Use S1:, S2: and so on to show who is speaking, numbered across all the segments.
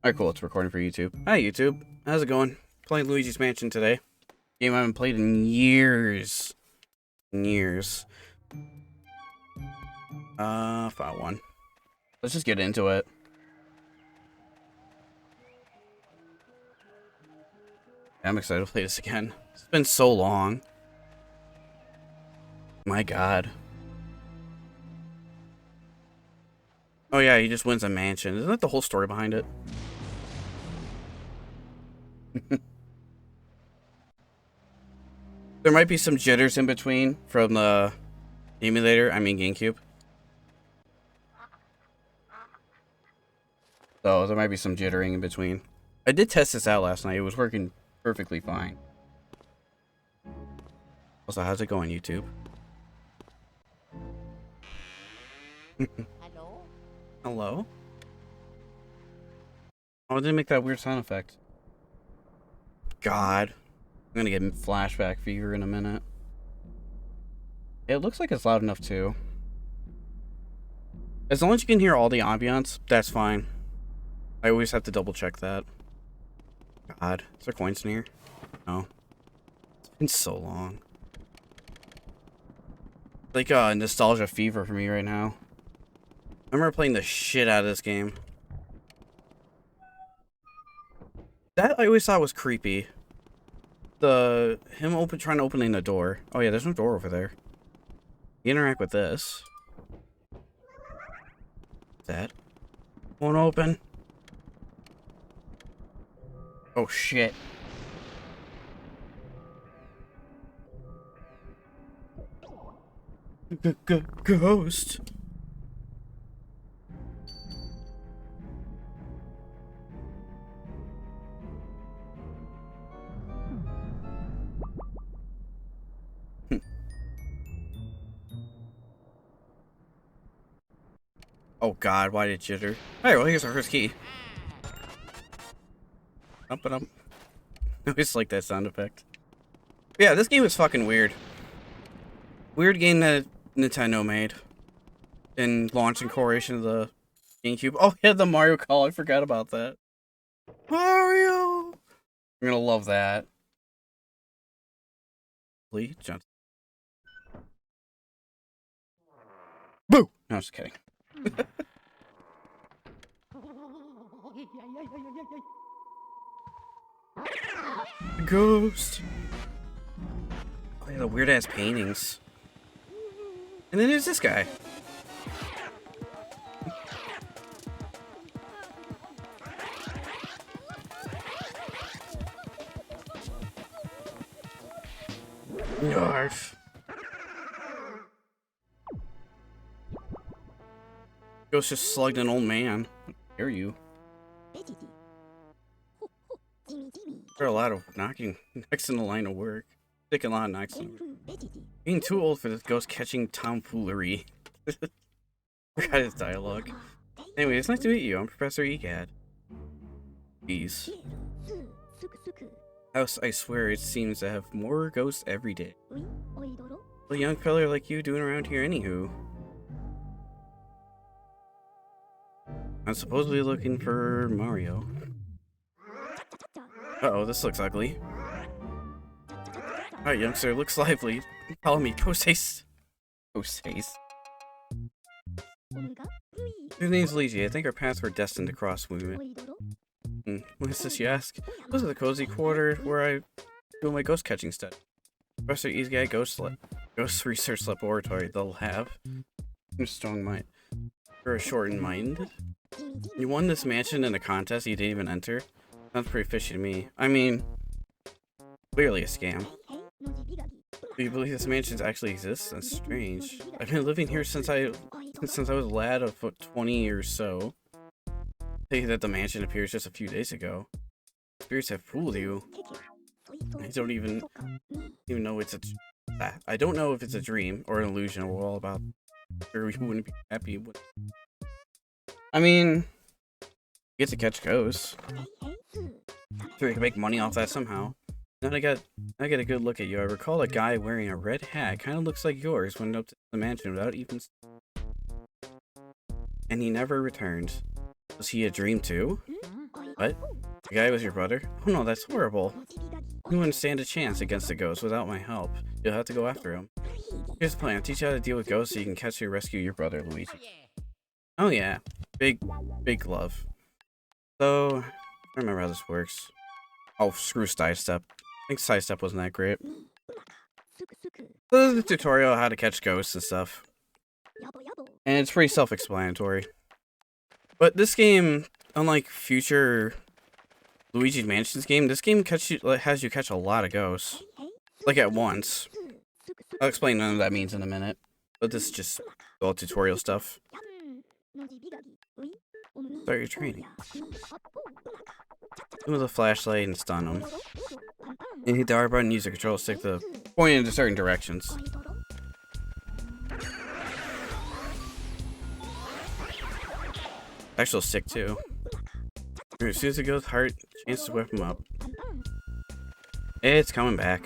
S1: Alright, cool. It's recording for YouTube. Hi, YouTube. How's it going? Playing Luigi's Mansion today. Game I haven't played in years. File one. Let's just get into it. I'm excited to play this again. It's been so long. My god. Oh yeah, he just wins a mansion. Isn't that the whole story behind it? There might be some jitters in between from the emulator, I mean GameCube. So there might be some jittering in between. I did test this out last night. It was working perfectly fine. Also, how's it going, YouTube?
S2: Hello?
S1: Hello? Oh, it didn't make that weird sound effect. God. I'm gonna get flashback fever in a minute. It looks like it's loud enough too. As long as you can hear all the ambiance, that's fine. I always have to double check that. God, is there coins in here? No. It's been so long. Like nostalgia fever for me right now. I remember playing the shit out of this game. That I always thought was creepy. Him trying to open the door. Oh yeah, there's no door over there. You interact with this. That won't open. Oh shit. Ghost. Oh god, why did it jitter? Alright, well here's our first key. Up and up. I always like that sound effect. Yeah, this game is fucking weird. Weird game that Nintendo made. And launched in correlation of the GameCube. Oh yeah, the Mario call, I forgot about that. Mario! I'm gonna love that. Please, jump. Boo! No, I'm just kidding. Ghost. Oh yeah, the weird ass paintings. And then there's this guy. Yarf. Ghost just slugged an old man. How dare you? There are a lot of knocking next in the line of work. Taking a lot of knocks. Being too old for this ghost catching tomfoolery. Forgot his dialogue. Anyway, it's nice to meet you. I'm Professor Egad. Jeez. House, I swear, it seems to have more ghosts every day. What a young fella like you doing around here anywho? I'm supposedly looking for Mario. Uh-oh, this looks ugly. Alright, youngster, looks lively. Follow me, post haste. Post haste. His name's Luigi. I think our paths were destined to cross when we met. What is this, you ask? This is the cozy quarter where I do my ghost catching stuff. Professor Easy Ghost Research Laboratory, the lab. I'm strong mind. You're a shortened mind. You won this mansion in a contest you didn't even enter? Sounds pretty fishy to me. I mean, clearly a scam. Do you believe this mansion actually exists? That's strange. I've been living here since I was a lad of 20 or so. Tell you that the mansion appears just a few days ago. Spirits have fooled you. I don't even know it's I don't know if it's a dream or an illusion. We're all about sure we wouldn't be happy with. I mean, you get to catch ghosts. Sure, you can make money off that somehow. Now I get a good look at you. I recall a guy wearing a red hat, kind of looks like yours, went up to the mansion without even. And he never returned. Was he a dream too? What? The guy was your brother? Oh no, that's horrible. You wouldn't stand a chance against the ghost without my help. You'll have to go after him. Here's the plan. I'll teach you how to deal with ghosts so you can catch and rescue your brother, Luigi. Oh yeah. Big love. So, I don't remember how this works. Oh, screw sidestep. I think sidestep wasn't that great. So this is a tutorial on how to catch ghosts and stuff. And it's pretty self-explanatory. But this game, unlike future Luigi's Mansion's game, this game has you catch a lot of ghosts. Like at once. I'll explain none of that means in a minute. But this is just all tutorial stuff. Start your training. With a flashlight and stun them. And hit the R button, use the control stick to point into certain directions. Actual stick too. As soon as it goes hard, chance to whip him up. It's coming back.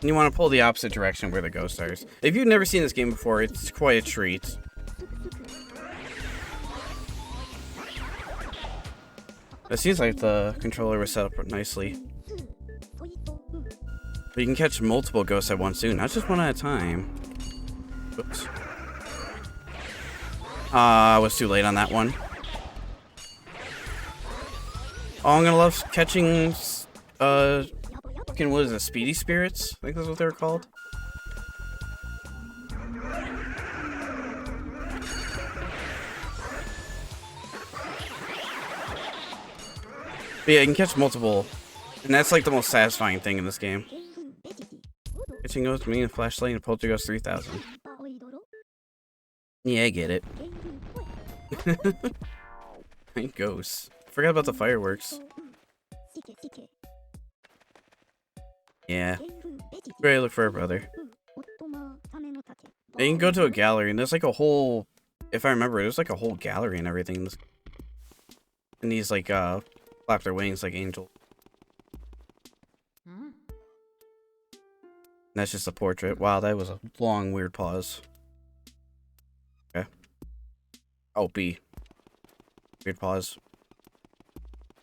S1: And you want to pull the opposite direction where the ghost are. If you've never seen this game before, it's quite a treat. It seems like the controller was set up nicely. But you can catch multiple ghosts at once too, not just one at a time. Oops. I was too late on that one. Oh, I'm gonna love catching, fucking, what is it, speedy spirits? I think that's what they were called. But yeah, you can catch multiple, and that's like the most satisfying thing in this game. Catching ghosts, me, a flashlight, and a poltergeist 3000. Yeah, I get it. Ghosts. Forgot about the fireworks. Yeah. Ready to look for our brother. Yeah, you can go to a gallery, and there's like a whole, if I remember, there's like a whole gallery and everything. And these like, flap their wings like angels. And that's just a portrait. Wow, that was a long, weird pause. Okay. Oh, B. Weird pause.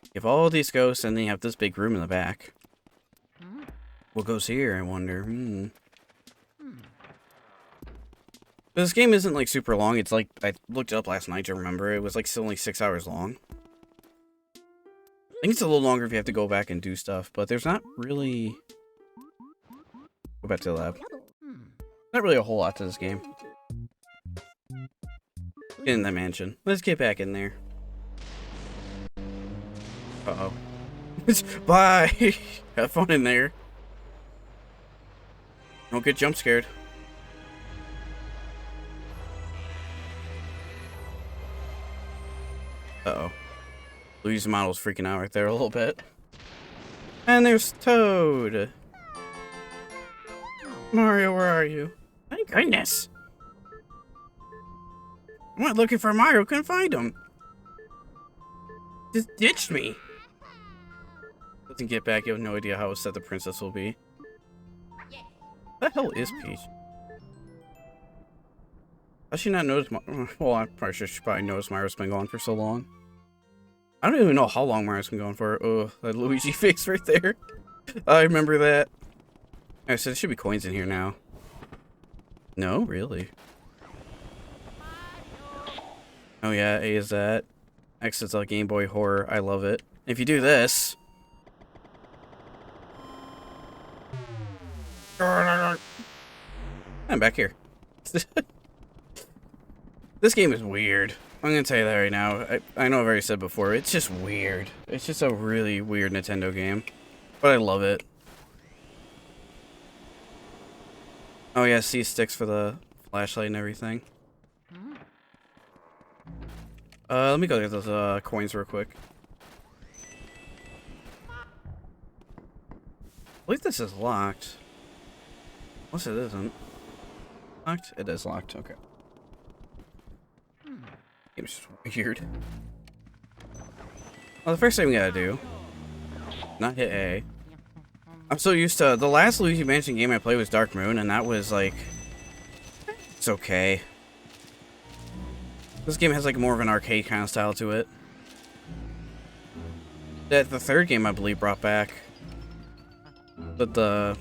S1: You have all these ghosts, and then you have this big room in the back. What goes here, I wonder? This game isn't like super long. It's like, I looked it up last night to remember. It was like still only 6 hours long. I think it's a little longer if you have to go back and do stuff, but there's not really... Go back to the lab. Not really a whole lot to this game. Get in that mansion. Let's get back in there. Uh-oh. Bye! Have fun in there. Don't get jump scared. Uh-oh. Luigi's model's freaking out right there a little bit. And there's Toad. Mario, where are you? Thank goodness. I went looking for Mario, couldn't find him. Just ditched me. Doesn't get back, you have no idea how upset the princess will be. What the hell is Peach? Does she not notice? Well, I'm pretty sure she probably noticed Mario's been gone for so long. I don't even know how long Mario's been gone for. Oh, that Luigi face right there. I remember that. Alright, so there should be coins in here now. No, really? Oh yeah, A is that. X is a Game Boy horror. I love it. If you do this... I'm back here. This game is weird. I'm gonna tell you that right now. I know I've already said before, it's just weird. It's just a really weird Nintendo game. But I love it. Oh yeah, C sticks for the flashlight and everything. Let me go get those coins real quick. I believe this is locked. Unless it isn't. Locked? It is locked, okay. Game's just weird. Well, the first thing we gotta do, not hit A. I'm so used to, the last Luigi Mansion game I played was Dark Moon, and that was like, it's okay. This game has like more of an arcade kind of style to it. That the third game I believe brought back. But the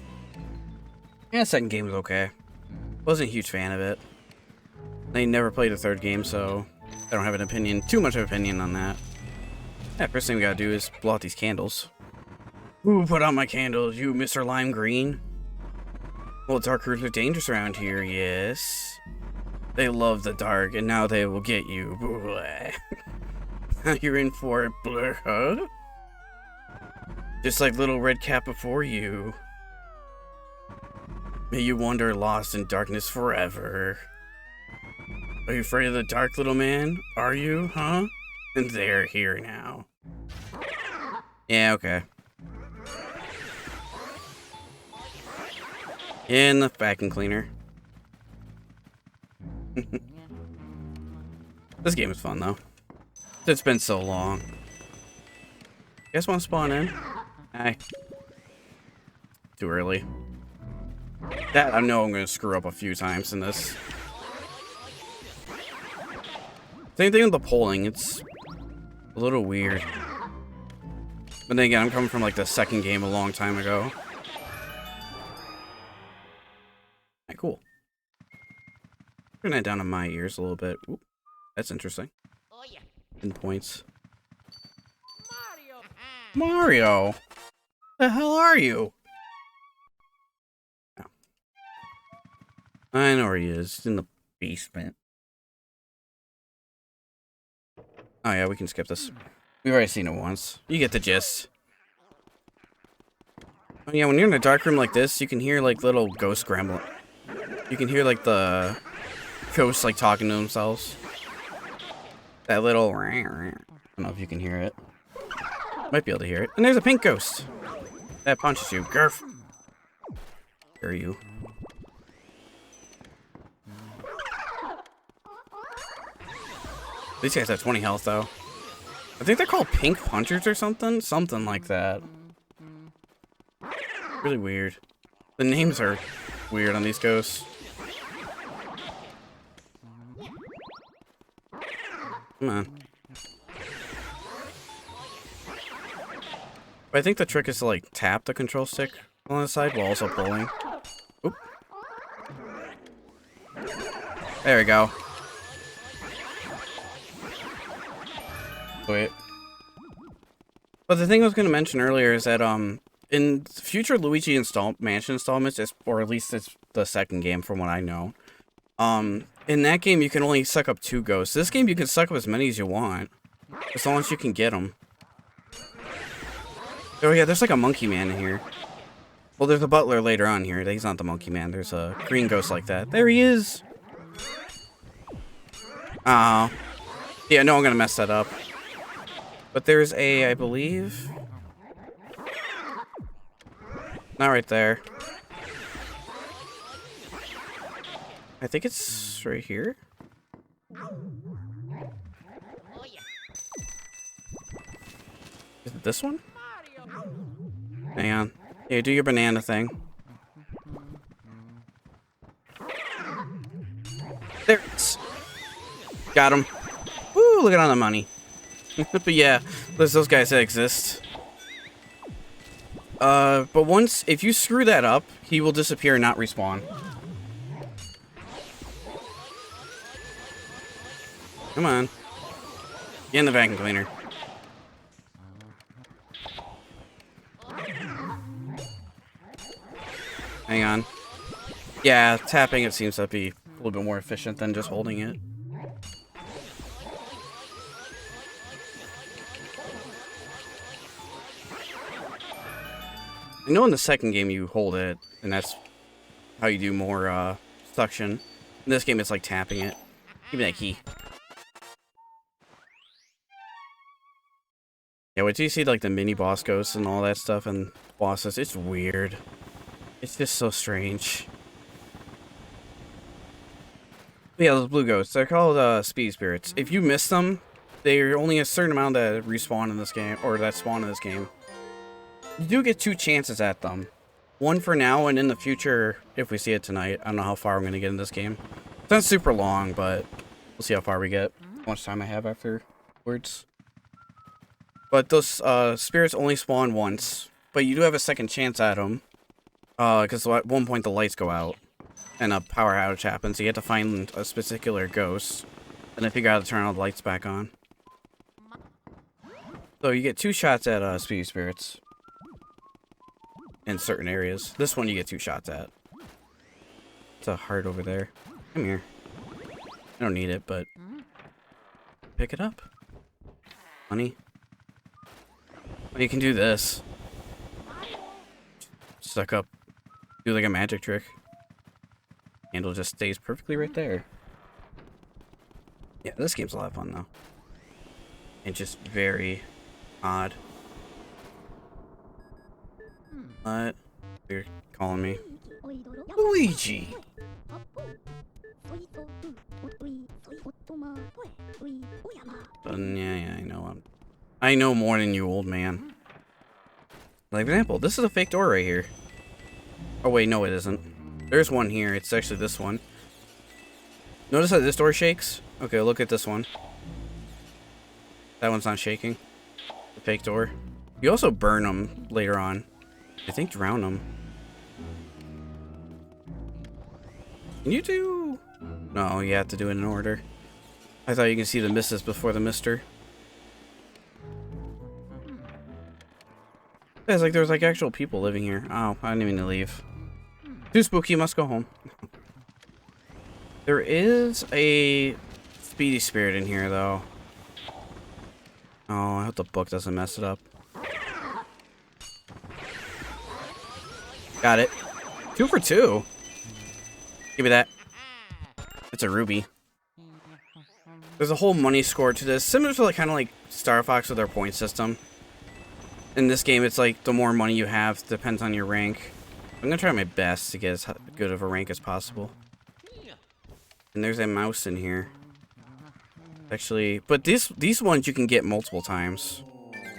S1: second game was okay. Wasn't a huge fan of it. I never played the third game, so I don't have an opinion, too much of an opinion on that. Yeah, first thing we gotta do is blow out these candles. Who put out my candles? You, Mr. Lime Green? Well, dark rooms are dangerous around here, yes. They love the dark, and now they will get you. Now you're in for it, blur, huh? Just like Little Red Cap before you. May you wander lost in darkness forever. Are you afraid of the dark, little man? Are you, huh? And they're here now. Yeah, okay. In the vacuum cleaner. This game is fun, though. It's been so long. You guys want to spawn in? Hi. Too early. That I know I'm going to screw up a few times in this. Same thing with the polling. It's a little weird. But then again, I'm coming from like the second game a long time ago. Alright, cool. Turn that down to my ears a little bit. Oop, that's interesting. Oh, yeah. 10 points. Mario! The hell are you? Oh. I know where he is. He's in the basement. Oh yeah, we can skip this. We've already seen it once. You get the gist. Oh yeah, when you're in a dark room like this, you can hear like little ghosts grambling. You can hear like the ghosts like talking to themselves. That little I don't know if you can hear it. Might be able to hear it. And there's a pink ghost. That punches you. Gurf. Where are you? These guys have 20 health, though. I think they're called pink punchers or something. Something like that. Really weird. The names are weird on these ghosts. Come on. But I think the trick is to, like, tap the control stick on the side while also pulling. Oop. There we go. Wait. But the thing I was going to mention earlier is that in future Luigi Mansion installments, or at least it's the second game from what I know, in that game you can only suck up 2 ghosts. This game you can suck up as many as you want, as long as you can get them. Oh yeah, there's like a monkey man in here. Well, there's a butler later on here. He's not the monkey man. There's a green ghost like that. There he is. Oh. Yeah, no, I'm going to mess that up. But there's a, I believe... Not right there. I think it's right here. Is it this one? Hang on. Yeah, do your banana thing. There it is. Got him. Woo, look at all the money. But yeah, there's those guys that exist. But once, if you screw that up, he will disappear and not respawn. Come on. Get in the vacuum cleaner. Hang on. Yeah, tapping it seems to be a little bit more efficient than just holding it. I know in the second game you hold it, and that's how you do more suction. In this game it's like tapping it. Give me that key. Yeah, wait till you see like the mini boss ghosts and all that stuff and bosses. It's weird. It's just so strange. But yeah, those blue ghosts, they're called speed spirits. If you miss them, they're only a certain amount that respawn in this game, or that spawn in this game. You do get 2 chances at them. One for now, and in the future, if we see it tonight. I don't know how far I'm going to get in this game. It's not super long, but we'll see how far we get. much time I have afterwards. But those spirits only spawn once, but you do have a second chance at them. Because at one point the lights go out and a power outage happens. So you have to find a particular ghost and then figure out how to turn all the lights back on. So you get 2 shots at speedy spirits in certain areas. This one you get 2 shots at. It's a heart over there. Come here. I don't need it, but pick it up, honey. Well, you can do this. Suck up. Do like a magic trick. Handle just stays perfectly right there. Yeah, this game's a lot of fun though. And just very odd. What? You're calling me Luigi. Yeah, I know. I know more than you, old man. Like example, this is a fake door right here. Oh wait, no it isn't. There's one here. It's actually this one. Notice how this door shakes? Okay, look at this one. That one's not shaking. The fake door. You also burn them later on. I think drown them. Can you do... No, you have to do it in order. I thought you can see the misses before the mister. Yeah, it's like there's like actual people living here. Oh, I didn't mean to leave. Too spooky, must go home. There is a speedy spirit in here though. Oh, I hope the book doesn't mess it up. Got it. 2 for 2. Give me that. It's a ruby. There's a whole money score to this, similar to like kind of like Star Fox with their point system. In this game, it's like the more money you have depends on your rank. I'm gonna try my best to get as good of a rank as possible. And there's a mouse in here. Actually, but these ones you can get multiple times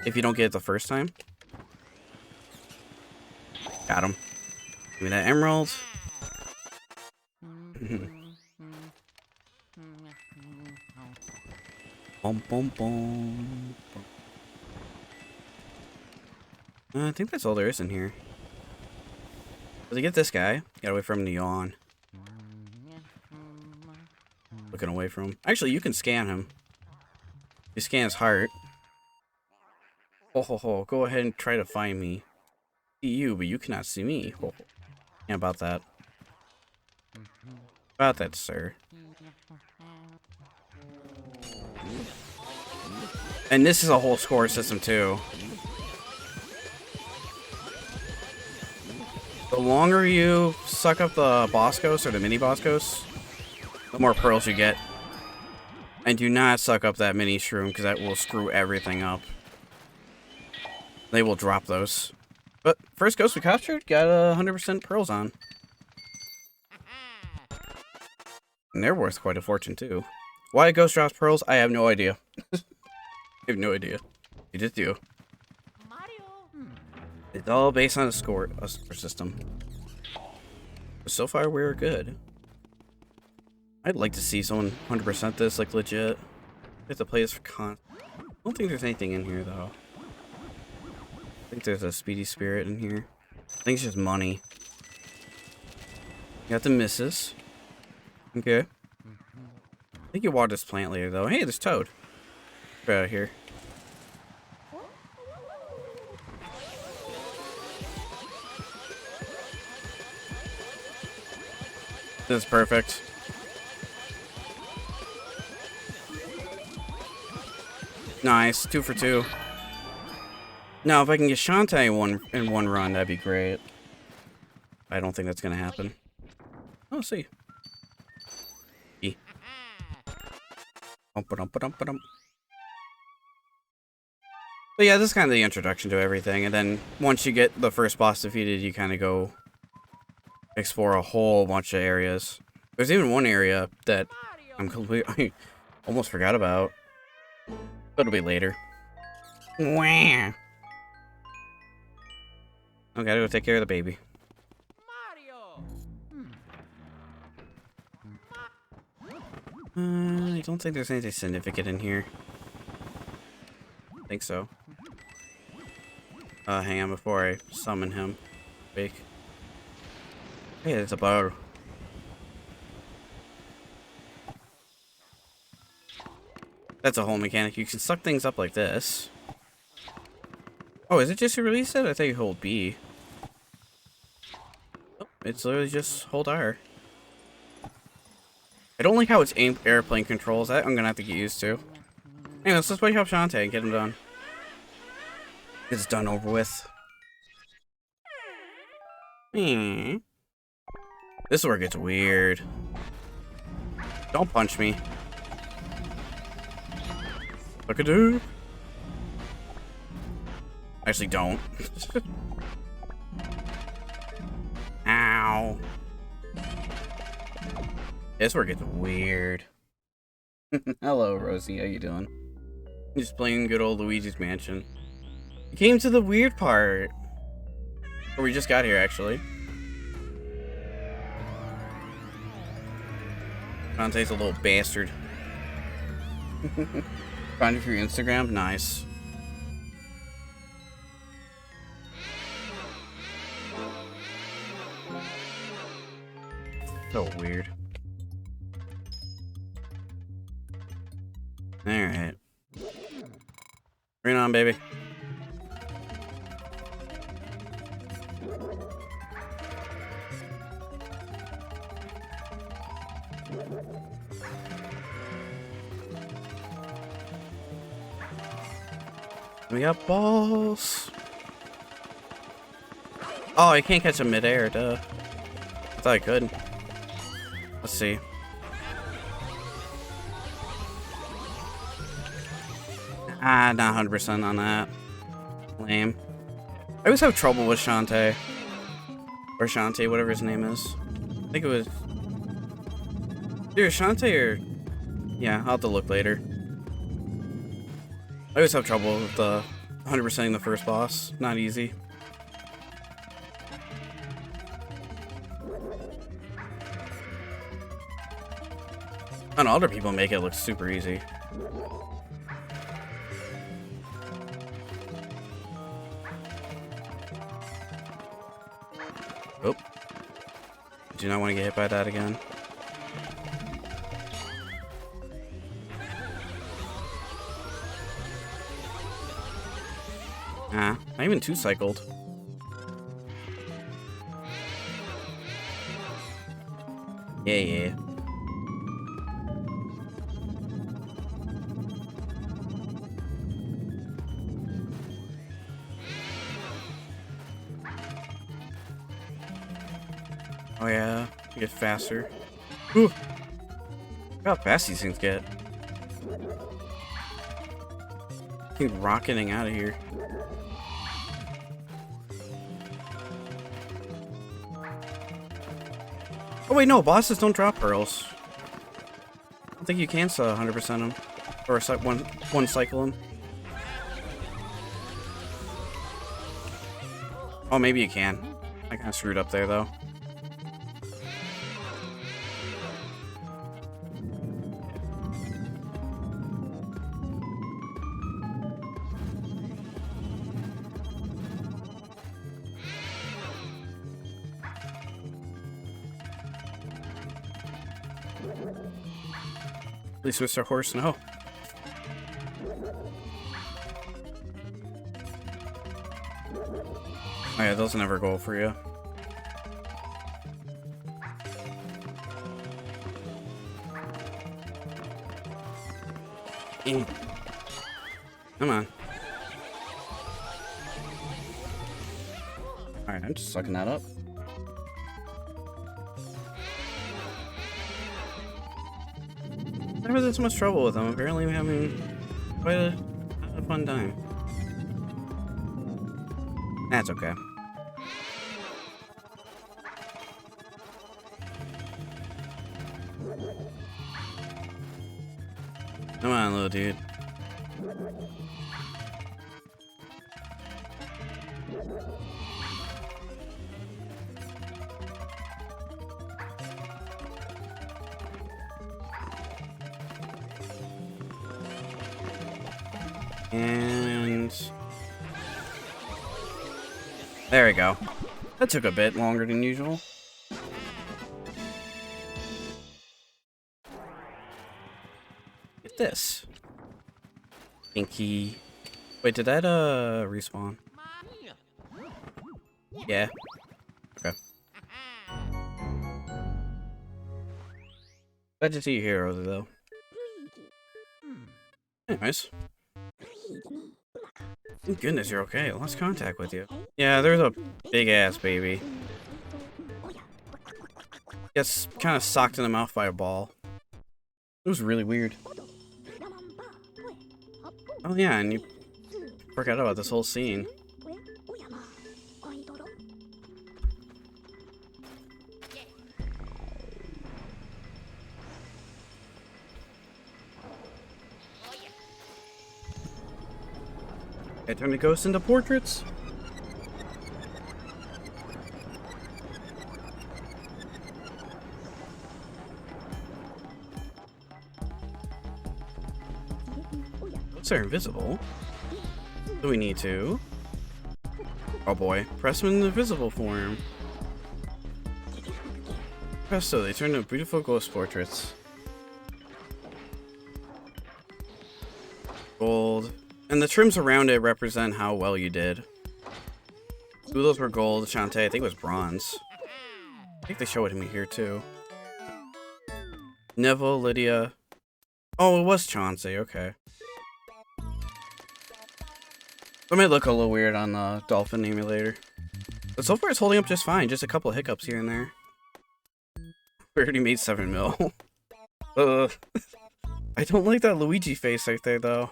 S1: if you don't get it the first time. Got him. Give me that emerald. Boom, boom, boom. I think that's all there is in here. To get this guy, gotta wait for him to yawn. Looking away from him. Actually, you can scan him. You scan his heart. Ho ho ho, go ahead and try to find me. See you, but you cannot see me. Ho, ho. Yeah, about that. About that, sir. And this is a whole score system, too. The longer you suck up the boss ghosts or the mini boss ghosts, the more pearls you get. And do not suck up that mini shroom because that will screw everything up. They will drop those. But first ghost we captured got 100% pearls on. And they're worth quite a fortune too. Why a ghost drops pearls, I have no idea. I have no idea. You just do. It's all based on a score system. But so far, we're good. I'd like to see someone 100% this, like legit. I have to play this for con. I don't think there's anything in here though. I think there's a speedy spirit in here. I think it's just money. You got the misses. Okay. I think you water this plant later though. Hey, there's Toad. Get out of here. This is perfect. Nice, 2 for 2. Now, if I can get Shantae in one run, that'd be great. I don't think that's gonna happen. Oh, see. E. But yeah, this is kind of the introduction to everything, and then once you get the first boss defeated, you kind of go explore a whole bunch of areas. There's even one area that I almost forgot about. But it'll be later. Wah. I gotta go take care of the baby. I don't think there's anything significant in here. I think so. Hang on before I summon him. Fake. Hey, it's a bow. That's a whole mechanic. You can suck things up like this. Oh, is it just to release it? I think you hold B. Oh, it's literally just hold R. I don't like how it's aimed airplane controls. That I'm gonna have to get used to. Anyways, let's wake up Shantae and get him done. It's done over with. This is where it gets weird. Don't punch me. Look at dude. Actually, don't. Ow. This is where it gets weird. Hello, Rosie. How you doing? Just playing good old Luigi's Mansion. We came to the weird part. Or we just got here, actually. Shantae's a little bastard. Find it for your Instagram? Nice. So weird. Alright. Bring it on, baby. We got balls. Oh, I can't catch them midair, duh. I thought I could. Let's see. Not 100% on that. Lame. I always have trouble with Shantae. Or Shantae, whatever his name is. I think it was... Either Shantae or... Yeah, I'll have to look later. I always have trouble with 100%ing the first boss. Not easy. I know other people make it look super easy. Oh. Do not want to get hit by that again. Ah, not even two-cycled. Yeah. Oh yeah, you get faster. Whew. Look how fast these things get. Keep rocketing out of here. Oh wait, no, bosses don't drop pearls. I don't think you can 100% them. Or one cycle them. Oh, maybe you can. I kind of screwed up there, though. At least Mr. Horse, no. Oh yeah, those never go for you. Come on. Alright, I'm just sucking that up. Never this much trouble with them. Apparently I'm having quite a fun time. That's okay. Come on, little dude. And there we go. That took a bit longer than usual. Get this. Pinky. Wait, did that respawn? Yeah. Okay. Glad to see you here, though. Anyways. Thank goodness you're okay. I lost contact with you. Yeah, there's a big ass baby. Gets kind of socked in the mouth by a ball. It was really weird. Oh yeah, and you forgot about this whole scene. I turn the ghosts into portraits. Ghosts are invisible. Do we need to? Oh boy, press them in the visible form. Presto, they turn into beautiful ghost portraits. Gold. And the trims around it represent how well you did. Two of those were gold. Shantae, I think it was bronze. I think they show it to me here too. Neville, Lydia. Oh, it was Chauncey, okay. It might look a little weird on the Dolphin emulator. But so far it's holding up just fine. Just a couple of hiccups here and there. We already made 7 mil. I don't like that Luigi face right there though.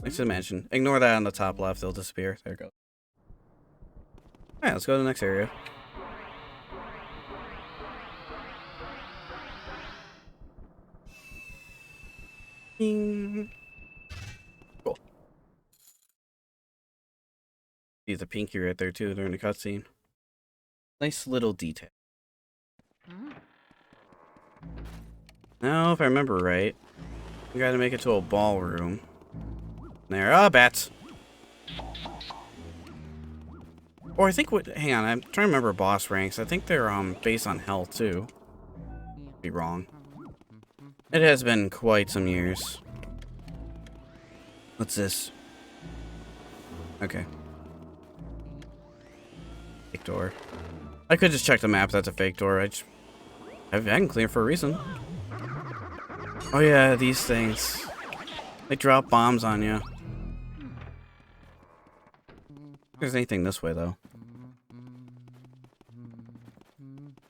S1: Nice to mention. Ignore that on the top left, they'll disappear. There it goes. Alright, let's go to the next area. Bing. Cool. See the pinky right there too during the cutscene. Nice little detail. Now, if I remember right, we gotta make it to a ballroom. There. Ah, bats. Or I think what. Hang on, I'm trying to remember boss ranks. I think they're based on health too. Be wrong. It has been quite some years. What's this? Okay. Fake door. I could just check the map. That's a fake door. I can clear for a reason. Oh yeah, these things. They drop bombs on you. There's anything this way though.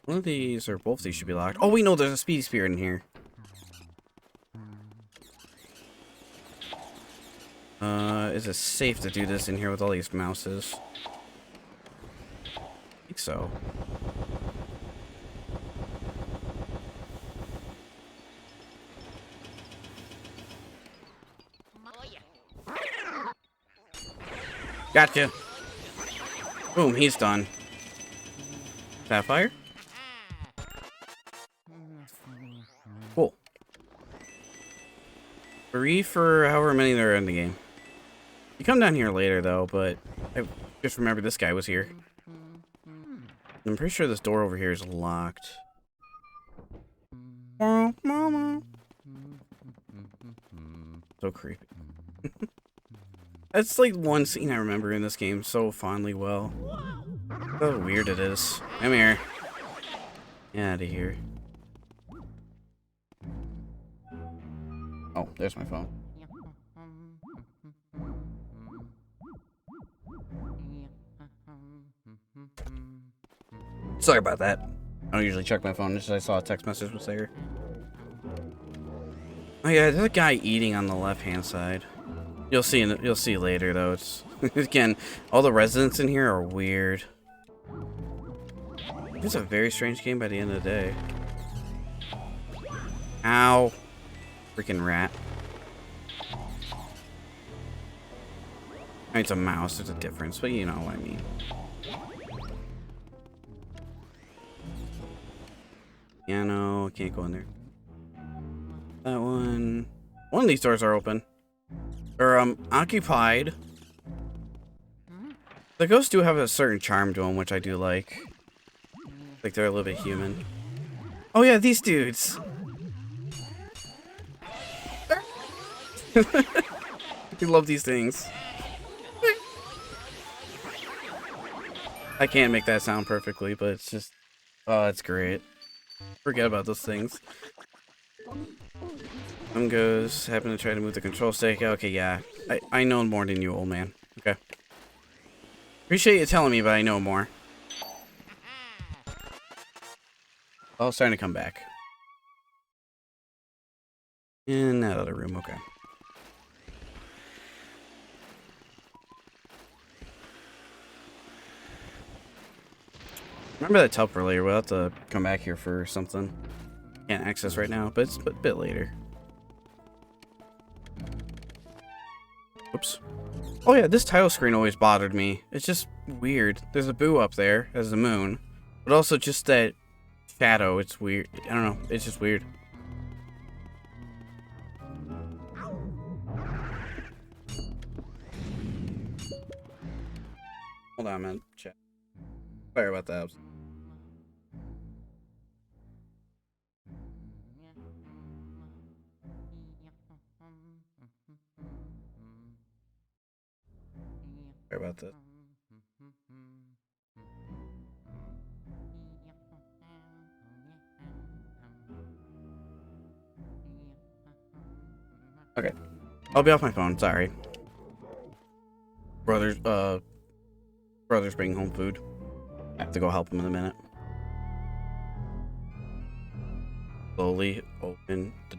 S1: One of these or both of these should be locked. Oh wait, no, there's a speedy spirit in here. Is it safe to do this in here with all these mouses? I think so. Gotcha. Boom, he's done. Sapphire? Cool. 3 for however many there are in the game. You come down here later though, but I just remember this guy was here. I'm pretty sure this door over here is locked. Mama. So creepy. That's like one scene I remember in this game so fondly well. So weird it is. Come here. Get out of here. Oh, there's my phone. Sorry about that. I don't usually check my phone, just I saw a text message was there. Oh yeah, there's a guy eating on the left-hand side. You'll see later though. It's again, all the residents in here are weird. It's a very strange game by the end of the day. Ow. Freaking rat. I mean, it's a mouse, there's a difference, but you know what I mean. Piano, can't go in there. That one. One of these doors are open. Or, occupied. The ghosts do have a certain charm to them, which I do like. Like, they're a little bit human. Oh yeah, these dudes! I love these things. I can't make that sound perfectly, but it's just... Oh, it's great. Forget about those things. Some goes, happen to try to move the control stick. Okay, yeah. I know more than you, old man. Okay. Appreciate you telling me, but I know more. Oh, it's starting to come back. In that other room, okay. Remember that telper later. We'll have to come back here for something. Can't access right now, but it's a bit later. Oops. Oh yeah, this title screen always bothered me. It's just weird. There's a boo up there as the moon, but also just that shadow. It's weird. I don't know. It's just weird. Hold on, man. Check. Sorry about that. Sorry about that. Okay. I'll be off my phone. Sorry. Brother's bringing home food. I have to go help him in a minute. Slowly open the...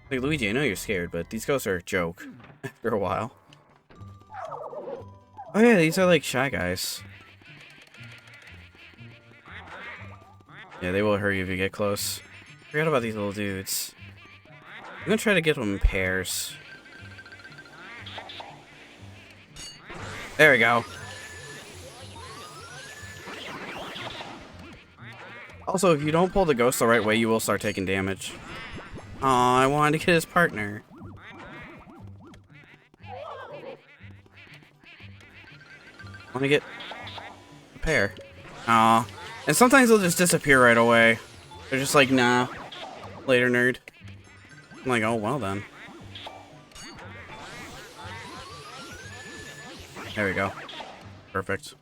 S1: Hey, Luigi, I know you're scared, but these ghosts are a joke after a while. Oh yeah, these are like shy guys. Yeah, they will hurt you if you get close. Forget about these little dudes. I'm gonna try to get them in pairs. There we go. Also, if you don't pull the ghost the right way, you will start taking damage. Aw, I wanted to get his partner. I want to get a pair. Aw. And sometimes they'll just disappear right away. They're just like, nah. Later, nerd. I'm like, oh, well then. There we go. Perfect.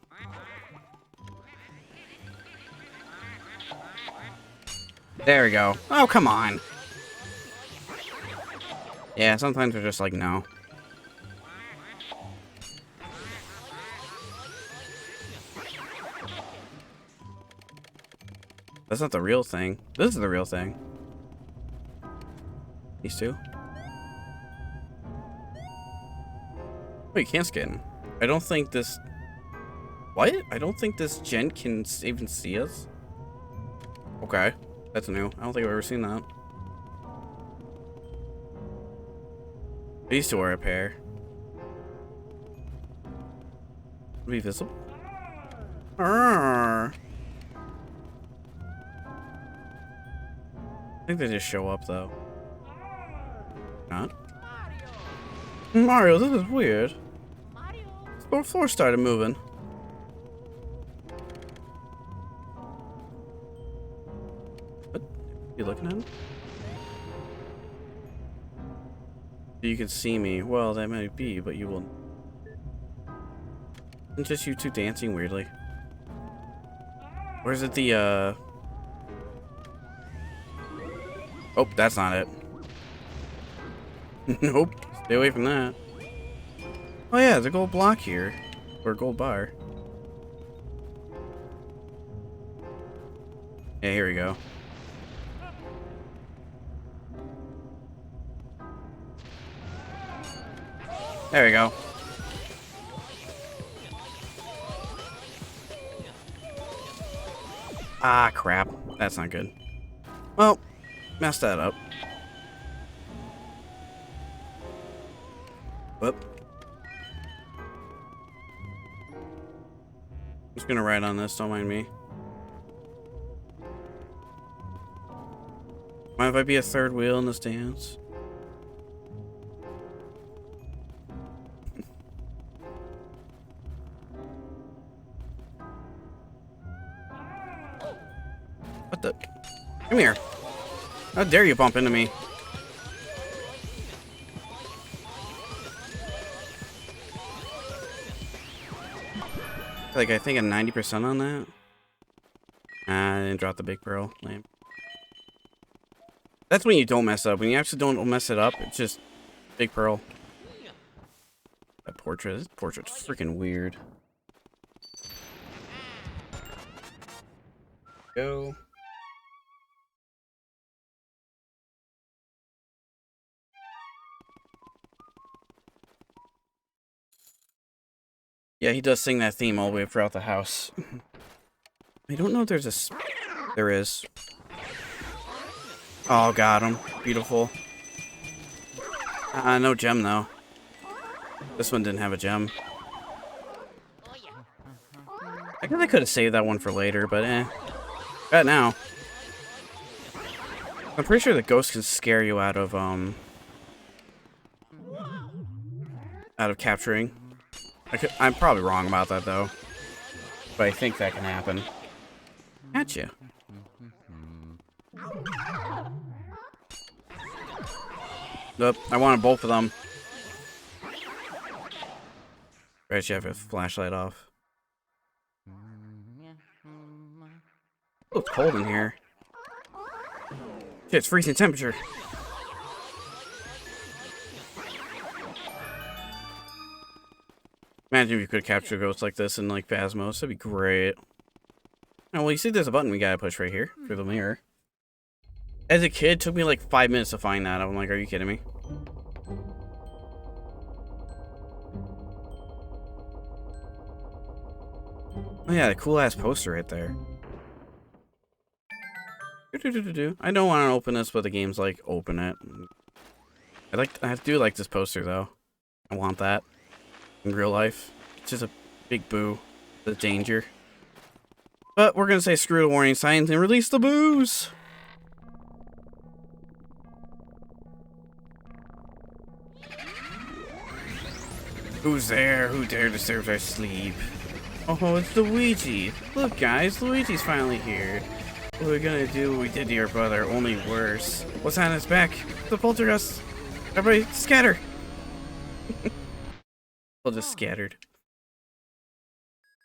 S1: There we go. Oh, come on. Yeah, sometimes they're just like, no. That's not the real thing. This is the real thing. These two. Oh, you can't skin. I don't think this... What? I don't think this gent can even see us. Okay. That's new. I don't think I've ever seen that. These two are a pair. Be visible? Arrgh. I think they just show up though. Not? Mario, this is weird. The floor started moving. What? You looking at him? You can see me. Well, that might be, but you will. It's just you two dancing weirdly. Or is it the, Oh, that's not it. Nope. Stay away from that. Oh yeah, there's a gold block here. Or a gold bar. Yeah, here we go. There we go. Ah, crap. That's not good. Well, messed that up. Whoop. I'm just gonna ride on this, don't mind me. Mind if I be a third wheel in this dance? How dare you bump into me? Like, I think a 90% on that. I didn't drop the big pearl. Lame. That's when you don't mess up. When you actually don't mess it up, it's just big pearl. That portrait. This portrait's freaking weird. Go. Yeah, he does sing that theme all the way throughout the house. I don't know if there's a... There is. Oh, got him. Beautiful. No gem, though. This one didn't have a gem. I guess I could have saved that one for later, but eh. Got it now. I'm pretty sure the ghost can scare you out of capturing. I'm probably wrong about that, though. But I think that can happen. Gotcha. Nope, I wanted both of them. Right, you have a flashlight off. Oh, it's cold in here. Shit, it's freezing temperature. Imagine if you could capture ghosts like this in, like, Phasmos. That'd be great. Oh, well, you see there's a button we gotta push right here through the mirror. As a kid, it took me like 5 minutes to find that. I'm like, are you kidding me? Oh yeah, the cool-ass poster right there. I don't want to open this, but the game's like, open it. I do like this poster, though. I want that. In real life. It's just a big boo. The danger. But we're gonna say screw the warning signs and release the booze! Who's there? Who dare disturb our sleep? Oh, it's Luigi. Look, guys, Luigi's finally here. What are we gonna do what we did to your brother, only worse? What's on his back? The poltergeist! Everybody, scatter! All just scattered.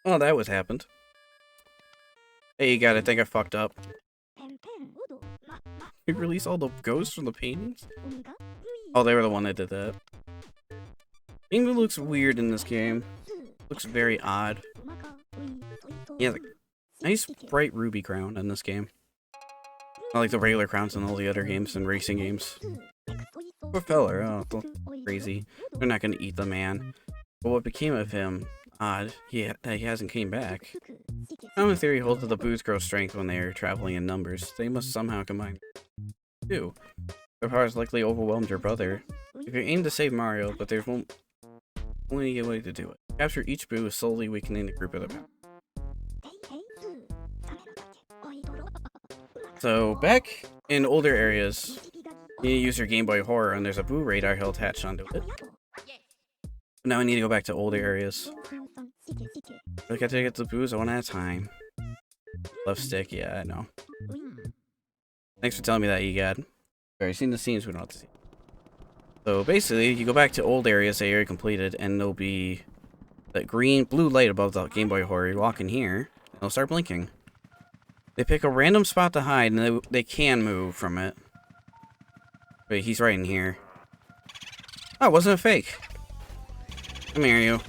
S1: Oh, that was happened. Hey, you gotta think I fucked up. You release all the ghosts from the paintings? Oh, they were the one that did that. It looks weird in this game. Looks very odd. He has a nice bright ruby crown in this game. Not like the regular crowns in all the other games and racing games. Poor feller, oh, crazy. They're not gonna eat the man. But what became of him? Odd. He hasn't came back. Common theory holds that the boos grow strength when they are traveling in numbers. They must somehow combine. Two. Their powers likely overwhelmed your brother. If you aim to save Mario, but there's only a way to do it. Capture each boo, slowly weakening the group of their power. So, back in older areas, you use your Game Boy Horror, and there's a boo radar hill attached onto it. Now I need to go back to older areas. I got to get the boos one at a time. Left stick, yeah, I know. Thanks for telling me that, EGAD. Alright, seen the scenes we don't have to see. So basically, you go back to old areas that you already completed, and there'll be that blue light above the Game Boy Horror. You walk in here, and it'll start blinking. They pick a random spot to hide, and they can move from it. Wait, he's right in here. Oh, it wasn't a fake. Come here, you.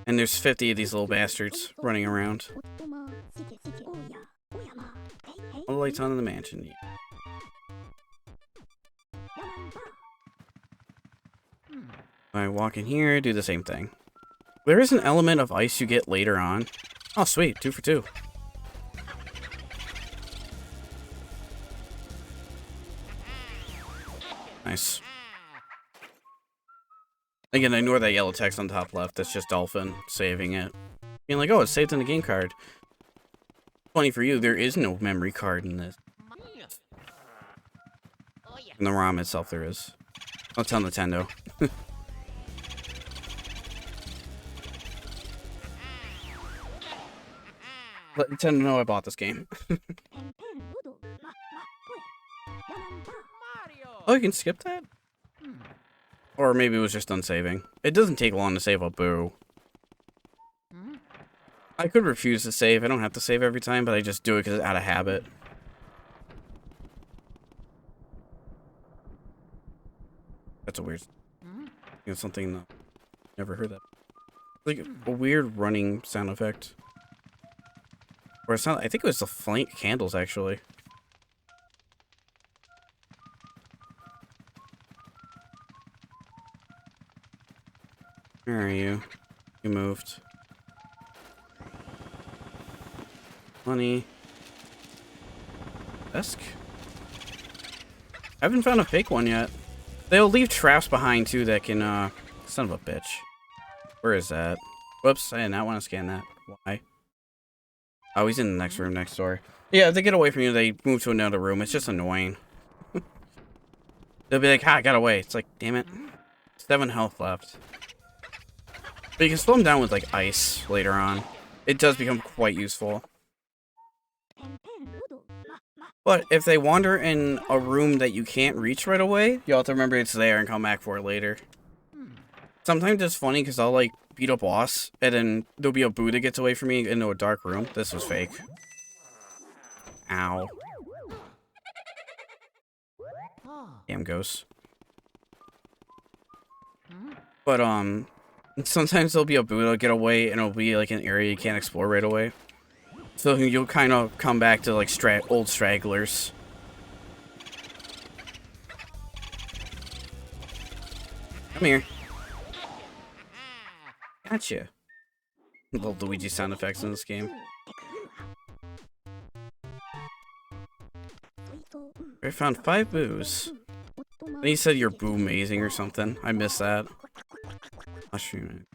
S1: And there's 50 of these little bastards running around. All the lights on in the mansion. I walk in here, do the same thing. There is an element of ice you get later on. Oh, sweet. 2 for 2. Nice. Again, ignore that yellow text on top left. That's just Dolphin saving it. Being like, oh, it's saved in the game card. Funny for you, there is no memory card in this. In the ROM itself, there is. I'll tell Nintendo. Let Nintendo know I bought this game. Oh, you can skip that? Or maybe it was just unsaving. It doesn't take long to save a boo. I could refuse to save. I don't have to save every time, but I just do it because it's out of habit. That's a weird... You know, something... Never heard that. Like a weird running sound effect. Or it's not... I think it was the flank candles, actually. Where are you? You moved. Money. Desk? I haven't found a fake one yet. They'll leave traps behind too that can, son of a bitch. Where is that? Whoops, I did not want to scan that. Why? Oh, he's in the next room next door. Yeah, if they get away from you, they move to another room. It's just annoying. They'll be like, ha, I got away. It's like, damn it. 7 health left. But you can slow them down with, like, ice later on. It does become quite useful. But if they wander in a room that you can't reach right away, you'll have to remember it's there and come back for it later. Sometimes it's funny because I'll, like, beat a boss, and then there'll be a boo that gets away from me into a dark room. This was fake. Ow. Damn ghosts. But, sometimes there'll be a boo that'll get away, and it'll be, like, an area you can't explore right away. So you'll kind of come back to, like, old stragglers. Come here. Gotcha. Love Luigi sound effects in this game. I found 5 boos. And he said you're boo amazing or something. I missed that. I'll show you.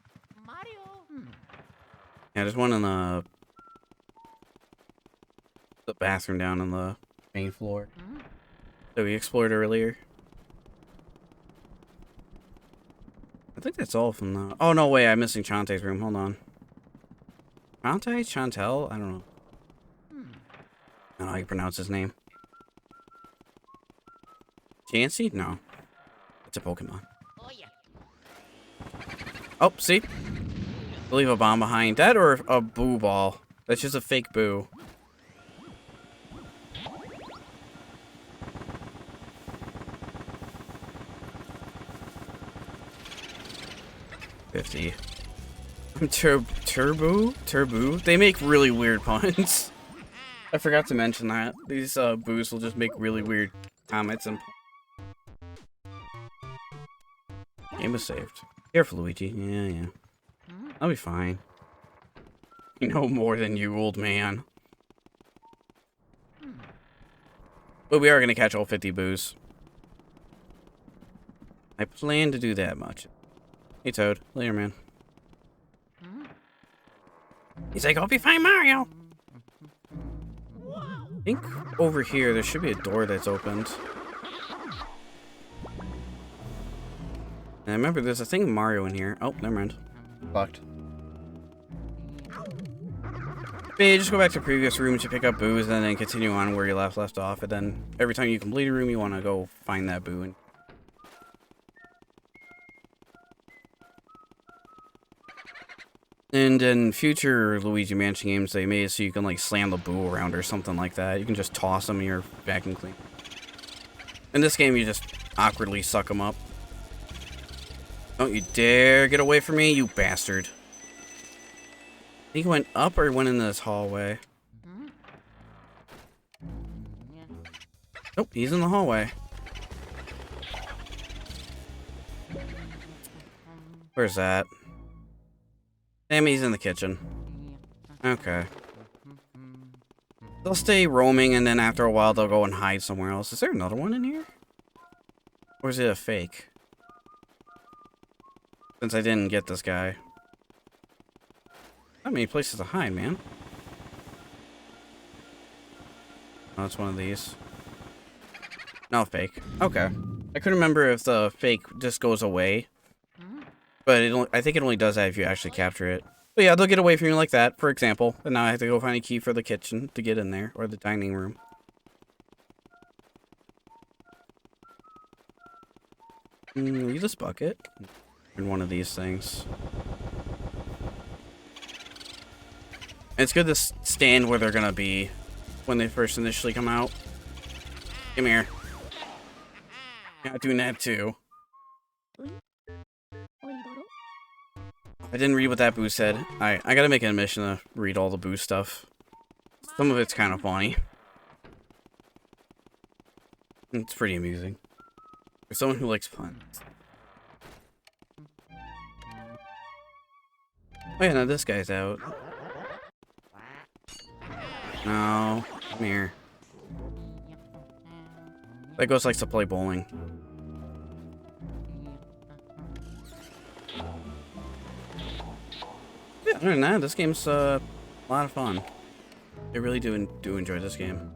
S1: Yeah, there's one in the bathroom down on the main floor that we explored earlier. I think that's all from the... Oh, no, wait, I'm missing Chante's room. Hold on. Chante? Chantel? I don't know. I don't know how you pronounce his name. Chansey? No. It's a Pokemon. Oh, see? Leave a bomb behind. That or a boo ball. That's just a fake boo. $50. Turbo? They make really weird puns. I forgot to mention that. These boos will just make really weird comments and... Game was saved. Careful, Luigi. Yeah. I'll be fine. You know more than you, old man. But we are going to catch all 50 boos. I plan to do that much. Hey, Toad. Later, man. He's like, I'll be fine, Mario. I think over here, there should be a door that's opened. And I remember there's a thing Mario in here. Oh, never mind. Locked. But yeah, just go back to previous rooms to pick up boos and then continue on where you left off. And then every time you complete a room, you want to go find that boo. And in future Luigi Mansion games, they made it so you can, like, slam the boo around or something like that. You can just toss them and you're vacuum clean. In this game, you just awkwardly suck them up. Don't you dare get away from me, you bastard. I think he went up or went into this hallway. Nope, he's in the hallway. Where's that? Damn, he's in the kitchen. Okay. They'll stay roaming, and then after a while, they'll go and hide somewhere else. Is there another one in here? Or is it a fake? Since I didn't get this guy. Not many places to hide, man. Oh, it's one of these. No, fake. Okay. I couldn't remember if the fake just goes away. But I think it only does that if you actually capture it. But yeah, they'll get away from you like that, for example. And now I have to go find a key for the kitchen to get in there, or the dining room. Use this bucket. In one of these things. It's good to stand where they're gonna be when they first initially come out. Come here. Not doing that too. I didn't read what that boo said. I gotta make it a mission to read all the boo stuff. Some of it's kind of funny. It's pretty amusing. For someone who likes fun. Oh yeah, now this guy's out. No, come here. That ghost likes to play bowling. Yeah, other than that, this game's a lot of fun. I really do enjoy this game.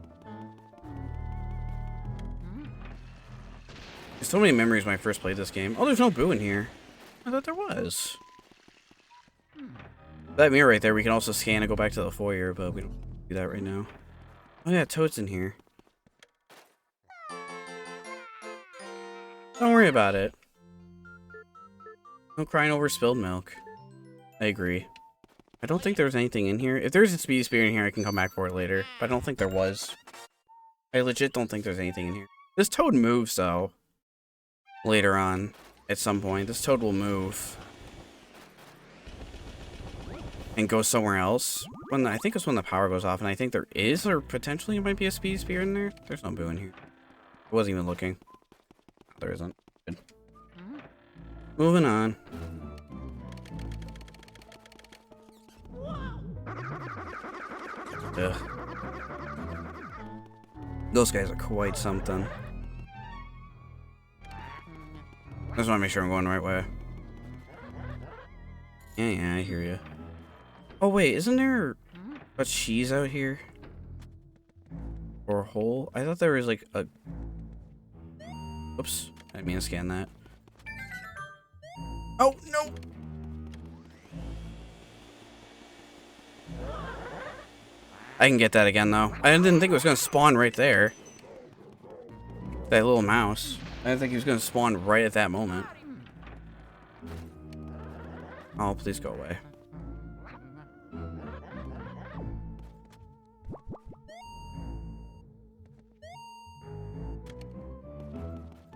S1: There's so many memories when I first played this game. Oh, there's no boo in here. I thought there was. That mirror right there, we can also scan and go back to the foyer, but we don't do that right now. Oh yeah, Toad's in here. Don't worry about it. No crying over spilled milk. I agree. I don't think there's anything in here. If there's a speed spear in here, I can come back for it later. But I don't think there was. I legit don't think there's anything in here. This Toad moves, though. Later on. At some point. This Toad will move. And go somewhere else. I think it's when the power goes off. And I think there is, or potentially might be a speed spear in there. There's no boo in here. I wasn't even looking. There isn't. Good. Moving on. Ugh. Those guys are quite something. I just want to make sure I'm going the right way. Yeah, I hear you. Oh wait, isn't there a cheese out here? Or a hole? I thought there was like a... Oops, I didn't mean to scan that. Oh, no! I can get that again, though. I didn't think it was going to spawn right there. That little mouse. I didn't think he was going to spawn right at that moment. Oh, please go away.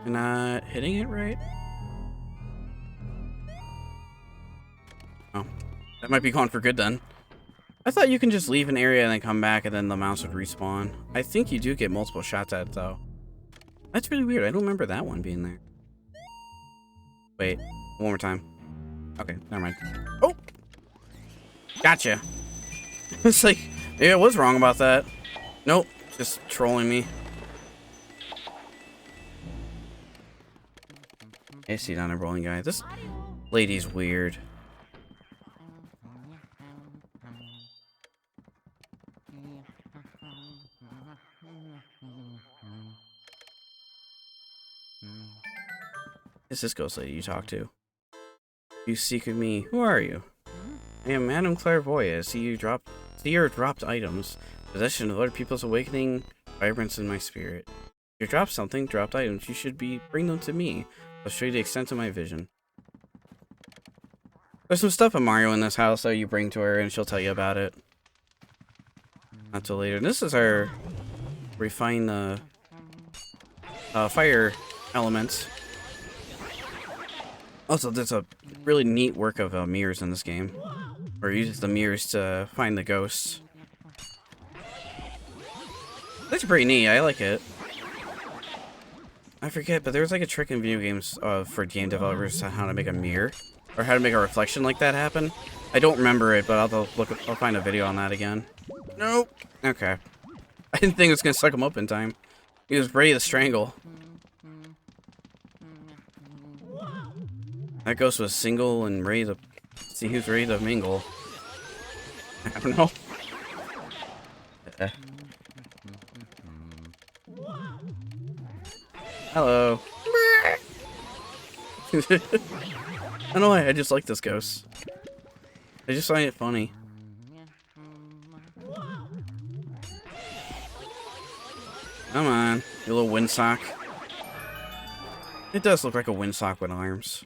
S1: You're not hitting it right? Oh. That might be gone for good then. I thought you can just leave an area and then come back and then the mouse would respawn. I think you do get multiple shots at it though. That's really weird. I don't remember that one being there. Wait. One more time. Okay, never mind. Oh! Gotcha. It's like, yeah, I was wrong about that. Nope. Just trolling me. I see down a rolling guy. This lady's weird. Is this ghost lady you talk to? You seek of me. Who are you? I am Madame Clairvoyant. I see your dropped items. Possession of other people's awakening vibrance in my spirit. If you drop something, dropped items, you should bring them to me. I'll show you the extent of my vision. There's some stuff of Mario in this house that you bring to her and she'll tell you about it. Not till later. This is our refine the fire elements. Also, there's a really neat work of mirrors in this game. Or uses the mirrors to find the ghosts. That's pretty neat. I like it. I forget, but there's like a trick in video games for game developers on how to make a mirror. Or how to make a reflection like that happen. I don't remember it, but I'll find a video on that again. Nope. Okay. I didn't think it was going to suck him up in time. He was ready to strangle. That ghost was single and ready to... See, he was ready to mingle. I don't know. Hello. I don't know why, I just like this ghost. I just find it funny. Come on, you little windsock. It does look like a windsock with arms.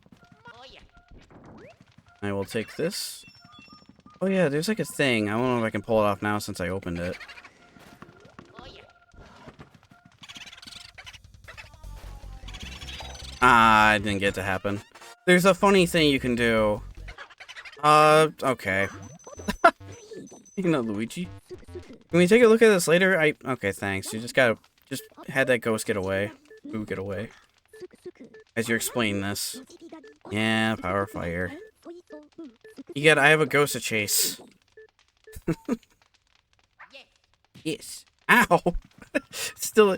S1: I will take this. Oh yeah, there's like a thing. I don't know if I can pull it off now since I opened it. Ah, I didn't get it to happen. There's a funny thing you can do. Okay. You know, Luigi. Can we take a look at this later? Okay, thanks. You just had that ghost get away. Boo, get away. As you're explaining this. Yeah, power fire. I have a ghost to chase. Yes. Ow! Still,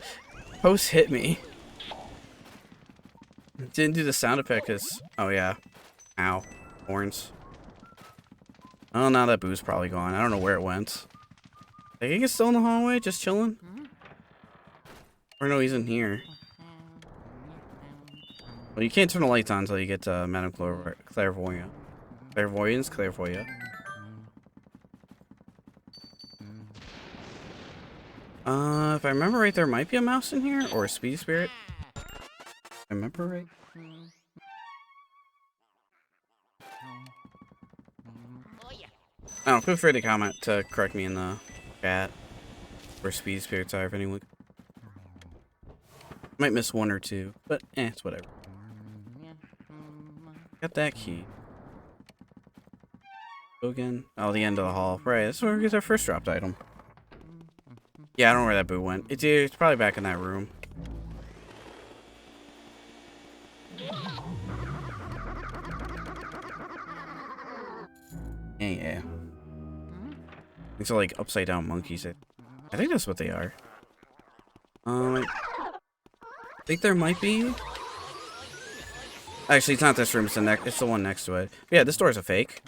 S1: post hit me. Didn't do the sound effect because, oh yeah. Ow. Horns. Oh, now that Boo's probably gone. I don't know where it went. I think he's still in the hallway, just chilling. Or no, he's in here. Well, you can't turn the lights on until you get to Madame Clairvoyant. Clairvoyance? Clairvoyant. If I remember right, there might be a mouse in here, or a speedy spirit. If I remember right. Oh, feel free to comment to correct me in the chat. Where speedy spirits are, if anyone. Might miss one or two, but it's whatever. Got that key. Go again. Oh, the end of the hall. Right, that's where we get our first dropped item. Yeah, I don't know where that Boo went. It's probably back in that room. Yeah. These are like upside down monkeys. I think that's what they are. I think there might be. Actually, it's not this room. It's the one next to it. But yeah, this door is a fake.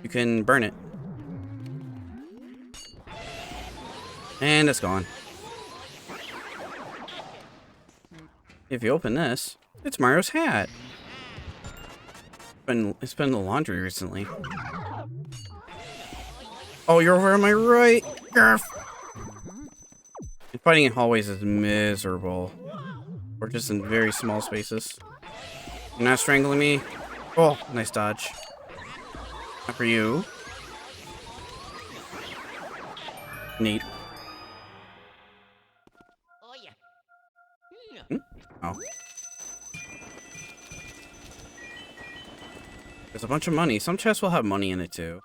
S1: You can burn it. And it's gone. If you open this, it's Mario's hat. It's been in the laundry recently. Oh, you're over on my right. Garf. Fighting in hallways is miserable. Or just in very small spaces. You're not strangling me. Oh, nice dodge. Not for you. Neat. Oh. There's a bunch of money. Some chests will have money in it too.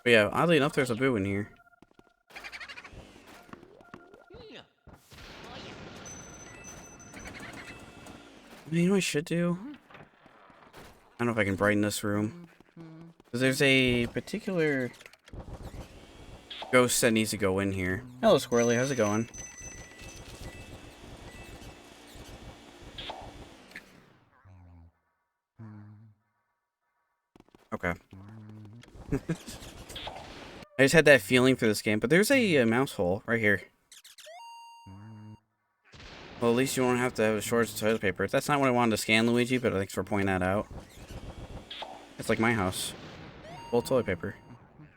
S1: But yeah, oddly enough, there's a Boo in here. You know what I should do? I don't know if I can brighten this room. Because there's a particular ghost that needs to go in here. Hello, Squirrely. How's it going? Okay. I just had that feeling for this game, but there's a mouse hole right here. Well, at least you won't have to have a shortage of toilet paper. That's not what I wanted to scan, Luigi, but thanks for pointing that out. It's like my house. Full toilet paper.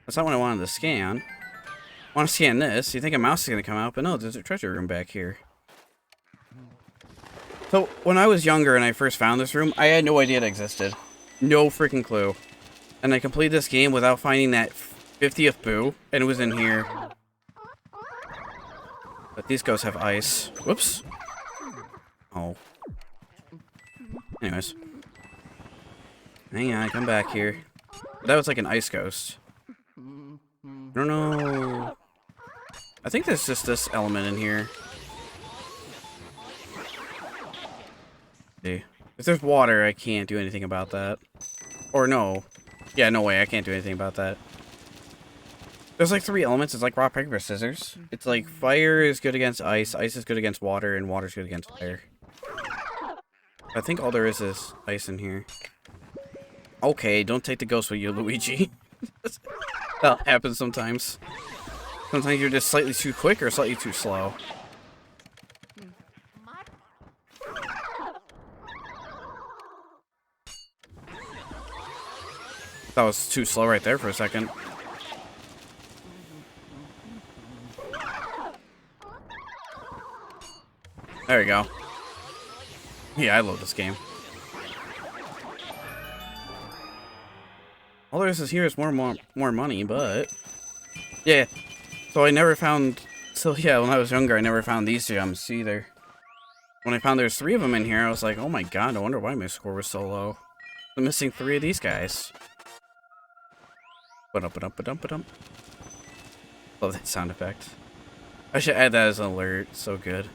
S1: That's not what I wanted to scan. I want to scan this. You think a mouse is going to come out, but no, there's a treasure room back here. So, when I was younger and I first found this room, I had no idea it existed. No freaking clue. And I completed this game without finding that 50th Boo, and it was in here. But these ghosts have ice. Whoops. Oh. Anyways. Hang on, come back here. That was like an ice ghost. I don't know. I think there's just this element in here. See. If there's water, I can't do anything about that. Or no. Yeah, no way, I can't do anything about that. There's like 3 elements. It's like rock, paper, scissors. It's like fire is good against ice, ice is good against water, and water is good against fire. I think all there is ice in here. Okay, don't take the ghost with you, Luigi. That happens sometimes. Sometimes you're just slightly too quick or slightly too slow. That was too slow right there for a second. There we go. Yeah, I love this game. All there is here is more money, but... Yeah. So I never found... So yeah, when I was younger, I never found these gems either. When I found there's 3 of them in here, I was like, oh my god, I wonder why my score was so low. I'm missing 3 of these guys. Ba-dum-ba-dum-ba-dum-ba-dum. Love that sound effect. I should add that as an alert. It's so good.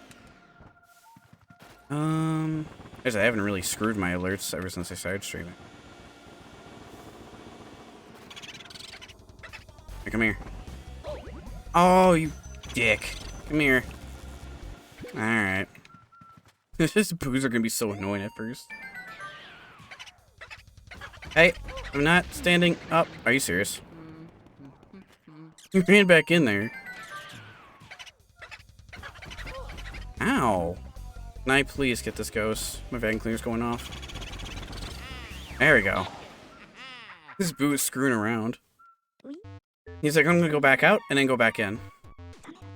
S1: I haven't really screwed my alerts ever since I started streaming. Hey, come here. Oh, you dick. Come here. Alright. These boos are gonna be so annoying at first. Hey, I'm not standing up. Are you serious? You ran back in there. Ow. Can I please get this ghost? My vacuum cleaner's going off. There we go. This boo is screwing around. He's like, I'm gonna go back out and then go back in.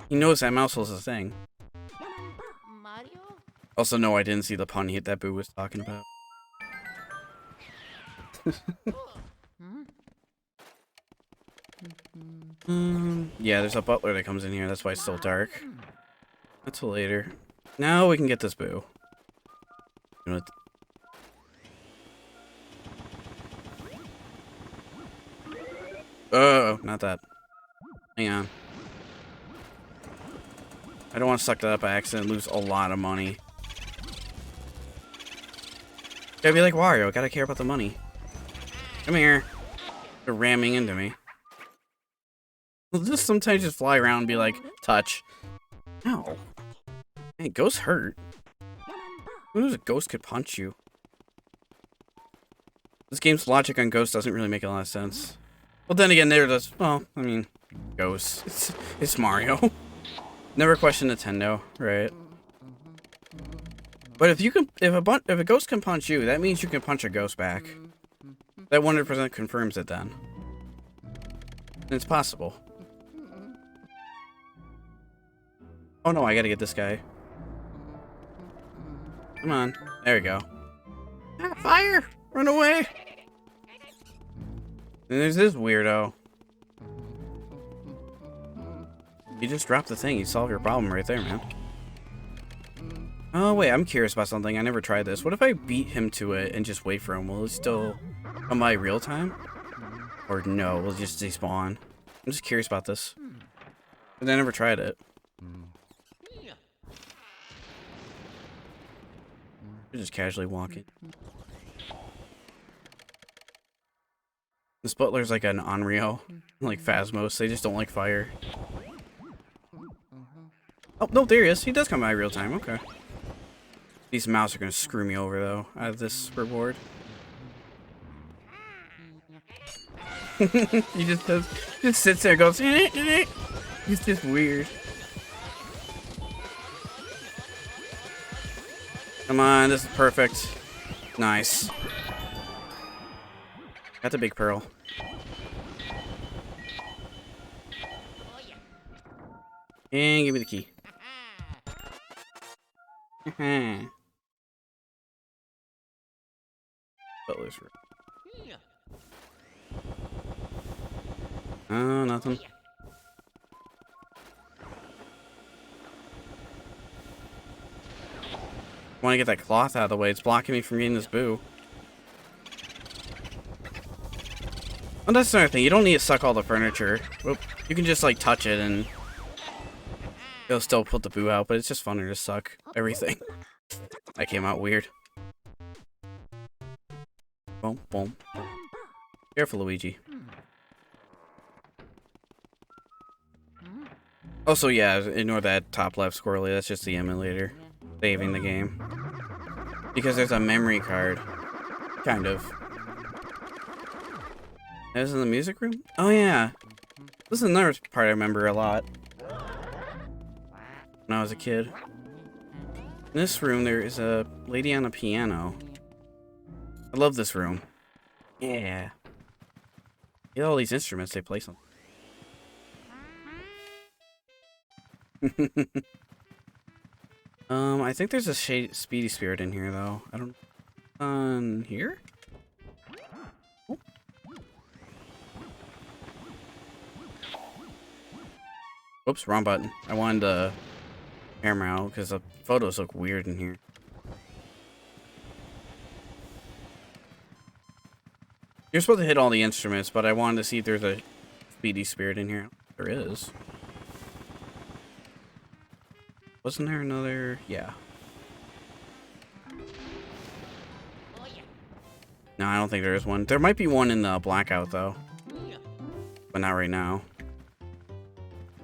S1: He knows that mouse hole's a thing. Also, no, I didn't see the pun that boo was talking about. Yeah, there's a butler that comes in here. That's why it's still dark. Not till later. Now we can get this boo. You know, oh, not that. Hang on. I don't want to suck that up by accident and lose a lot of money. Gotta be like Wario, gotta care about the money. Come here. They're ramming into me. They'll just sometimes just fly around and be like, touch. Ow. Hey, ghosts hurt. Who knows a ghost could punch you? This game's logic on ghosts doesn't really make a lot of sense. Well, then again, there does. Well, I mean, ghosts. It's Mario. Never question Nintendo, right? But if a ghost can punch you, that means you can punch a ghost back. That 100% confirms it then. And it's possible. Oh no, I gotta get this guy. Come on. There we go. Ah, fire! Run away! And there's this weirdo. You just dropped the thing. You solved your problem right there, man. Oh, wait. I'm curious about something. I never tried this. What if I beat him to it and just wait for him? Will it still come by real time? Or no, will it just despawn? I'm just curious about this. But I never tried it. You're just casually walking. This butler's like an Onryo, like Phasmos. They just don't like fire. Oh, no, there he is. He does come by real time. Okay. These mouse are going to screw me over, though, out of this reward. He just sits there and goes, he's just weird. Come on, this is perfect. Nice. Got the big pearl. And give me the key. Butler's room. Oh, nothing. I want to get that cloth out of the way. It's blocking me from getting this boo. Oh, that's another thing. You don't need to suck all the furniture. Oop. You can just, like, touch it and it'll still put the boo out, but it's just funner to suck everything. That came out weird. Boom, boom. Careful, Luigi. Also, yeah, ignore that top left squirrely. That's just the emulator saving the game. Because there's a memory card. Kind of. That was in the music room? Oh, yeah. This is another part I remember a lot. When I was a kid. In this room, there is a lady on a piano. I love this room. Yeah. Get all these instruments, they play something. I think there's a speedy spirit in here, though. I don't... here? Oh. Oops, wrong button. I wanted the camera out, because the photos look weird in here. You're supposed to hit all the instruments, but I wanted to see if there's a speedy spirit in here. There is. Wasn't there another? Yeah. No, I don't think there is one. There might be one in the blackout, though. But not right now.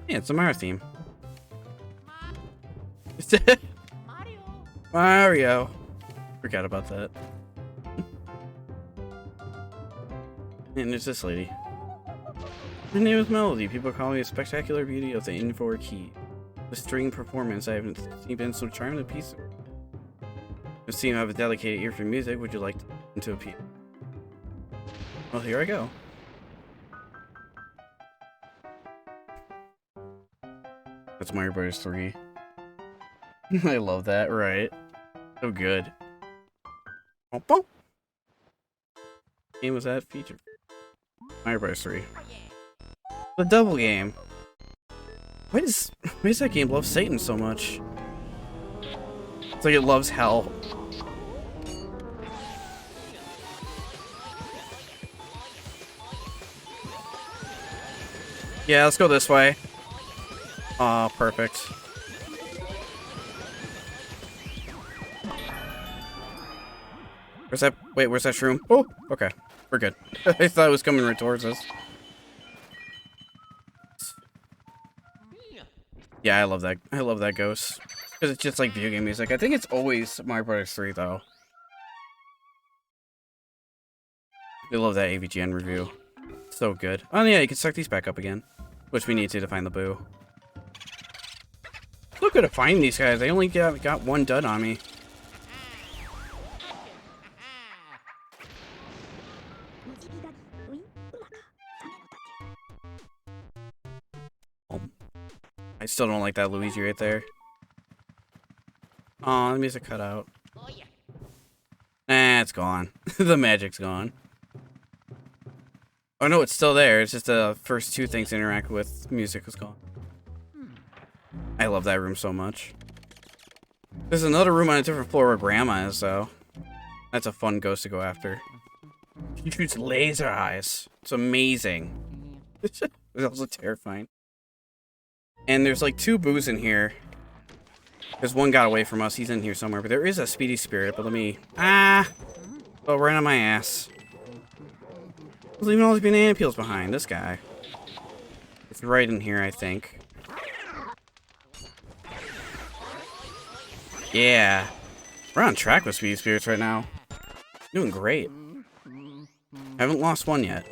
S1: Yeah, it's a Mario theme. Mario. Forgot about that. And there's this lady. My name is Melody. People call me a spectacular beauty of the N4 key. The string performance, I haven't been so charmed a piece. You seem to have a dedicated ear for music. Would you like to listen to a piece? Well, here I go. That's Mario Bros. 3. I love that, right? So good. What game was that featured? Mario Bros. 3. The double game. Why does that game love Satan so much? It's like it loves hell. Yeah, let's go this way. Aw, perfect. Where's that? Wait, where's that shroom? Oh, okay. We're good. I thought it was coming right towards us. Yeah, I love that. I love that ghost. Because it's just like video game music. I think it's always Mario Bros. 3, though. I love that AVGN review. So good. Oh, yeah, you can start these back up again. Which we need to find the boo. So good at finding these guys. They only got one dud on me. I still don't like that Luigi right there. Aw, the music cut out. Nah, it's gone. The magic's gone. Oh no, it's still there. It's just the first two things to interact with music is gone. I love that room so much. There's another room on a different floor where Grandma is, though. That's a fun ghost to go after. She shoots laser eyes. It's amazing. It's also terrifying. And there's like two boos in here. Because one got away from us. He's in here somewhere. But there is a speedy spirit. But let me... Ah! Oh, right on my ass. I was leaving all these banana peels behind. This guy. It's right in here, I think. Yeah. We're on track with speedy spirits right now. Doing great. Haven't lost one yet.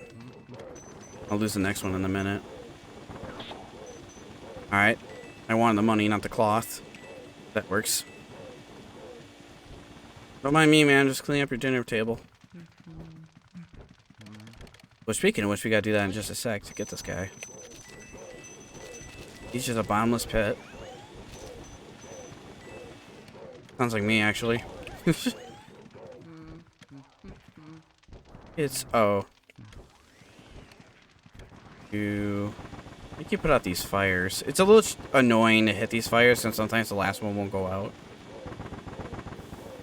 S1: I'll lose the next one in a minute. Alright. I wanted the money, not the cloth. That works. Don't mind me, man. Just clean up your dinner table. Well, speaking of which, we gotta do that in just a sec to get this guy. He's just a bottomless pit. Sounds like me, actually. It's... Oh. I think you put out these fires. It's a little annoying to hit these fires since sometimes the last one won't go out.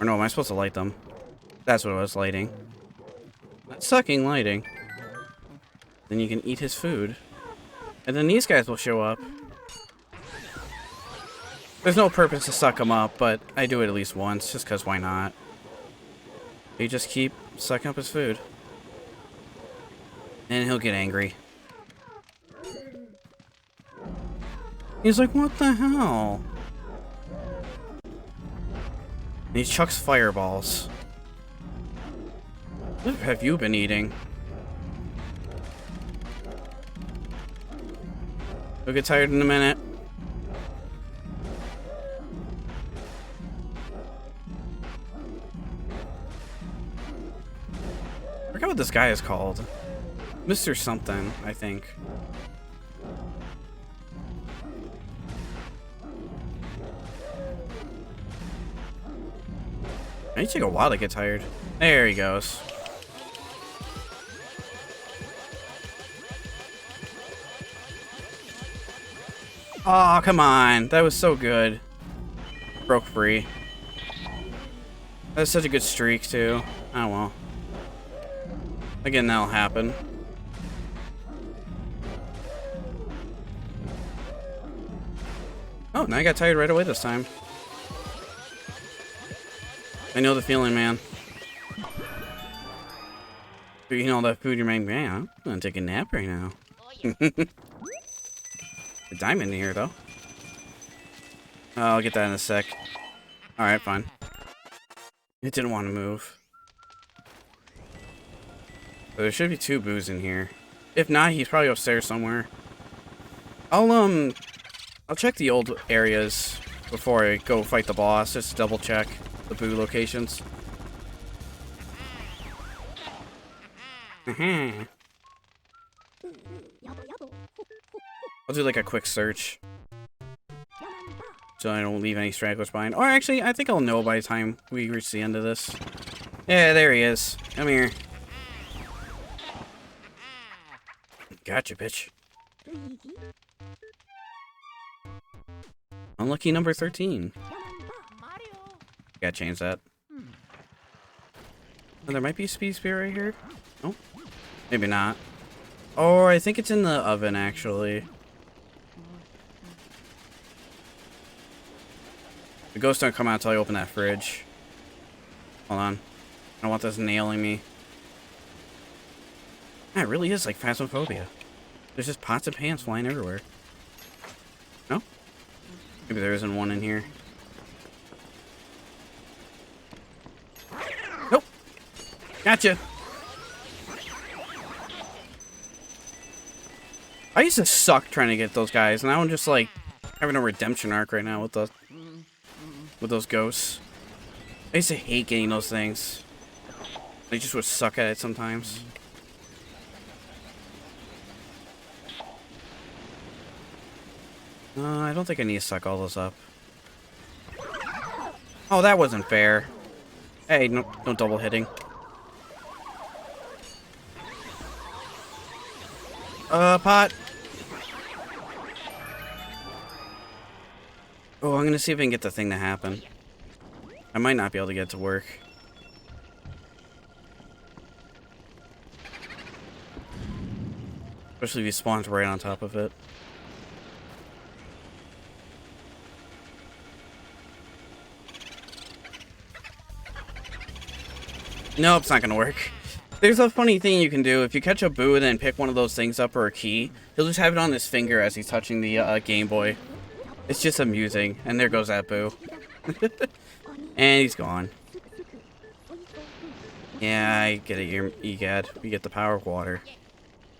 S1: Or no, am I supposed to light them? That's what it was, lighting. Not sucking, lighting. Then you can eat his food. And then these guys will show up. There's no purpose to suck them up, but I do it at least once, just because why not? You just keep sucking up his food. And he'll get angry. He's like, what the hell? And he chucks fireballs. What have you been eating? You'll get tired in a minute. I forgot what this guy is called. Mr. Something, I think. It take a while to get tired. There he goes. Oh, come on. That was so good. Broke free. That was such a good streak, too. Oh, well. Again, that'll happen. Oh, now I got tired right away this time. I know the feeling, man. But you know that food you're making, man, I'm gonna take a nap right now. The diamond in here, though. Oh, I'll get that in a sec. Alright, fine. It didn't want to move. But there should be 2 boos in here. If not, he's probably upstairs somewhere. I'll check the old areas before I go fight the boss, just to double check the boo locations. I'll do like a quick search, so I don't leave any stragglers behind. Or actually, I think I'll know by the time we reach the end of this. Yeah, there he is. Come here. Gotcha, bitch. Unlucky number 13. Gotta change that. Oh, there might be a speed spear right here. Oh, maybe not. Or I think it's in the oven, actually. The ghost don't come out until I open that fridge. Hold on. I don't want this nailing me. Yeah, it really is like phasmophobia. There's just pots and pans flying everywhere. No? Maybe there isn't one in here. Nope. Gotcha. I used to suck trying to get those guys, and now I'm just like having a redemption arc right now with those ghosts. I used to hate getting those things. I just would suck at it sometimes. I don't think I need to suck all those up. Oh, that wasn't fair. Hey, no double hitting. Pot. Oh, I'm gonna see if I can get the thing to happen. I might not be able to get it to work. Especially if he spawns right on top of it. Nope, it's not gonna work. There's a funny thing you can do. If you catch a boo and then pick one of those things up or a key, he'll just have it on his finger as he's touching the Game Boy. It's just amusing. And there goes that boo. And he's gone. Yeah, I get it, you're EGAD. We get the power of water.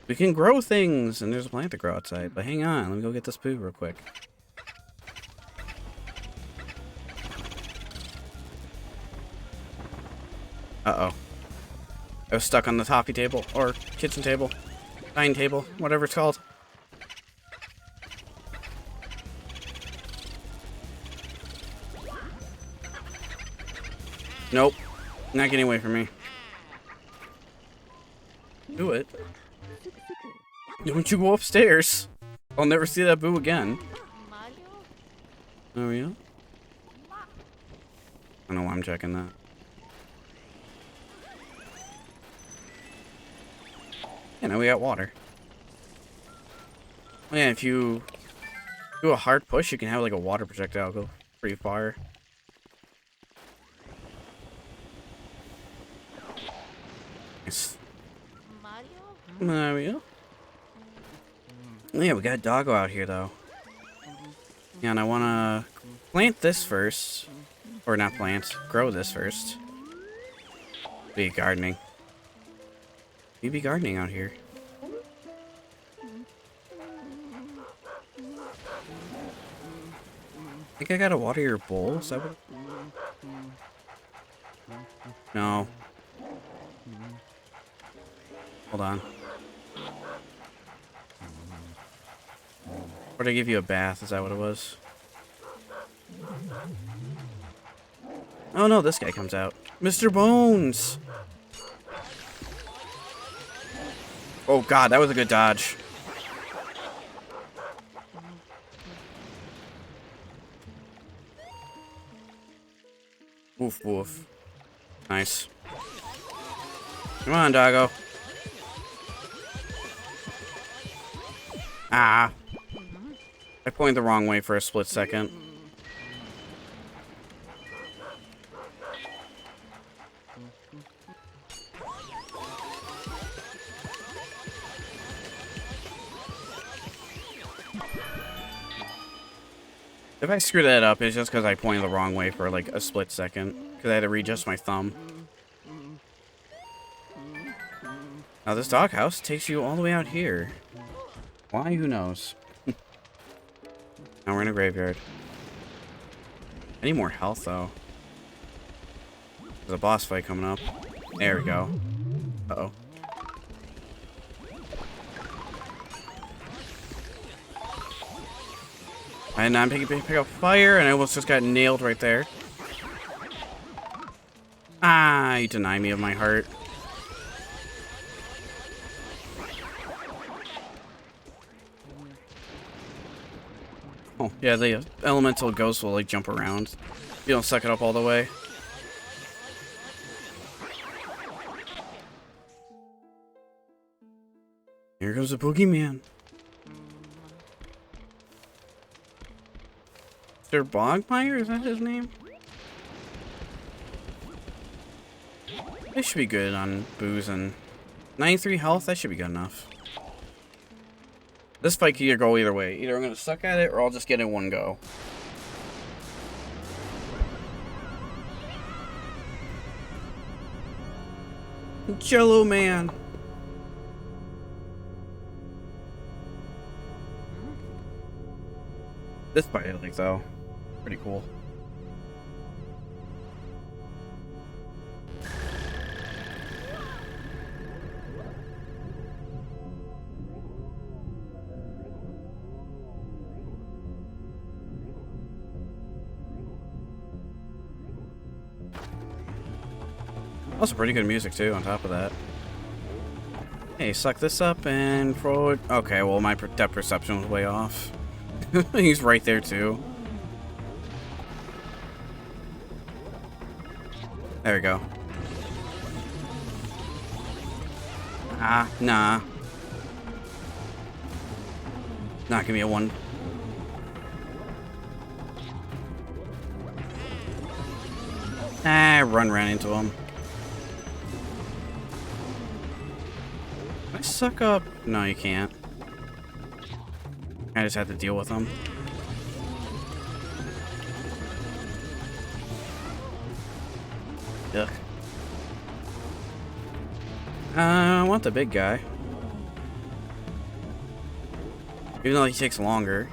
S1: We can grow things, and there's a plant to grow outside. But hang on, let me go get this boo real quick. Uh-oh. I was stuck on the toppy table, or kitchen table, dining table, whatever it's called. Nope. Not getting away from me. Do it. Don't you go upstairs. I'll never see that boo again. Oh, yeah? I don't know why I'm checking that. Yeah, now we got water. Oh, yeah, if you do a hard push, you can have like a water projectile go pretty far. Nice. Mario? Yeah, we got a doggo out here though. Yeah, and I wanna plant this first. Or not plant, grow this first. Be gardening. You be gardening out here. I think I gotta water your bowl, is that what? No. Hold on. Or to give you a bath, is that what it was? Oh no, this guy comes out. Mr. Bones! Oh god, that was a good dodge. Woof woof. Nice. Come on, doggo. Ah. I pointed the wrong way for a split second. If I screw that up, it's just because I pointed the wrong way for like a split second. Because I had to readjust my thumb. Now this doghouse takes you all the way out here. Why? Who knows? Now we're in a graveyard. I need more health though. There's a boss fight coming up. There we go. Uh-oh. And I'm pick up fire, and I almost just got nailed right there. Ah, you deny me of my heart. Oh, yeah, the elemental ghost will, like, jump around. You don't suck it up all the way. Here goes the boogeyman. Mr. Bogmire? Is that his name? This should be good on booze and 93 health. That should be good enough. This fight can either go either way. Either I'm going to suck at it or I'll just get it in one go. Jello Man. This fight I like though. Pretty cool. Also pretty good music too on top of that. Hey, suck this up and throw it. Okay, well my depth perception was way off. He's right there too. There we go. Ah, nah. Not gonna be a one. Ah, ran into him. Can I suck up? No, you can't. I just have to deal with them. Ugh. I want the big guy. Even though he takes longer.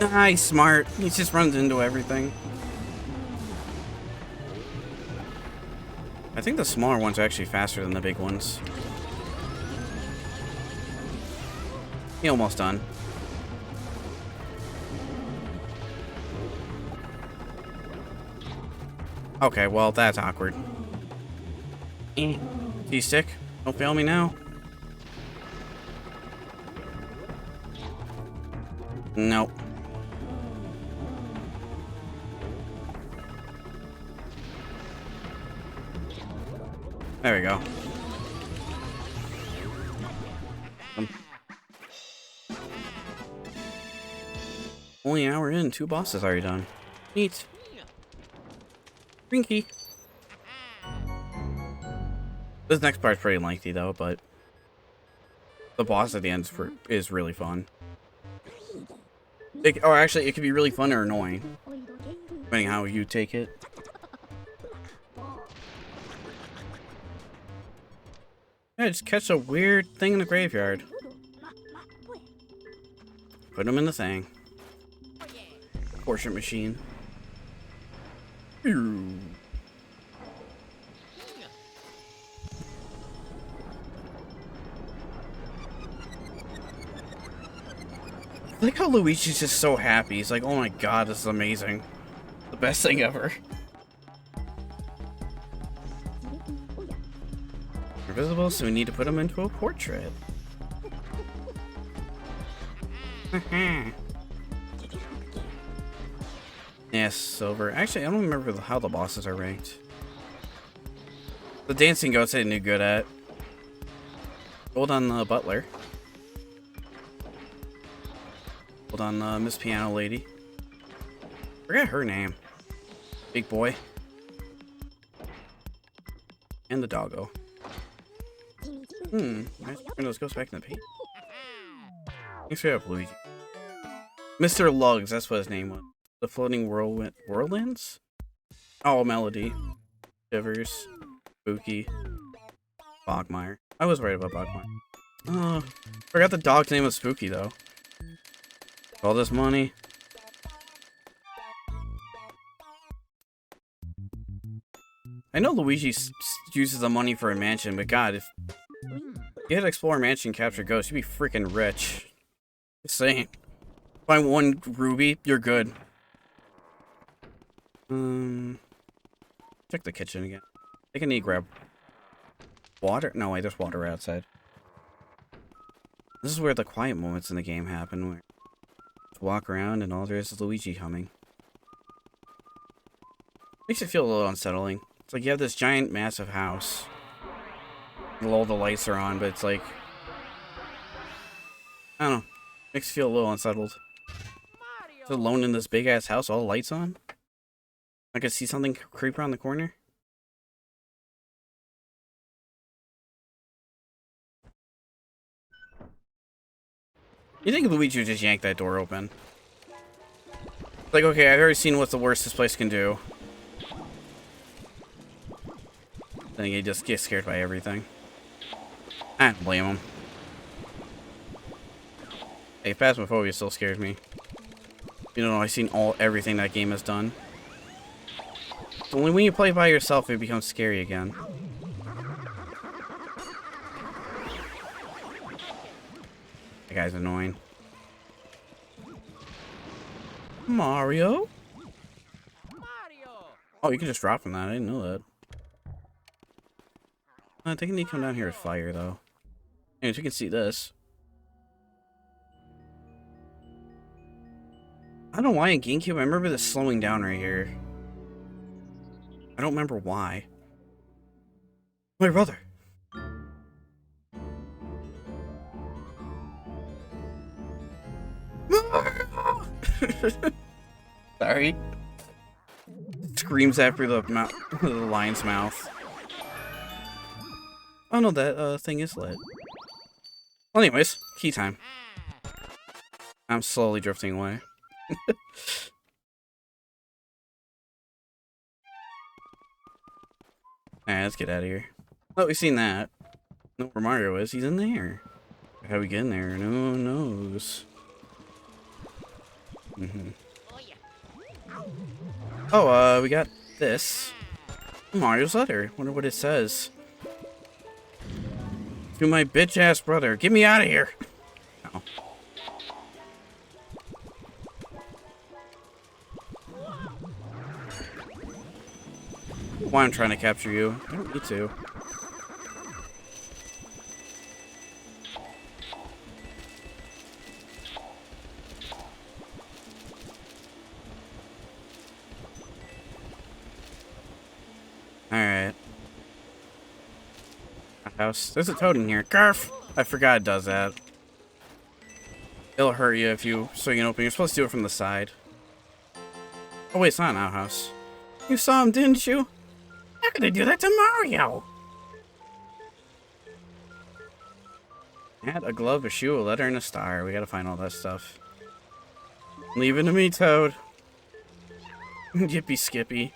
S1: Ah, he's smart. He just runs into everything. I think the smaller ones are actually faster than the big ones. He almost done. Okay, well, that's awkward. T-stick, don't fail me now. Nope. There we go. Only an hour in, 2 bosses already done. Neat. Rinky. This next part's pretty lengthy though, but the boss at the end is really fun. Or actually, it could be really fun or annoying, depending how you take it. Yeah, just catch a weird thing in the graveyard. Put him in the thing. Portrait machine. I like how Luigi's just so happy. He's like, oh my god, this is amazing. The best thing ever. They're visible, so we need to put them into a portrait. Yes, silver. Actually, I don't remember how the bosses are ranked. The dancing goats I didn't do good at. Hold on the butler. Hold on Miss Piano Lady. Forget her name. Big boy. And the doggo. Nice. Turn those ghosts back in the page. Thanks for help, Luigi. Mr. Lugs, that's what his name was. The floating whirlwinds? Oh, Melody. Shivers. Spooky. Bogmire. I was right about Bogmire. Forgot the dog's name was Spooky, though. All this money. I know Luigi uses the money for a mansion, but god, if you had to explore mansion, capture ghosts, you'd be freaking rich. Just saying. Find one ruby, you're good. Check the kitchen again. I think I need to grab water. No, wait, there's water outside. This is where the quiet moments in the game happen, where you walk around and all there is Luigi humming. Makes it feel a little unsettling. It's like you have this giant, massive house. And all the lights are on, but it's like, I don't know. Makes you feel a little unsettled. It's alone in this big ass house, all the lights on. I could see something creep around the corner. You think Luigi would just yank that door open? Like, okay, I've already seen what's the worst this place can do. Then he just gets scared by everything. I don't blame him. Hey, Phasmophobia still scares me. You don't know, I've seen everything that game has done. Only when you play by yourself, it becomes scary again. That guy's annoying. Mario? Oh, you can just drop from that. I didn't know that. I think I need to come down here with fire, though. Anyways, you can see this. I don't know why in GameCube, I remember this slowing down right here. I don't remember why. My brother. Sorry. Screams after the lion's mouth. Oh no, that thing is lit. Well, anyways, key time. I'm slowly drifting away. Alright, let's get out of here. Oh, we've seen that. Know where Mario is. He's in there. How do we get in there? No one knows. Oh, we got this. Mario's letter. Wonder what it says. To my bitch-ass brother. Get me out of here. No. Why I'm trying to capture you. I don't need to. Alright. House. There's a toad in here. Garf! I forgot it does that. It'll hurt you if you swing it open. You're supposed to do it from the side. Oh wait, it's not an outhouse. You saw him, didn't you? How could I do that to Mario? Add a glove, a shoe, a letter, and a star. We gotta find all that stuff. Leave it to me, Toad. Yippee Skippy.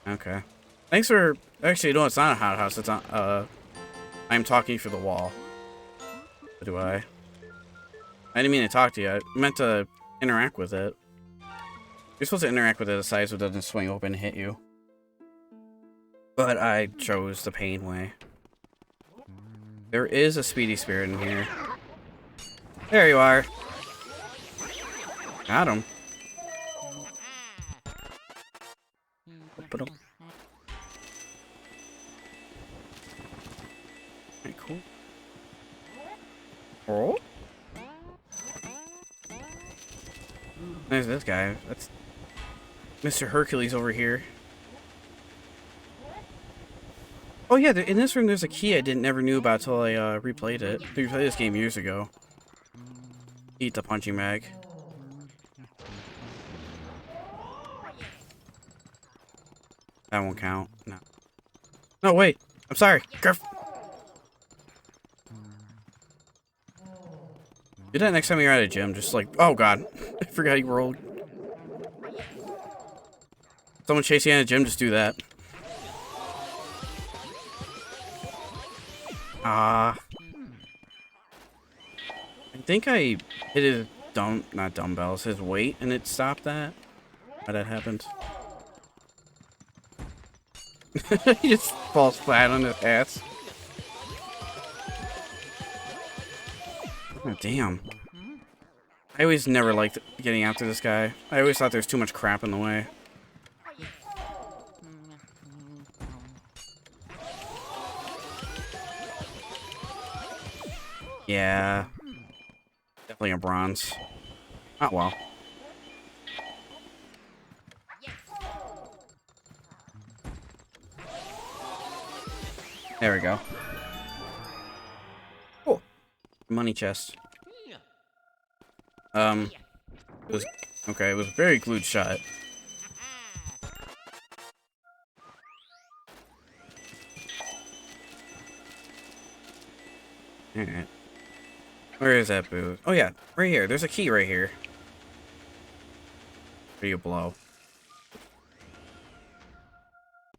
S1: Okay. Thanks for... Actually, no, it's not a hot house. It's not, I'm talking for the wall. What do I? I didn't mean to talk to you. I meant to interact with it. You're supposed to interact with it aside so it doesn't swing open and hit you. But I chose the pain way. There is a speedy spirit in here. There you are. Got him. Alright, cool. Oh. There's this guy. That's Mr. Hercules over here. Oh yeah, in this room there's a key I never knew about till I replayed it. I replayed this game years ago. Eat the punching bag. That won't count. No. No, wait. I'm sorry. Griff. Do that next time you're at a gym. Just like, oh god. I forgot you rolled. Someone chasing you at a gym, just do that. I think I hit his not dumbbells, his weight, and it stopped that. How that happened. He just falls flat on his ass. Oh, damn. I always never liked getting after this guy. I always thought there's too much crap in the way. Yeah. Definitely a bronze. Oh, well. There we go. Cool. Money chest. It was, okay, it was very glued shut. Alright. Where is that booth? Oh yeah, right here. There's a key right here. Where do you blow?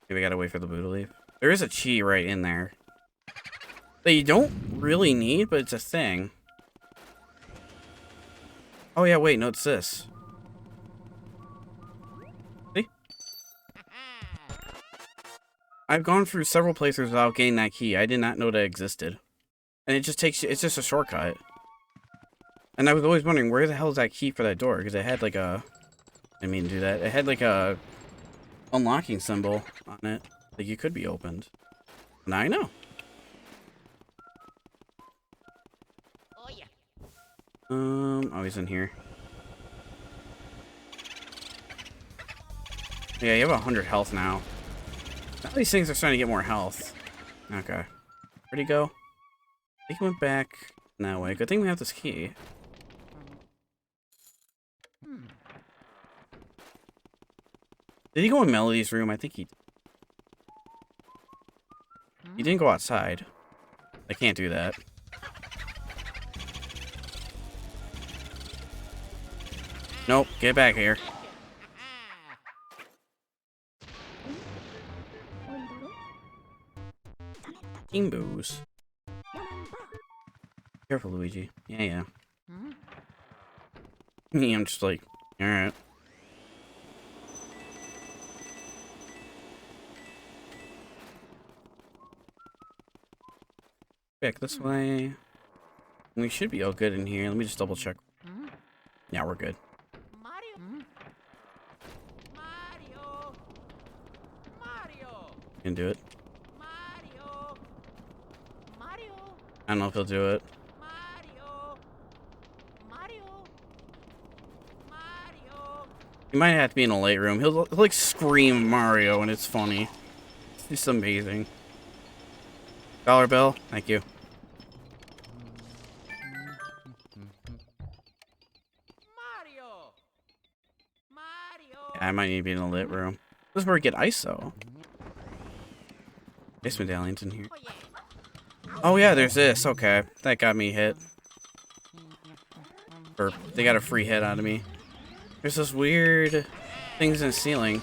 S1: Okay, we gotta wait for the boo to leave. There is a key right in there that you don't really need, but it's a thing. Oh yeah, wait, no, it's this. See? I've gone through several playthroughs without getting that key. I did not know that existed. And it just takes you, it's just a shortcut. And I was always wondering, where the hell is that key for that door? Because it had like a, I didn't mean to do that. It had like a unlocking symbol on it. Like you could be opened. Now I know. Oh, he's in here. Yeah, you have 100 health now. Now these things are starting to get more health. Okay. Where'd he go? I think he went back that way. Good thing we have this key. Did he go in Melody's room? I think he... He didn't go outside. I can't do that. Nope, get back here. Team booze. Careful, Luigi. Yeah. Me, I'm just like, alright. Back this way. We should be all good in here. Let me just double check. Yeah, we're good. Can do it. I don't know if he'll do it. He might have to be in a late room. He'll like scream Mario, and it's funny. It's just amazing. Dollar bill, thank you. Yeah, I might need to be in a lit room. This is where we get ice, though. Ice medallion's in here. Oh yeah, there's this. Okay, that got me hit. Or they got a free hit out of me. There's this weird things in the ceiling.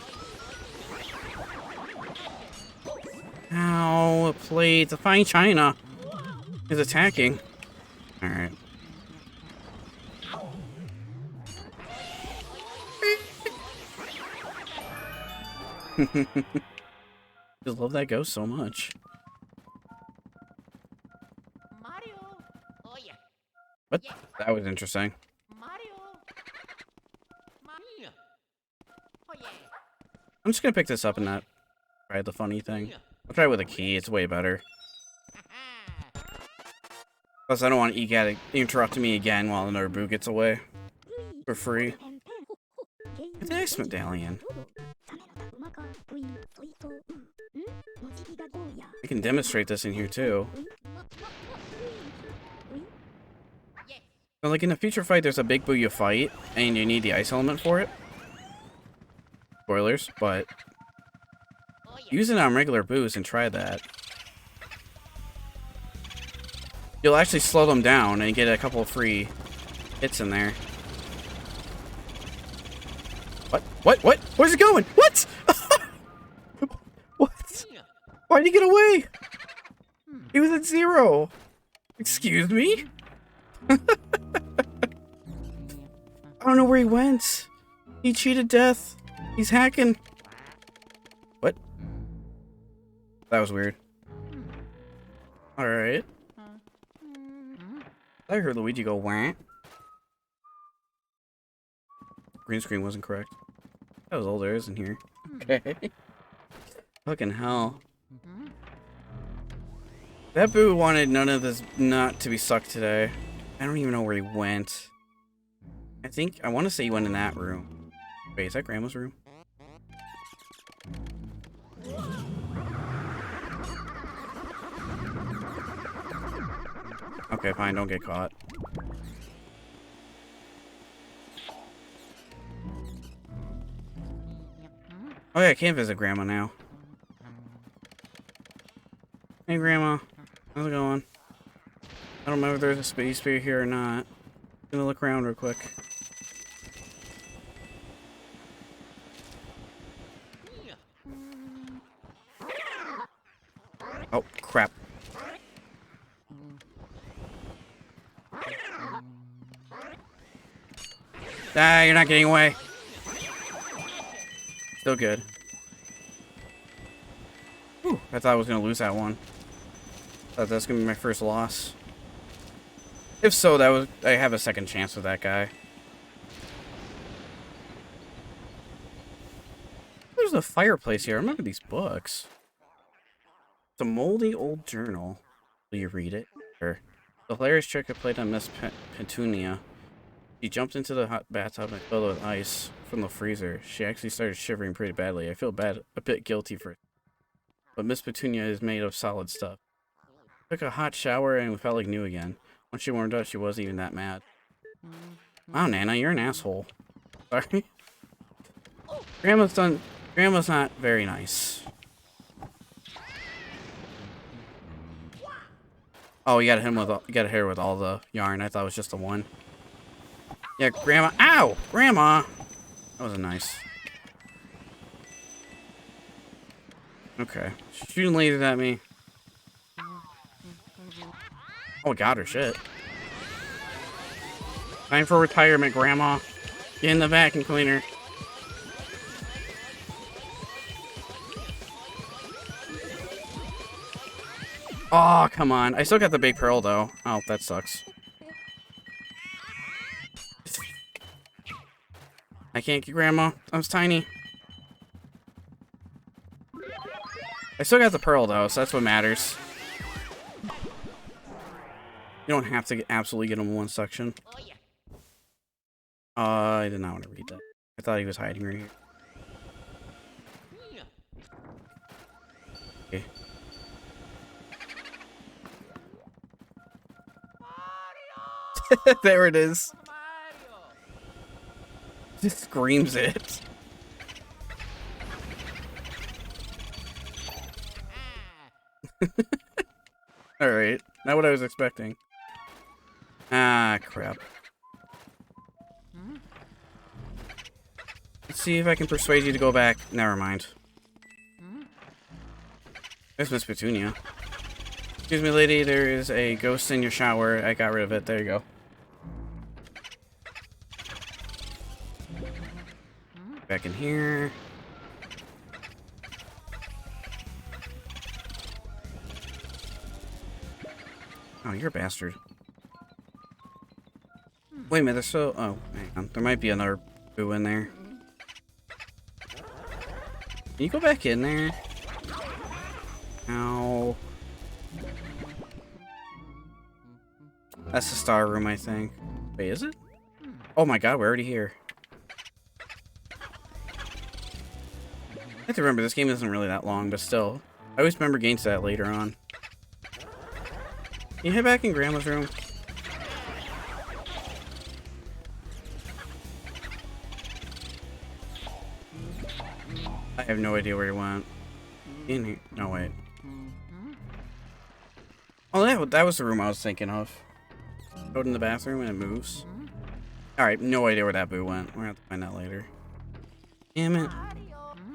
S1: Ow, a plate. The fine china is attacking. Alright. Just love that ghost so much. What? That was interesting. I'm just gonna pick this up and not try the funny thing. I'll try it with a key, it's way better. Plus, I don't want EGAT interrupting me again while another boo gets away. For free. It's an X medallion. I can demonstrate this in here too. So, like in a future fight, there's a big boo you fight, and you need the ice element for it. Spoilers, but use it on regular boos and try that. You'll actually slow them down and get a couple of free hits in there. What? What? What? Where's it going? What? What? Why'd he get away? He was at 0. Excuse me? I don't know where he went. He cheated death. He's hacking. What? That was weird. Alright. I heard Luigi go wah. Green screen wasn't correct. That was all there is in here. Okay. Fucking hell. That boo wanted none of this not to be sucked today. I don't even know where he went. I want to say he went in that room. Wait, is that Grandma's room? Okay, fine, don't get caught. Oh yeah, I can't visit Grandma now. Hey Grandma, how's it going? I don't know if there's a space bear here or not. I'm gonna look around real quick. Oh, crap. Ah, you're not getting away. Still good. Whew, I thought I was gonna lose that one. Thought that's gonna be my first loss. If so, I have a second chance with that guy. There's a fireplace here. I remember these books. It's a moldy old journal. Will you read it? Sure. The hilarious trick I played on Miss Petunia. She jumped into the hot bathtub and filled it with ice from the freezer. She actually started shivering pretty badly. I feel a bit guilty for it. But Miss Petunia is made of solid stuff. Took a hot shower and felt like new again. Once she warmed up, she wasn't even that mad. Wow, Nana, you're an asshole. Sorry. Grandma's not very nice. Oh, you gotta hit her with all the yarn. I thought it was just the one. Yeah, Grandma. Ow! Grandma! That wasn't nice. Okay. Shooting lasers at me. Oh, got her. Shit. Time for retirement, Grandma. Get in the vacuum cleaner. Oh, come on. I still got the big pearl, though. Oh, that sucks. I can't get Grandma. I was tiny. I still got the pearl, though, so that's what matters. You don't have to absolutely get him in one section. I did not want to read that. I thought he was hiding right here. Okay. There it is. Just screams it. Alright, not what I was expecting. Ah, crap. Let's see if I can persuade you to go back. Never mind. There's Miss Petunia. Excuse me, lady, there is a ghost in your shower. I got rid of it. There you go. Back in here. Oh, you're a bastard. Wait a minute, there's still... Oh, hang on. There might be another boo in there. Can you go back in there? Ow. That's the star room, I think. Wait, is it? Oh my god, we're already here. I have to remember, this game isn't really that long, but still. I always remember getting to that later on. Can you head back in Grandma's room? I have no idea where he went. In here? No, wait. Oh, that was the room I was thinking of. Go in the bathroom and it moves. Alright, no idea where that boo went. We're gonna have to find out later. Damn it.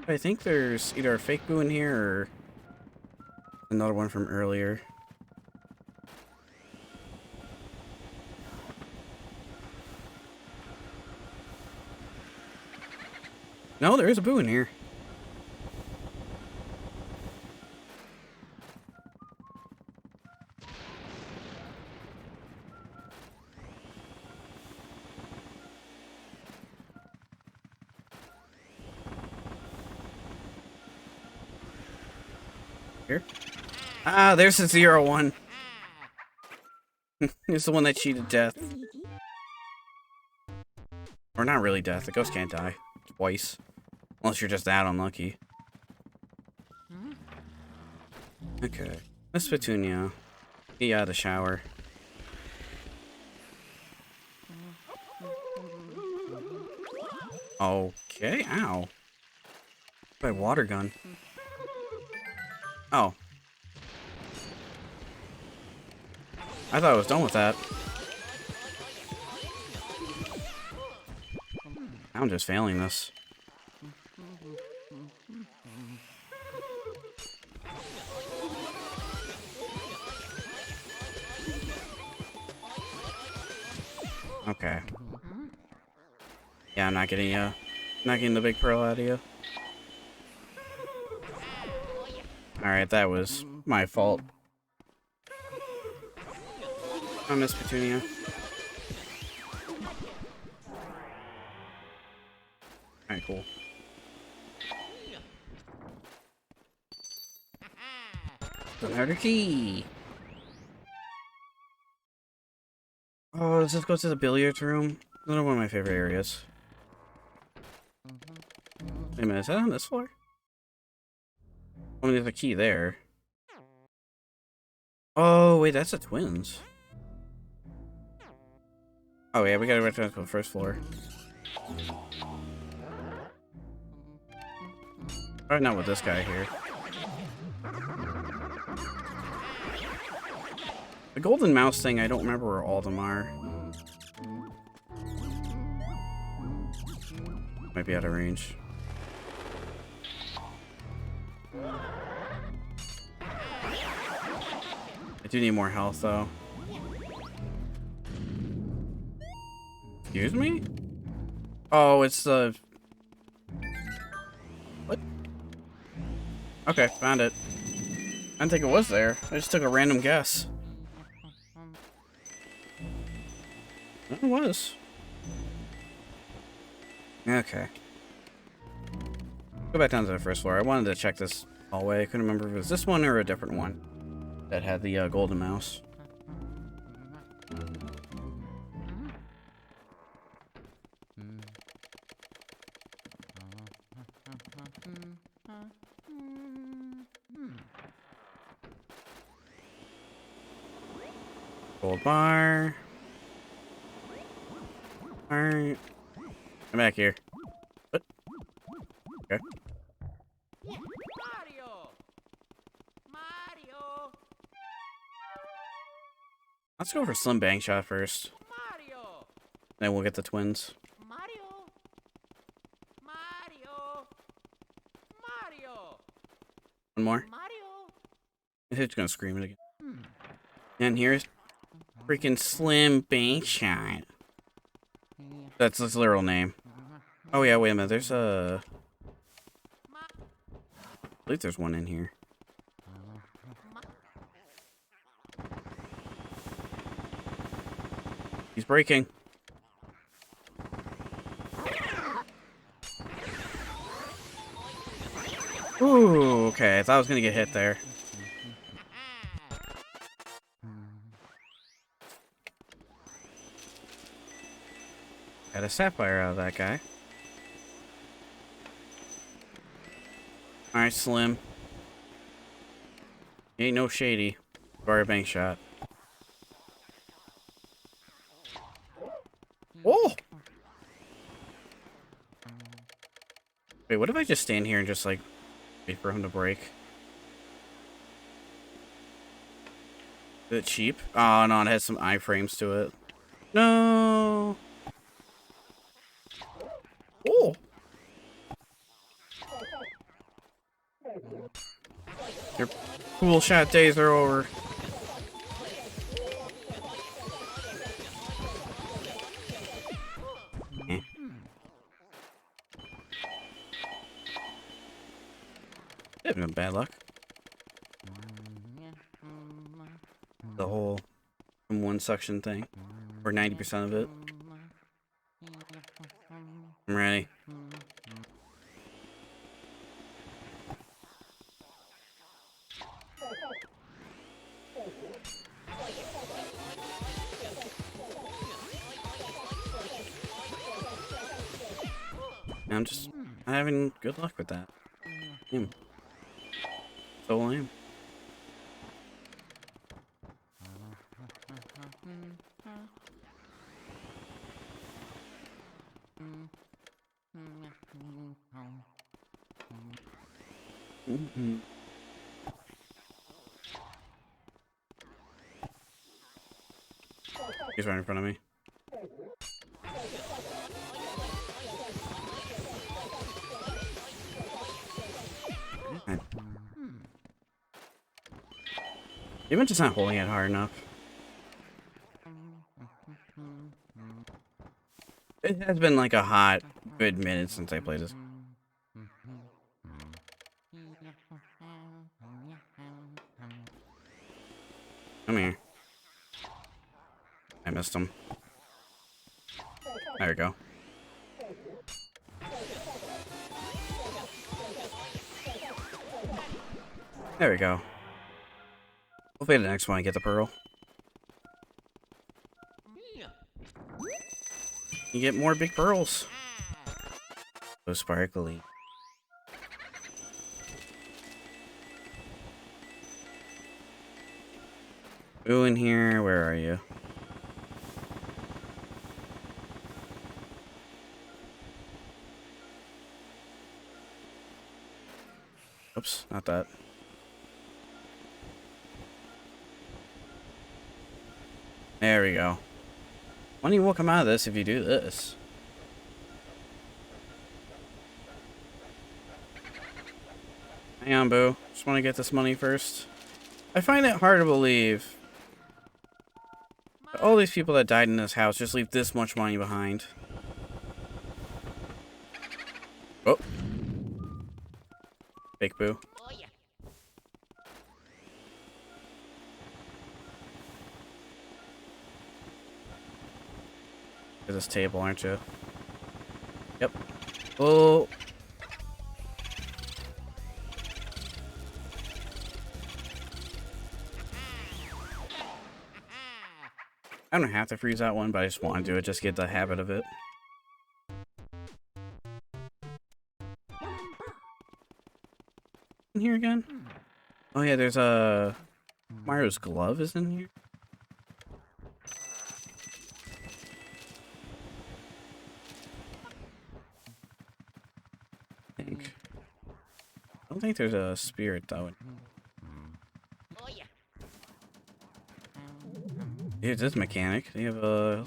S1: I think there's either a fake boo in here or another one from earlier. No, there is a boo in here. Here. Ah, there's the 0-1. It's the one that cheated death. Or not really death. The ghost can't die twice. Unless you're just that unlucky. Okay. Miss Petunia. Get out of the shower. Okay. Ow. My water gun. Oh. I thought I was done with that. I'm just failing this. Okay. Yeah, I'm not getting the big pearl out of you. Alright, that was my fault. I miss Petunia. Alright, cool. Another key! Oh, does this go to the billiards room? Another one of my favorite areas. Wait a minute, is that on this floor? Oh, there's a key there. Oh, wait, that's the twins. Oh, yeah, we gotta return to the first floor. Probably not with this guy here. The golden mouse thing, I don't remember where all of them are. Might be out of range. I do need more health, though. Excuse me? Oh, it's the... What? Okay, found it. I didn't think it was there. I just took a random guess. It was. Okay. Go back down to the first floor. I wanted to check this hallway. I couldn't remember if it was this one or a different one that had the golden mouse. Gold bar. Alright. Come back here. What? Okay. Mario! Let's go for Slim Bang Shot first. Then we'll get the twins. One more. It's gonna scream it again. And here's freaking Slim Bang Shot. That's his literal name. Oh yeah, wait a minute. There's a... I believe there's one in here. He's breaking. Okay, I thought I was gonna get hit there. Got a sapphire out of that guy. Alright, Slim. Ain't no shady. Or a bank shot. Oh! Wait, what if I just stand here and just, like, wait for him to break? Is it cheap? Oh, no, it has some iframes to it. No! Oh! Your cool shot days are over. Bad luck. The whole one suction thing, or 90% of it. I'm ready. I'm just not having good luck with that. So lame. He's right in front of me. Even just not holding it hard enough. It has been like a hot, good minute since I played this. Come here. I missed him. There we go. There we go. Hopefully the next one I get the pearl. You get more big pearls. So sparkly. Ooh, in here, where are you? Oops, not that. There we go. Money will come out of this if you do this. Hang on, boo. Just want to get this money first. I find it hard to believe that all these people that died in this house just leave this much money behind. Oh. Fake boo. At this table, aren't you? Yep. Oh. I don't have to freeze that one, but I just want to do it, just get the habit of it. In here again? Oh yeah, there's a Mario's glove is in here. I don't think there's a spirit though. Here's this mechanic. They have a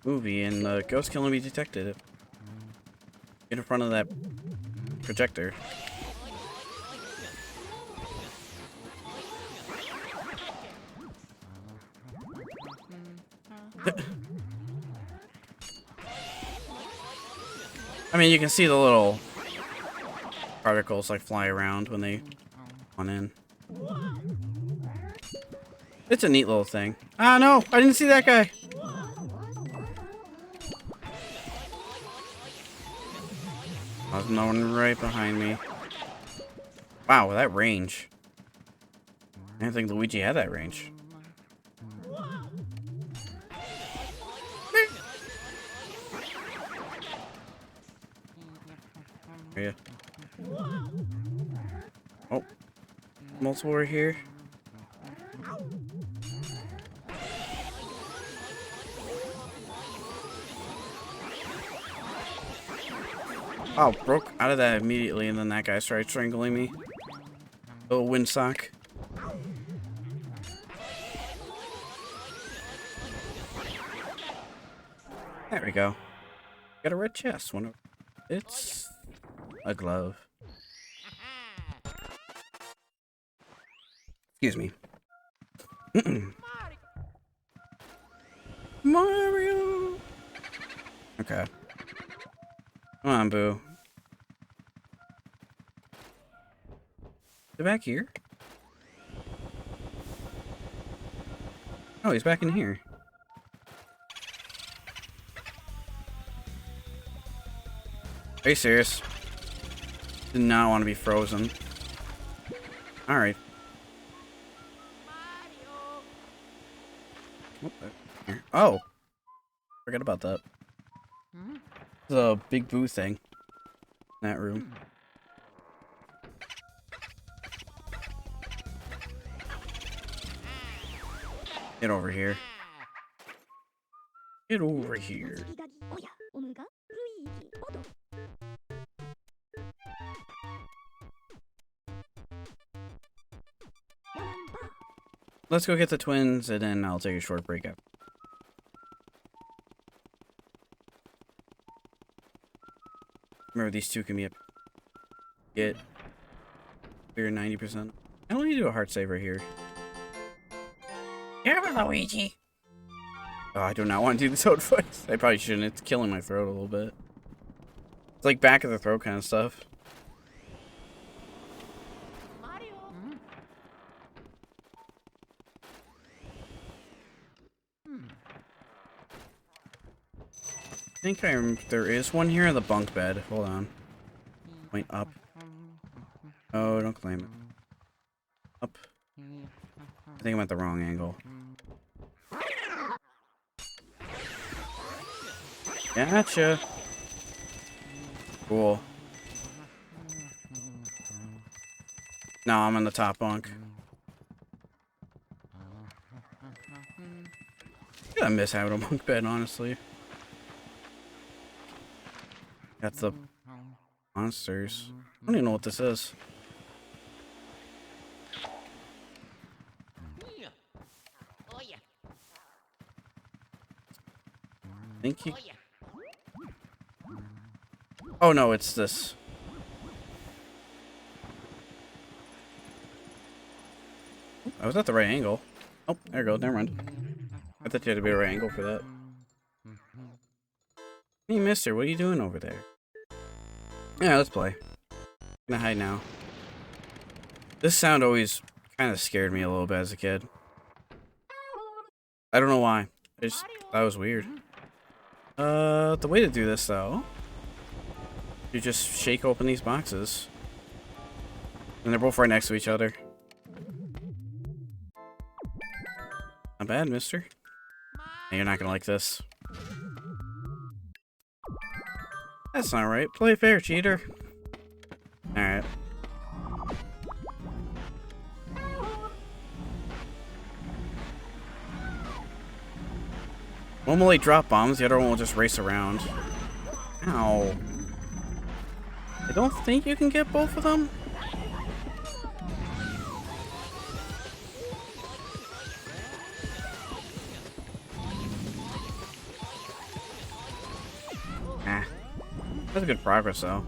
S1: movie and the ghost can only be detected. Get in front of that projector. I mean, you can see the little particles like fly around when they went in. It's a neat little thing. Ah, no! I didn't see that guy! There's no one right behind me. Wow, that range. I didn't think Luigi had that range. Yeah. Oh, multiple are here. Oh, broke out of that immediately, and then that guy started strangling me. Little windsock. There we go. Got a red chest. It's a glove. Excuse me. Mario! Okay. Come on, Boo. Is he back here? Oh, he's back in here. Are you serious? Did not want to be frozen. Alright. Oh! Forget about that. There's a big Boo thing in that room. Get over here. Get over here. Let's go get the twins, and then I'll take a short break up. Remember, these two can be get clear 90%. I don't need to do a heart save right here. Careful, Luigi. Oh, I do not want to do the toad voice. I probably shouldn't. It's killing my throat a little bit. It's like back of the throat kind of stuff. I think there is one here in the bunk bed. Hold on. Point up. Oh, don't claim it. Up. I think I'm at the wrong angle. Gotcha. Cool. No, I'm on the top bunk. I miss having a bunk bed, honestly. Got the monsters. I don't even know what this is. Think you... Oh no, it's this. I was at the right angle. Oh, there you go. Never mind. I thought you had to be at the right angle for that. Hey, mister, what are you doing over there? Yeah, let's play. I'm gonna hide now. This sound always kind of scared me a little bit as a kid. I don't know why. That was weird. The way to do this, though, you just shake open these boxes. And they're both right next to each other. Not bad, mister. And you're not gonna like this. That's not right. Play fair, cheater. Alright. One will drop bombs, the other one will just race around. Ow. I don't think you can get both of them. Ah. That's good progress, though.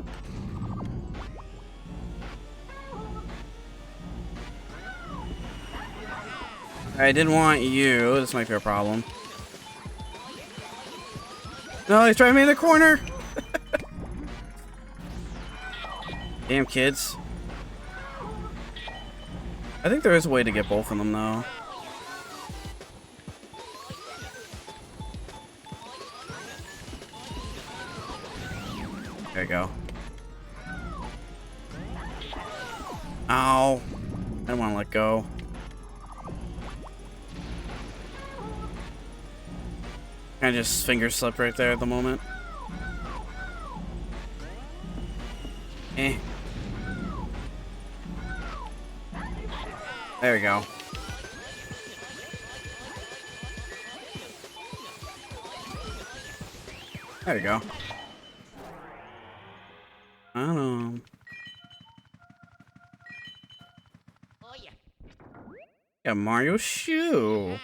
S1: I didn't want you. This might be a problem. No, he's driving me in the corner! Damn kids. I think there is a way to get both of them, though. There you go. Ow. I don't want to let go. I just finger slipped right there at the moment. Eh. There we go. There we go. I don't know. Yeah, Mario shoe.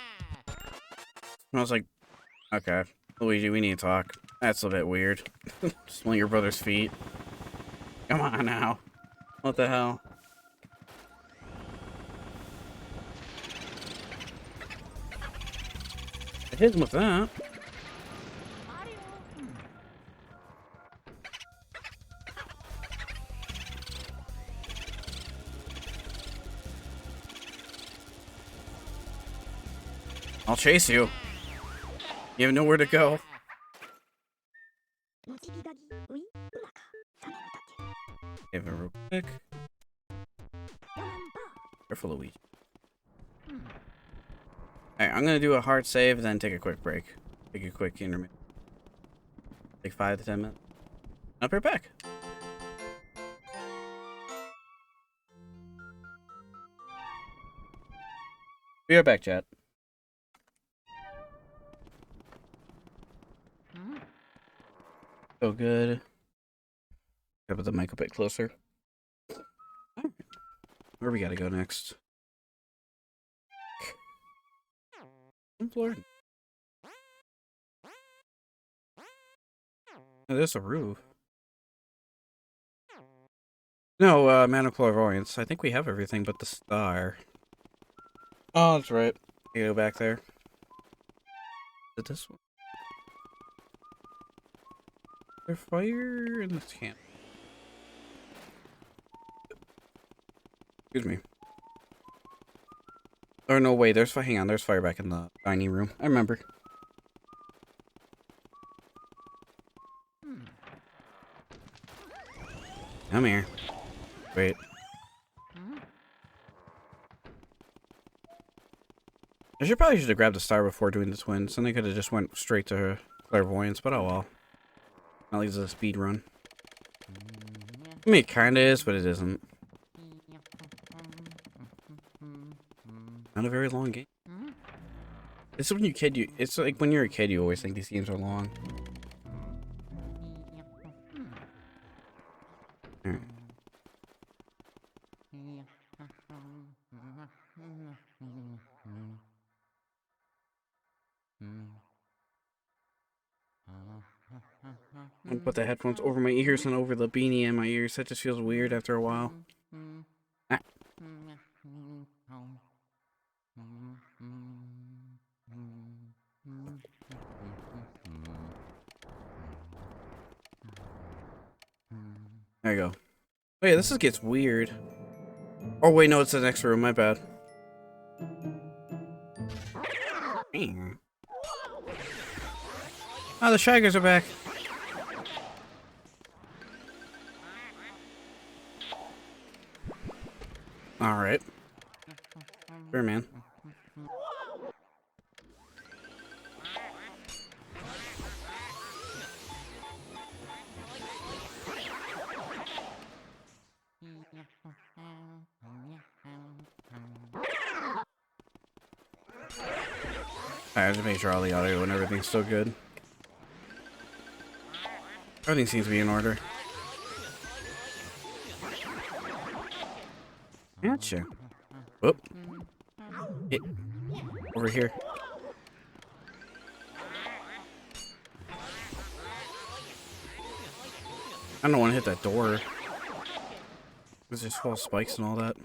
S1: I was like, okay, Luigi, we need to talk. That's a bit weird. Smelling your brother's feet. Come on now. What the hell? I hit him with that. I'll chase you. You have nowhere to go. Give it real quick. Careful, Luigi. Alright, I'm gonna do a hard save, then take a quick break. Take a quick intermission. Like 5 to 10 minutes. I'll be right back. Be right back, chat. So good. Put the mic a bit closer. Where we gotta go next? Florida. Oh, there's a roof. No, Man of Clairvoyance. I think we have everything but the star. Oh, that's right. You go back there. Is it this one? Is there fire in this camp? Excuse me. Oh, no, wait, there's fire. Hang on, there's fire back in the dining room. I remember. Come here. Wait. I probably should have grabbed the star before doing the twins, then I could have just went straight to clairvoyance, but oh well. At least it's a speed run. I mean, it kinda is, but it isn't. Not a very long game. It's when it's like when you're a kid, you always think these games are long. Alright. I'm gonna put the headphones over my ears and over the beanie in my ears. That just feels weird after a while. Ah. There you go. Oh yeah, this gets weird. Oh wait, no, it's the next room. My bad. Oh, the Shaggers are back. Alright. Sure, man. Alright, just make sure all the audio and everything's still good. Everything seems to be in order. Gotcha. Whoop. Hit. Over here. I don't want to hit that door. There's just full of spikes and all that.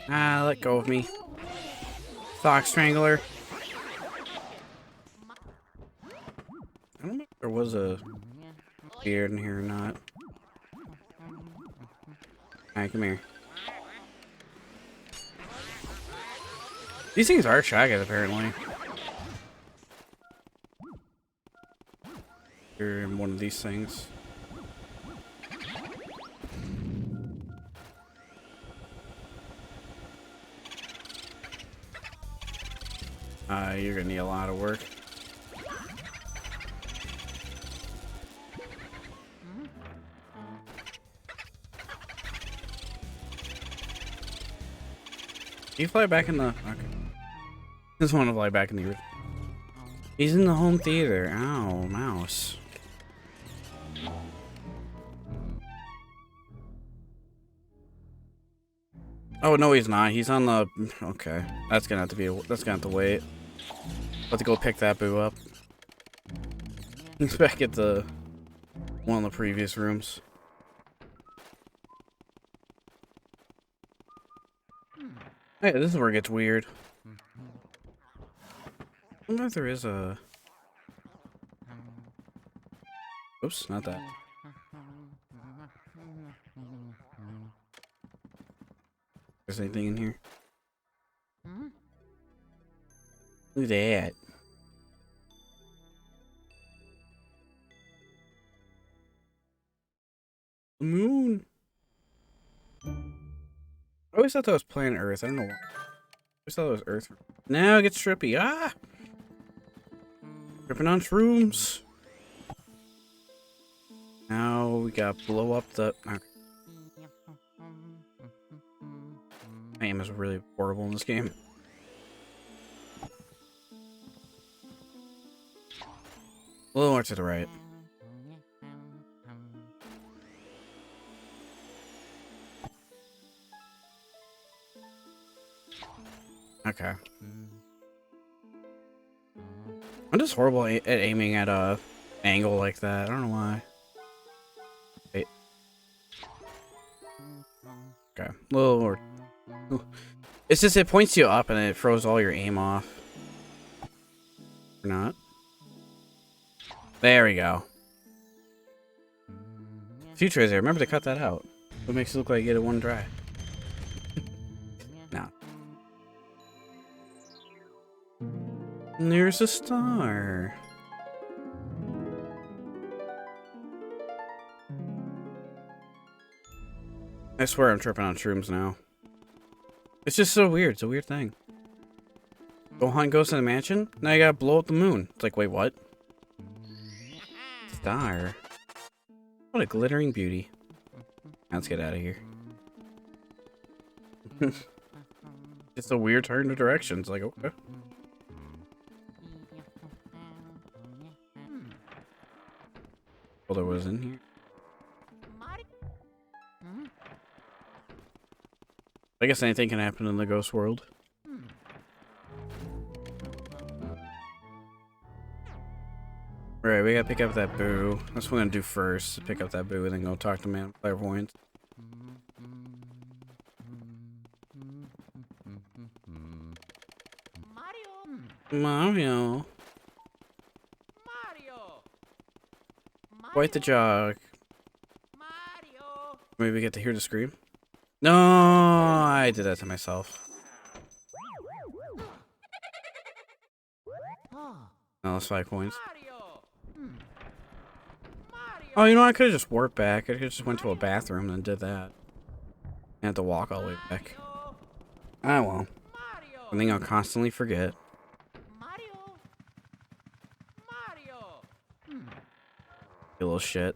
S1: Ah, let go of me. Fox Strangler. I don't know if there was a beard in here or not. Alright, come here. These things are shagged, apparently. You're in one of these things. You're gonna need a lot of work. Can you fly back in the... Okay. Just want to fly back in the... He's in the home theater. Ow, mouse. Oh, no, he's not. He's on the... Okay. That's gonna have to be... That's gonna have to wait. I'll have to go pick that boo up. He's back at the... one of the previous rooms. Hey, this is where it gets weird. I wonder if there is a... Oops, not that. There's anything in here? Look at that. The moon. I always thought that was planet Earth. I don't know why. I always thought it was Earth. Now it gets trippy. Ah! Tripping on shrooms. Now we got blow up the... Okay. Aim is really horrible in this game. A little more to the right. Okay. I'm just horrible at aiming at a angle like that. I don't know why. Wait. Okay. A little more. It's just it points you up and it throws all your aim off. Or not. There we go. Future is there. Remember to cut that out. What makes it look like you get it one try. No. And there's a star. I swear I'm tripping on shrooms now. It's just so weird. It's a weird thing. Go hunt ghosts in a mansion? Now you gotta blow up the moon. It's like, wait, what? Star. What a glittering beauty. Let's get out of here. It's a weird turn of directions. Like, okay. Well, there was in here. I guess anything can happen in the ghost world. Alright, we gotta pick up that boo. That's what we're gonna do first. Pick up that boo and then go talk to Man Clairvoyant. Mario. Quite the jog. Maybe we get to hear the scream. No, I did that to myself. No, that's 5 coins. Oh, you know, I could have just warped back. I could have just went to a bathroom and did that. I had to walk all the way back. Ah, well. I think I'll constantly forget. You little shit.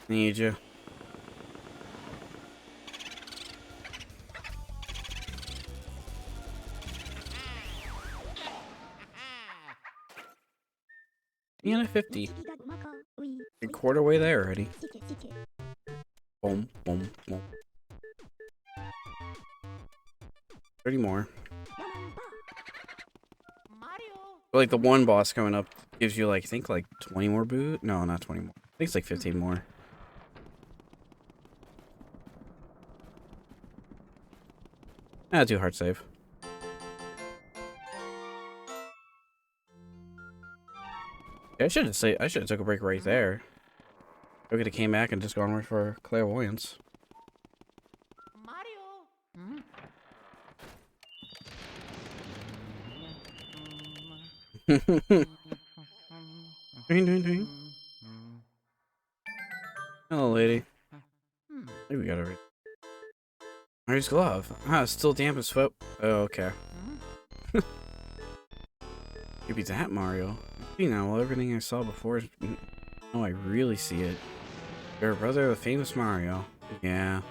S1: I need you. And a 50. A quarter way there already. Boom, boom, boom. 30 more. But like the one boss coming up gives you like, I think like 20 more boot. No, not 20 more. I think it's like 15 more. Ah, do hard save. Yeah, I should have took a break right there. I could have came back and just gone right for clairvoyance. Ding, ding, ding. Hello, lady. I think we got her. Where's glove? Ah, it's still damp as foot. Oh, okay. Maybe that Mario. You know, everything I saw before is... Oh, I really see it. You're a brother of the famous Mario. Yeah.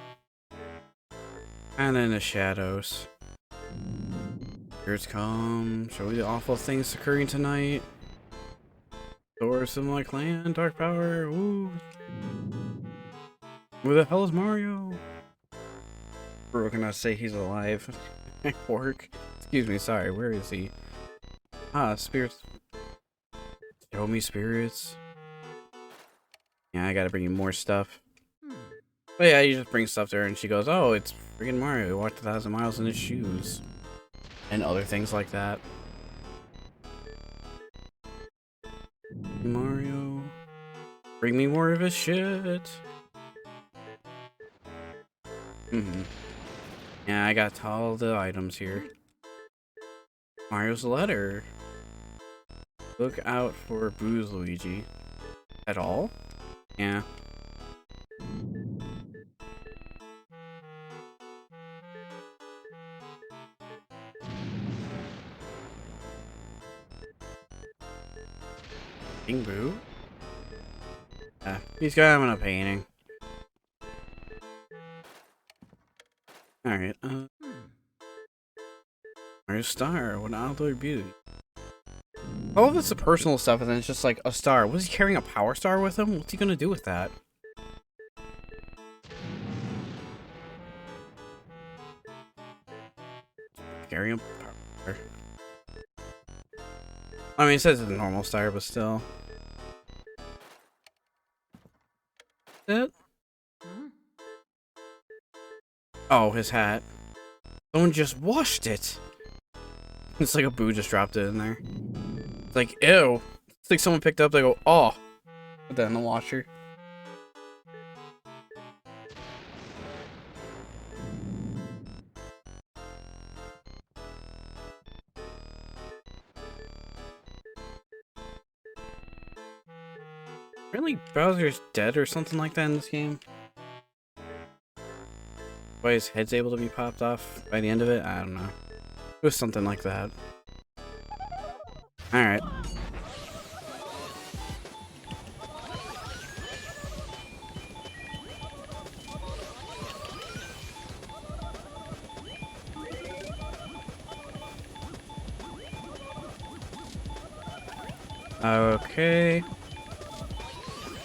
S1: Kinda in the shadows. Spirits come. Show me the awful things occurring tonight. Doors to my clan. Dark power. Woo. Where the hell is Mario? We're gonna say he's alive. Work. Excuse me, sorry. Where is he? Ah, spirits. Show me spirits. Yeah, I gotta bring you more stuff. But yeah, you just bring stuff to her and she goes, oh, it's freaking Mario. He walked 1,000 miles in his shoes. And other things like that. Mario. Bring me more of his shit. Yeah, I got all the items here. Mario's letter. Look out for booze, Luigi. At all? Yeah. King Boo? He's got him in a painting. Alright, Mario Star, what outdoor beauty. All of it's the personal stuff, and then it's just like a star. Was he carrying a power star with him? What's he gonna do with that? Carrying a power star. I mean, it says it's a normal star, but still. It? Oh, his hat. Someone just washed it. It's like a boo just dropped it in there. It's like, ew. It's like someone picked up, they go, oh. Put that in the washer. Apparently Bowser's dead or something like that in this game. Why his head's able to be popped off by the end of it? I don't know. It was something like that. Alright. Okay.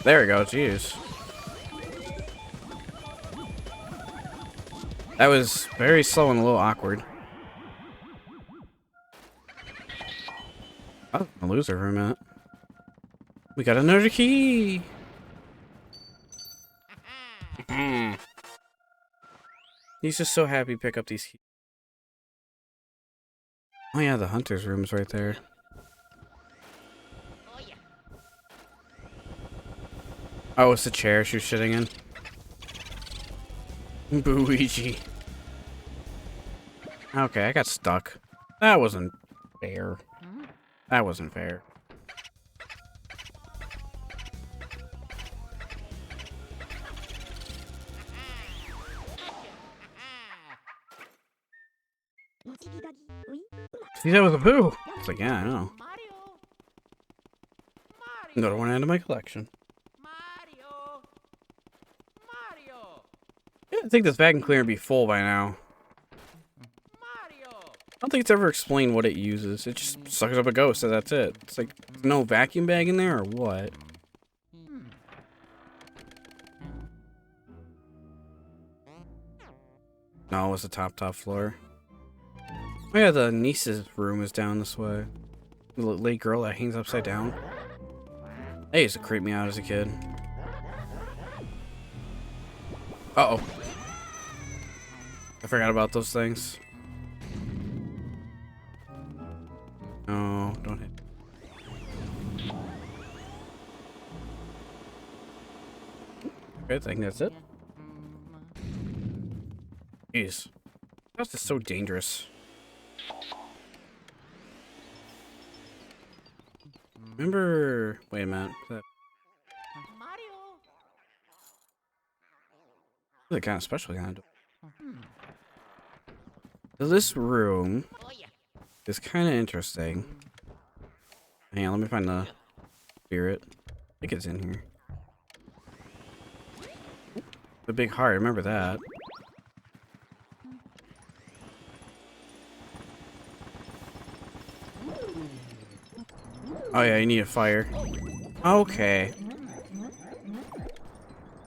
S1: There we go, jeez. That was very slow and a little awkward. I was gonna lose her for a minute. We got another key! He's just so happy to pick up these keys. Oh yeah, the hunter's room's right there. Oh, it's the chair she was shitting in. Luigi. Okay, I got stuck. That wasn't fair. That wasn't fair. See, that was a boo. It's like, yeah, I know. Another one out of my collection. Yeah, I think this vacuum cleaner would be full by now. I don't think it's ever explained what it uses. It just sucks up a ghost, and that's it. It's like, no vacuum bag in there, or what? No, it's the top floor. Oh yeah, the niece's room is down this way. The late girl that hangs upside down. They used to creep me out as a kid. Uh-oh. I forgot about those things. No, don't hit. Okay, I think that's it. Jeez. That's just so dangerous. Remember... Wait a minute. Really kind of special kind of. So this room is kind of interesting. Hang on, let me find the spirit. I think it's in here. The big heart, remember that. Oh yeah, you need a fire. Okay.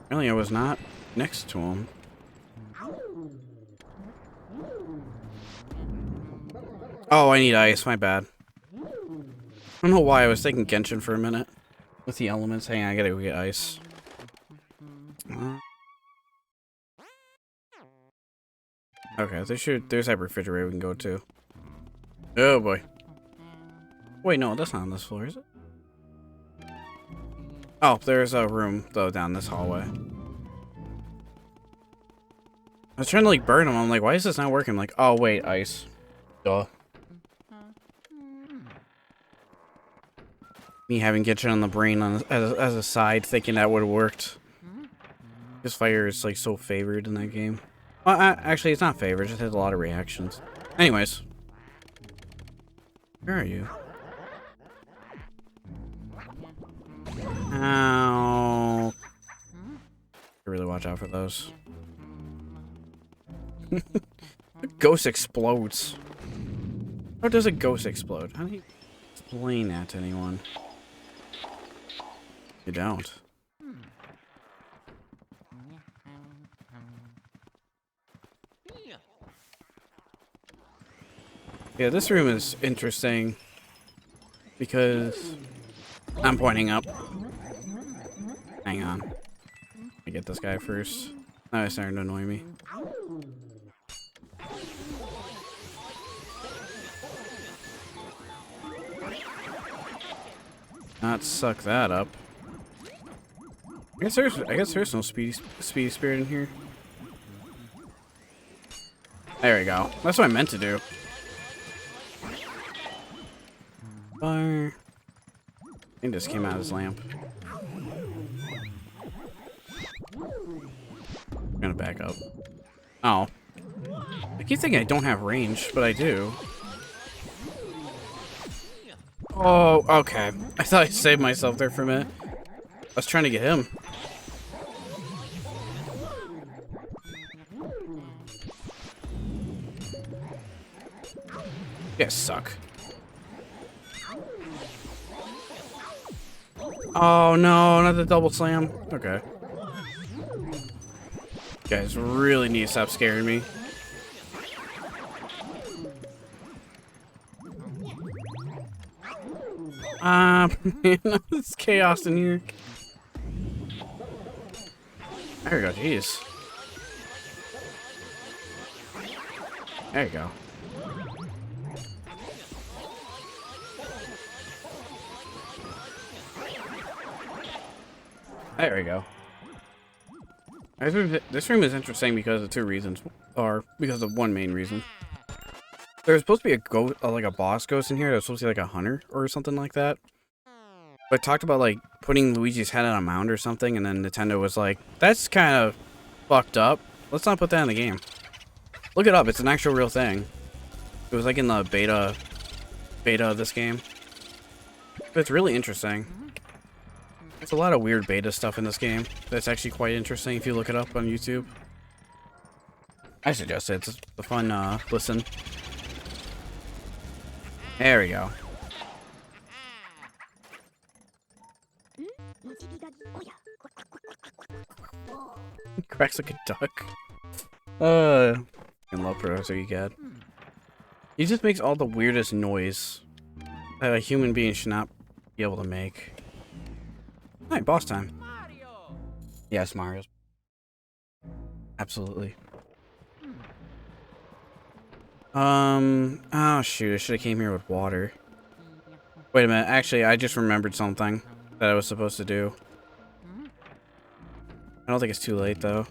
S1: Apparently I was not next to him. Oh, I need ice, my bad. I don't know why I was thinking Genshin for a minute. With the elements. Hang on, I gotta go get ice. Okay, there's that refrigerator we can go to. Oh boy. Wait, no, that's not on this floor, is it? Oh, there's a room, though, down this hallway. I was trying to, like, burn him. I'm like, why is this not working? I'm like, oh, wait, ice. Duh. Me having Genshin on the brain as a side, thinking that would have worked. This fire is, like, so favored in that game. Well, actually, it's not favored. It just has a lot of reactions. Anyways. Where are you? Ow. Really watch out for those. A ghost explodes. How does a ghost explode? How do you explain that to anyone? You don't. Yeah, this room is interesting because I'm pointing up. Hang on. Let me get this guy first. Now it's starting to annoy me. Not suck that up. I guess there's no speedy spirit in here. There we go. That's what I meant to do. Fire. It just came out of his lamp. I'm gonna back up. Oh. I keep thinking I don't have range, but I do. Oh, okay. I thought I saved myself there for a minute. I was trying to get him. You guys suck. Oh no, not the double slam. Okay. You guys really need to stop scaring me. Man, it's chaos in here. There we go, jeez. There you go. There we go. This room is interesting because of two reasons, or because of one main reason. There's supposed to be a ghost, like a boss ghost in here. That's supposed to be like a hunter or something like that. But I talked about like putting Luigi's head on a mound or something, and then Nintendo was like, "That's kind of fucked up. Let's not put that in the game." Look it up. It's an actual real thing. It was like in the beta of this game. But it's really interesting. There's a lot of weird beta stuff in this game that's actually quite interesting if you look it up on YouTube. I suggest it. It's a fun listen. There we go. Cracks like a duck. I love Professor Egad. He just makes all the weirdest noise that a human being should not be able to make. Alright, boss time. Yes, Mario's. Absolutely. Oh shoot, I should have came here with water. Wait a minute, actually, I just remembered something that I was supposed to do. I don't think it's too late, though.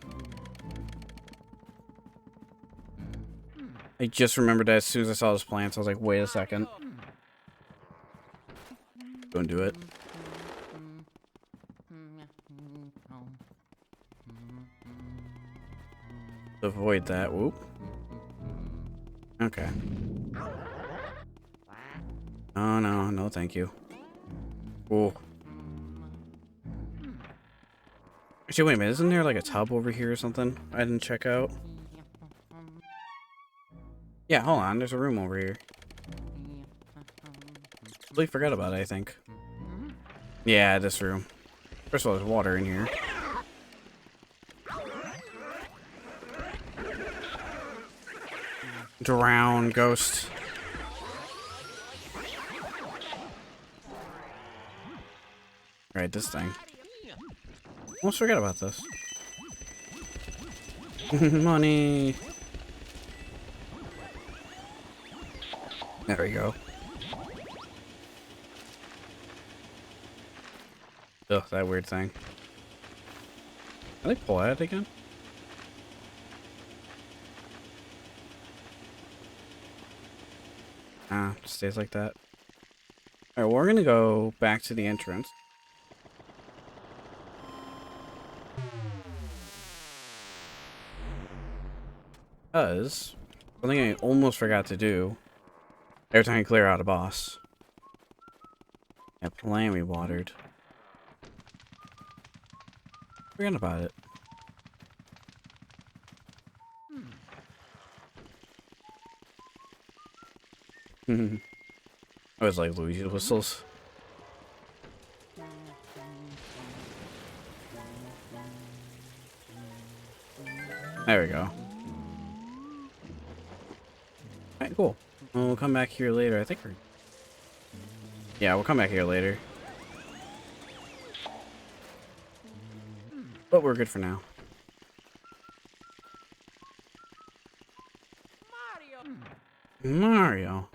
S1: I just remembered that as soon as I saw those plants, I was like, wait a second. Don't do it. Avoid that. Whoop. Okay. Oh, no. No, thank you. Cool. Actually, wait a minute. Isn't there like a tub over here or something I didn't check out? Yeah, hold on. There's a room over here. Completely forgot about it, I think. Yeah, this room. First of all, there's water in here. Drown, ghost. Alright, this thing. Almost forgot about this. Money. There we go. Ugh, that weird thing. Can they pull at it again? Ah, it stays like that. Alright, well, we're gonna go back to the entrance. Because something I almost forgot to do every time you clear out a boss. That plant we watered. Forgot about it. I always like Luigi whistles. There we go. Alright, cool. Well, we'll come back here later. I think we're... Yeah, we'll come back here later. But we're good for now. Mario.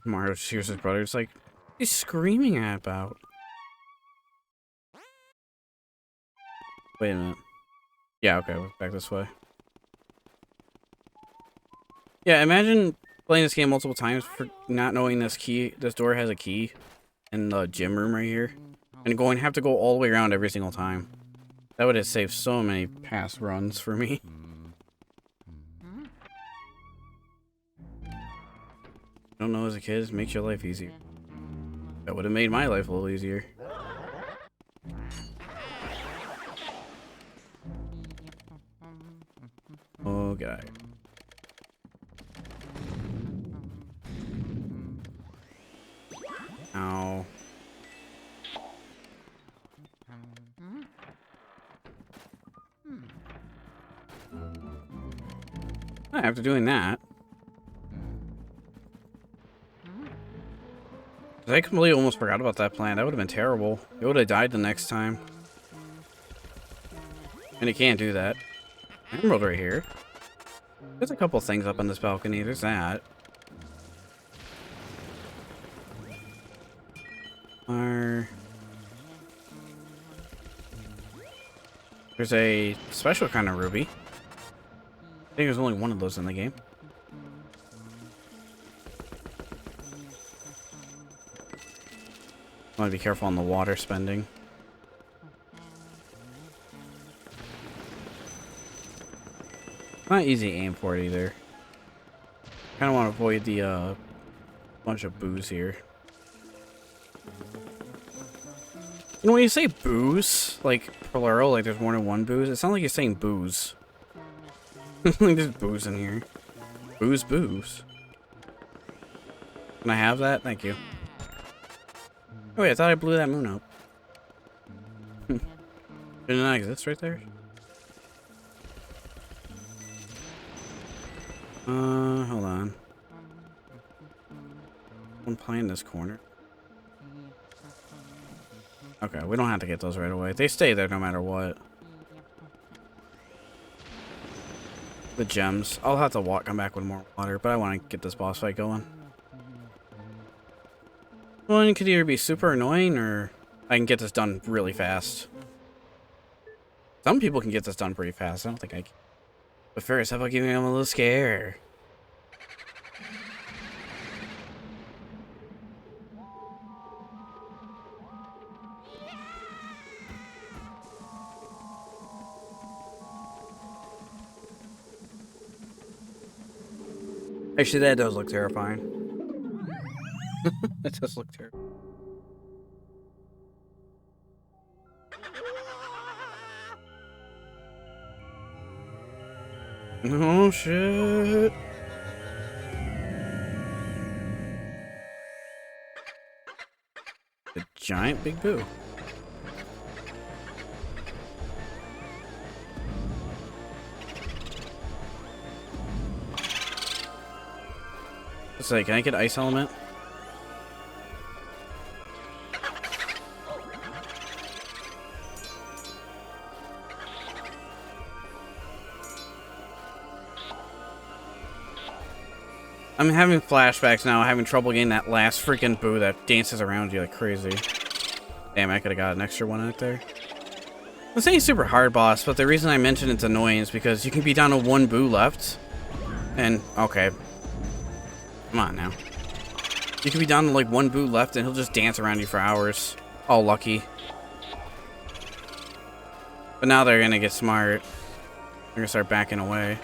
S1: Mario hears his brother. It's like, he's screaming about. Wait a minute. Yeah, okay, we're back this way. Yeah, imagine playing this game multiple times for not knowing this door has a key in the gym room right here. And have to go all the way around every single time. That would have saved so many past runs for me. Don't know as a kid, it makes your life easier. That would have made my life a little easier. Oh, God. Ow. After doing that, I completely almost forgot about that plan. That would have been terrible. It would have died the next time. And it can't do that. Emerald right here. There's a couple things up on this balcony. There's that. There's a special kind of ruby. I think there's only one of those in the game. I want to be careful on the water spending. Not easy to aim for it either. Kind of want to avoid the bunch of booze here. You know, when you say booze, like plural, like there's more than one booze, it sounds like you're saying booze. Like there's booze in here. Booze, booze. Can I have that? Thank you. Oh wait, I thought I blew that moon up. Did it not exist right there? Hold on. One pie in this corner. Okay, we don't have to get those right away. They stay there no matter what. The gems. I'll have to come back with more water, but I want to get this boss fight going. One could either be super annoying, or I can get this done really fast. Some people can get this done pretty fast. I don't think I can. But first, how about giving them a little scare? Actually, that does look terrifying. That does look terrifying. Oh shit. The giant Big Boo. Let's say, can I get ice element? I'm having flashbacks now, having trouble getting that last freaking boo that dances around you like crazy. Damn, I could have got an extra one out there. This ain't super hard, boss, but the reason I mention it's annoying is because you can be down to one boo left. And, okay. Come on now. You can be down to like one boo left and he'll just dance around you for hours. All lucky. But now they're gonna get smart. They're gonna start backing away.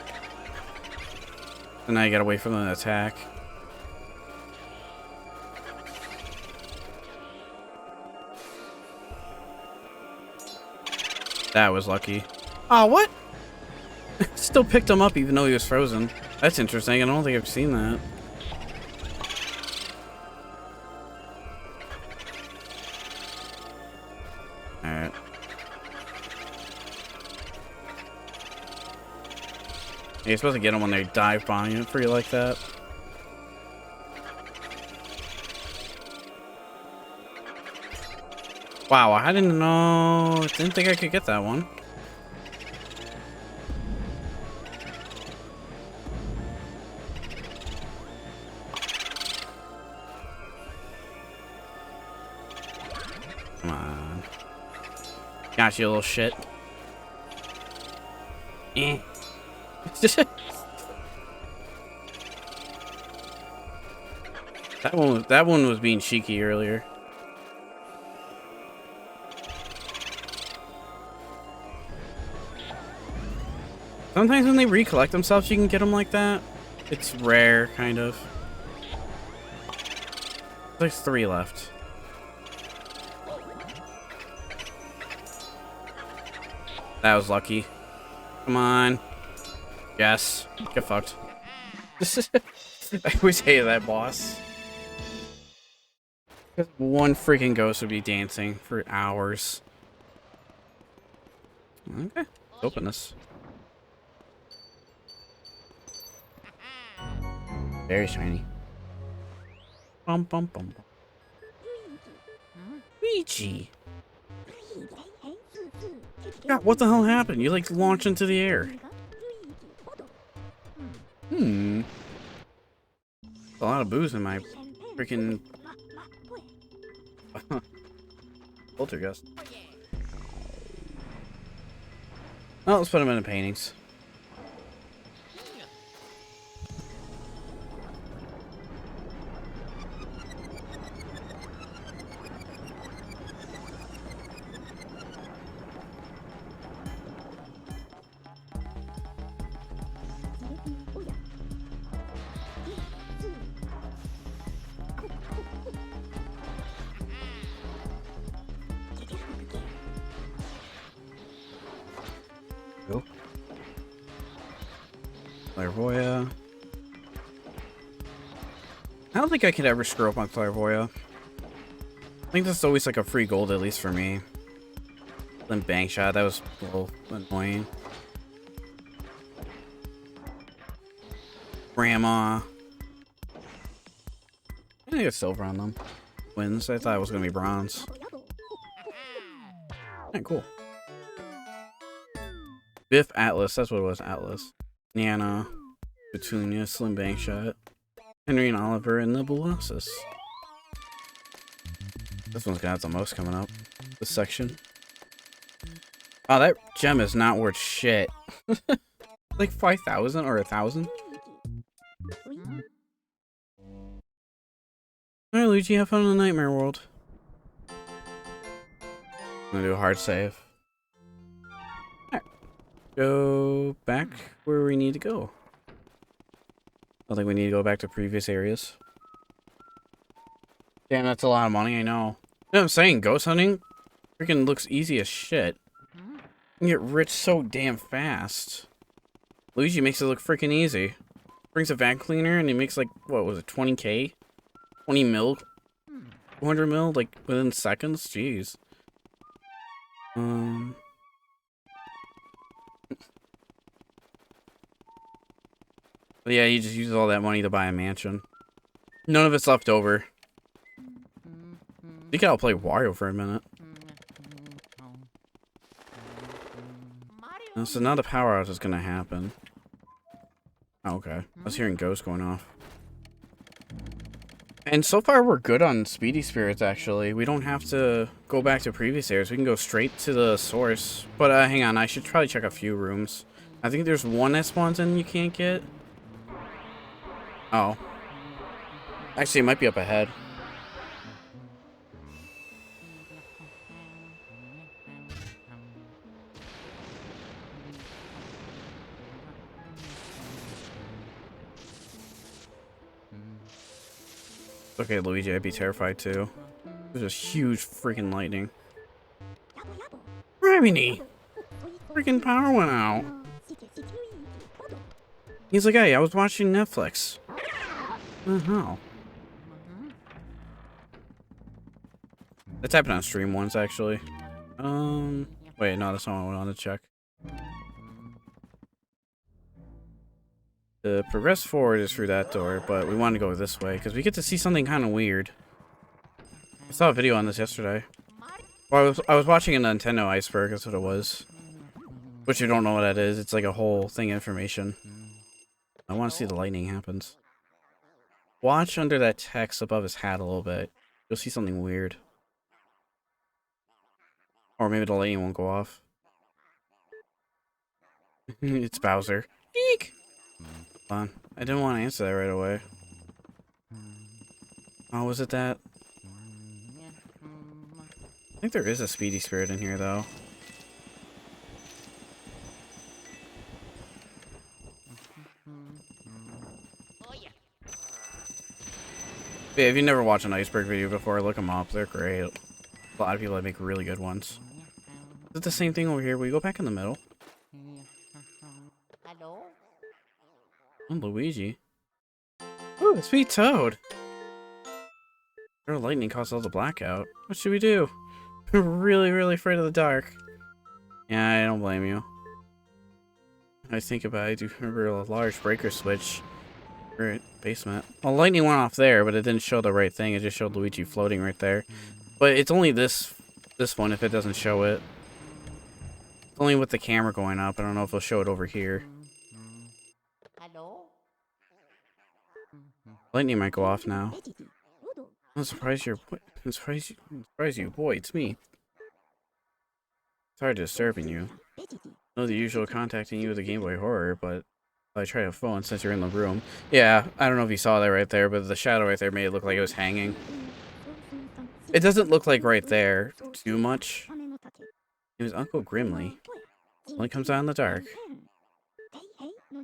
S1: And now you gotta wait for them to attack. That was lucky. Oh, what? Still picked him up even though he was frozen. That's interesting. I don't think I've seen that. Alright. You're supposed to get them when they dive bomb you for you like that. Wow, I didn't know. I didn't think I could get that one. Come on. Got you, little shit. Eh. That one was being cheeky earlier. Sometimes when they recollect themselves, you can get them like that. It's rare, kind of. There's 3 left. That was lucky. Come on. Yes. Get fucked. I always hated that boss. One freaking ghost would be dancing for hours. Okay. Let's open this. Very shiny. Bum bum bum. Luigi. God, what the hell happened? You like launched into the air. A lot of booze in my freaking poltergeist. Oh, let's put them in the paintings. Go. Clairvoya. I don't think I could ever screw up on Clairvoya. I think that's always like a free gold, at least for me. Then Bang Shot, that was a little annoying. Grandma. I think it's silver on them. Wins. I thought it was gonna be bronze. Alright, cool. Biff Atlas, that's what it was, Atlas. Nana, Petunia, Slim Bang Shot, Henry and Oliver, and the Colossus. This one's gonna have the most coming up. This section. Oh, that gem is not worth shit. Like 5,000 or 1,000? Alright, Luigi, have fun in the Nightmare World. I'm gonna do a hard save. Alright. Go back where we need to go. I think we need to go back to previous areas. Damn, that's a lot of money, I know. You know what I'm saying? Ghost hunting freaking looks easy as shit. You get rich so damn fast. Luigi makes it look freaking easy. Brings a vacuum cleaner and he makes like, what was it, 20k? 20 mil? 200 mil? Like, within seconds? Jeez. But yeah, he just uses all that money to buy a mansion. None of it's left over. I think I'll play Wario for a minute. So now the power out is gonna happen. Oh, okay. I was hearing ghosts going off. And so far we're good on Speedy Spirits, actually. We don't have to go back to previous areas. We can go straight to the source. But hang on, I should probably check a few rooms. I think there's one that spawns in you can't get. Oh. Actually, it might be up ahead. Okay, Luigi, I'd be terrified too. There's this huge freaking lightning. Gravity! Freaking power went out. He's like, hey, I was watching Netflix. Oh. That's happened on stream once, actually. Wait, no, that's not what I wanted to check. The progress forward is through that door, but we want to go this way because we get to see something kind of weird. I saw a video on this yesterday. Well, I was watching a Nintendo iceberg. That's what it was. Which you don't know what that is. It's like a whole thing of information. I want to see the lightning happens. Watch under that text above his hat a little bit. You'll see something weird. Or maybe the lightning won't go off. It's Bowser. Eek! Hold on. I didn't want to answer that right away. Oh, was it that? I think there is a Speedy Spirit in here, though. Yeah, if you never watched an iceberg video before, look them up. They're great. A lot of people that make really good ones. Is it the same thing over here? We go back in the middle.
S2: Hello?
S1: Oh, Luigi. Ooh, sweet Toad. Our lightning caused all the blackout. What should we do? We're really, really afraid of the dark. Yeah, I don't blame you. I think about it, I do remember a large breaker switch. Right, basement. Well, lightning went off there, but it didn't show the right thing. It just showed Luigi floating right there. But it's only this one if it doesn't show it. It's only with the camera going up. I don't know if it'll show it over here.
S2: Hello?
S1: Lightning might go off now. I'm surprised you. Boy, it's me. Sorry to disturbing you. I know the usual contacting you with a Game Boy Horror, but I tried a phone since you're in the room. Yeah, I don't know if you saw that right there, but the shadow right there made it look like it was hanging. It doesn't look like right there too much. It was Uncle Grimly. Light comes out in the dark.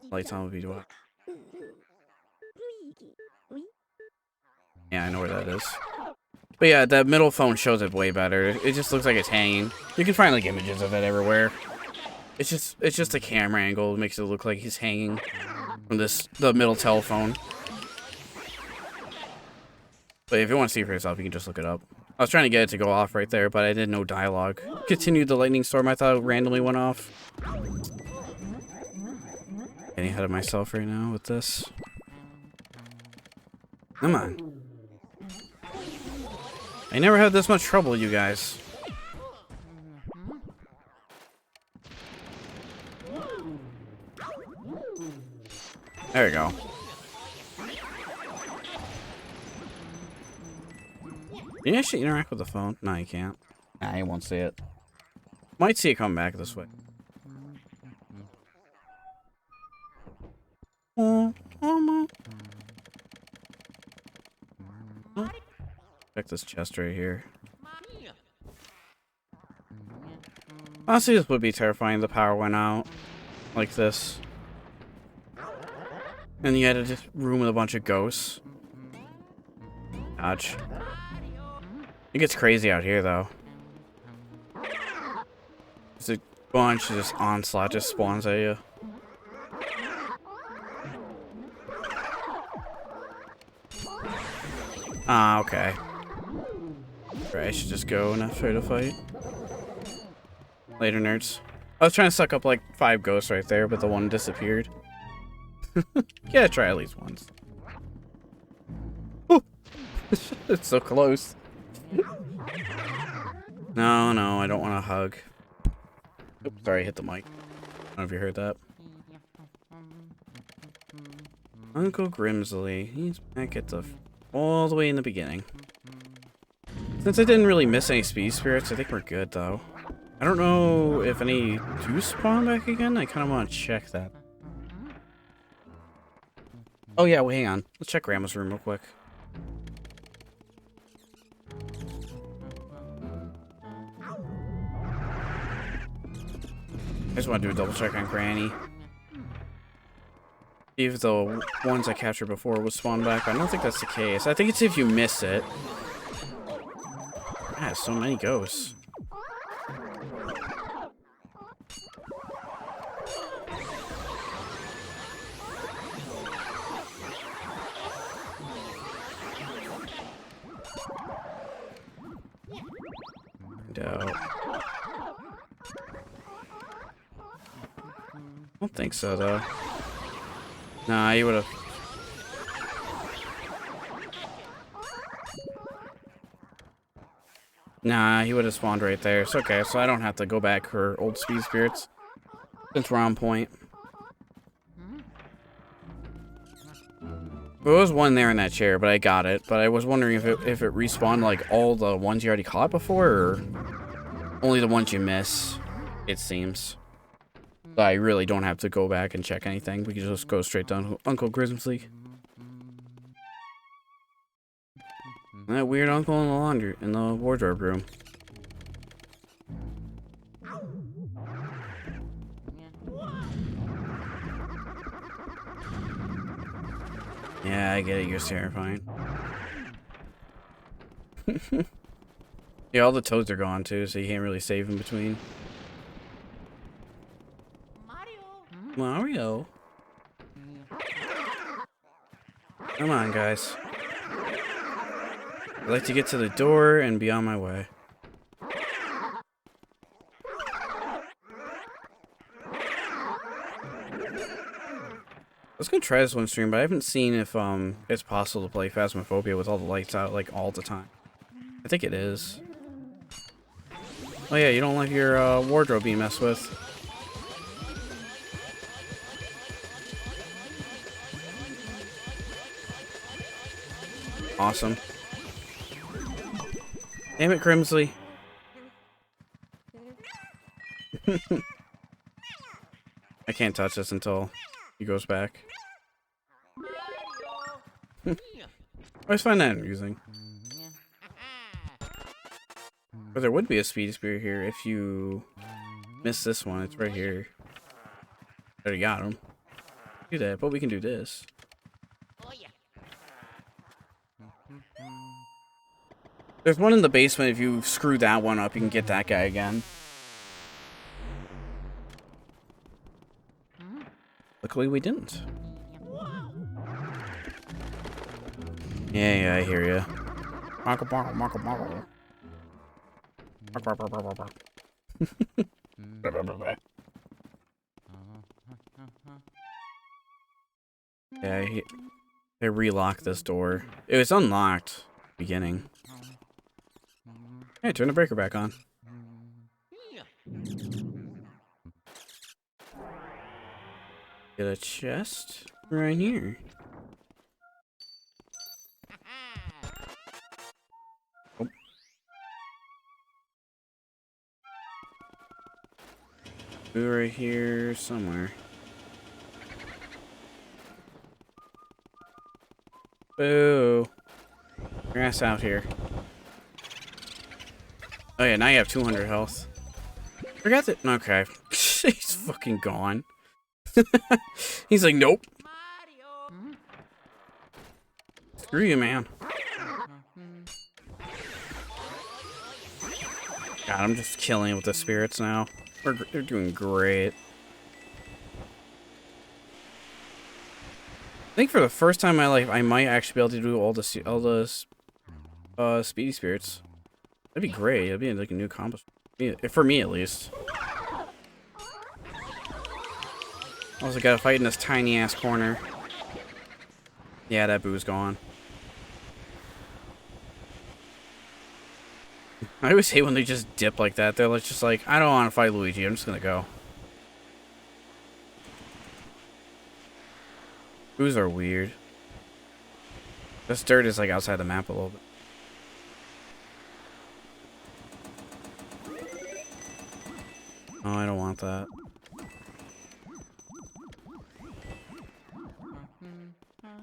S1: Lights on would be what? Yeah, I know where that is. But yeah, that middle phone shows it way better. It just looks like it's hanging. You can find like images of it everywhere. It's just a camera angle that makes it look like he's hanging from the middle telephone. But if you want to see for yourself, you can just look it up. I was trying to get it to go off right there, but I did no dialogue. Continued the lightning storm. I thought it randomly went off. Getting ahead of myself right now with this. Come on. I never had this much trouble, you guys. There we go. Can you actually interact with the phone? No, you can't. Nah, you won't see it. Might see it come back this way. Oh. Check this chest right here. Honestly, this would be terrifying if the power went out. Like this. And you had a room with a bunch of ghosts. Ouch. It gets crazy out here, though. There's a bunch of just onslaught just spawns at you. Ah, okay. Right, I should just go and not try to fight. Later, nerds. I was trying to suck up like 5 ghosts right there, but the one disappeared. Gotta try at least once. Ooh. It's so close. No, I don't want to hug. Oops, sorry, I hit the mic. I don't know if you heard that. Uncle Grimsley. He's back at the... all the way in the beginning. Since I didn't really miss any speed spirits, I think we're good, though. I don't know if any do spawn back again. I kind of want to check that. Oh, yeah, wait, hang on. Let's check Grandma's room real quick. I just want to do a double check on Granny. See if the ones I captured before would spawn back. I don't think that's the case. I think it's if you miss it. Ah, so many ghosts. Doubt. I don't think so, though. Nah, he would've... Nah, he would've spawned right there. It's okay, so I don't have to go back for old speed spirits. Since we're on point. There was one there in that chair, but I got it. But I was wondering if it respawned like all the ones you already caught before, or only the ones you miss, it seems. So I really don't have to go back and check anything. We can just go straight down to Uncle Grimsley. That weird uncle in the wardrobe room. Yeah, I get it. You're terrifying. Yeah, all the toads are gone too, so you can't really save in between. Mario. Come on, guys. I'd like to get to the door and be on my way. I was gonna try this one stream, but I haven't seen if it's possible to play Phasmophobia with all the lights out like all the time. I think it is. Oh yeah, you don't like your wardrobe being messed with. Awesome. Damn it, Grimsley. I can't touch this until he goes back. I always find that amusing. But there would be a speed spear here if you miss this one. It's right here. Already got him. Do that, but we can do this. There's one in the basement. If you screw that one up, you can get that guy again. Luckily, we didn't. Yeah, I hear ya. Yeah, they relocked this door. It was unlocked at the beginning. Hey, turn the breaker back on. Get a chest right here. Oh. Right here somewhere. Boo. Your ass out here. Oh yeah, now you have 200 health. Forgot that. Okay. He's fucking gone. He's like, nope. Screw you, man. God, I'm just killing it with the spirits now. They're doing great. I think for the first time in my life, I might actually be able to do all the speedy spirits. That'd be great. That'd be like a new accomplishment. For me, at least. Also gotta fight in this tiny ass corner. Yeah, that boo's gone. I always hate when they just dip like that. They're like, just like, I don't want to fight Luigi. I'm just gonna go. Boos are weird. This dirt is like outside the map a little bit. Oh, I don't want that.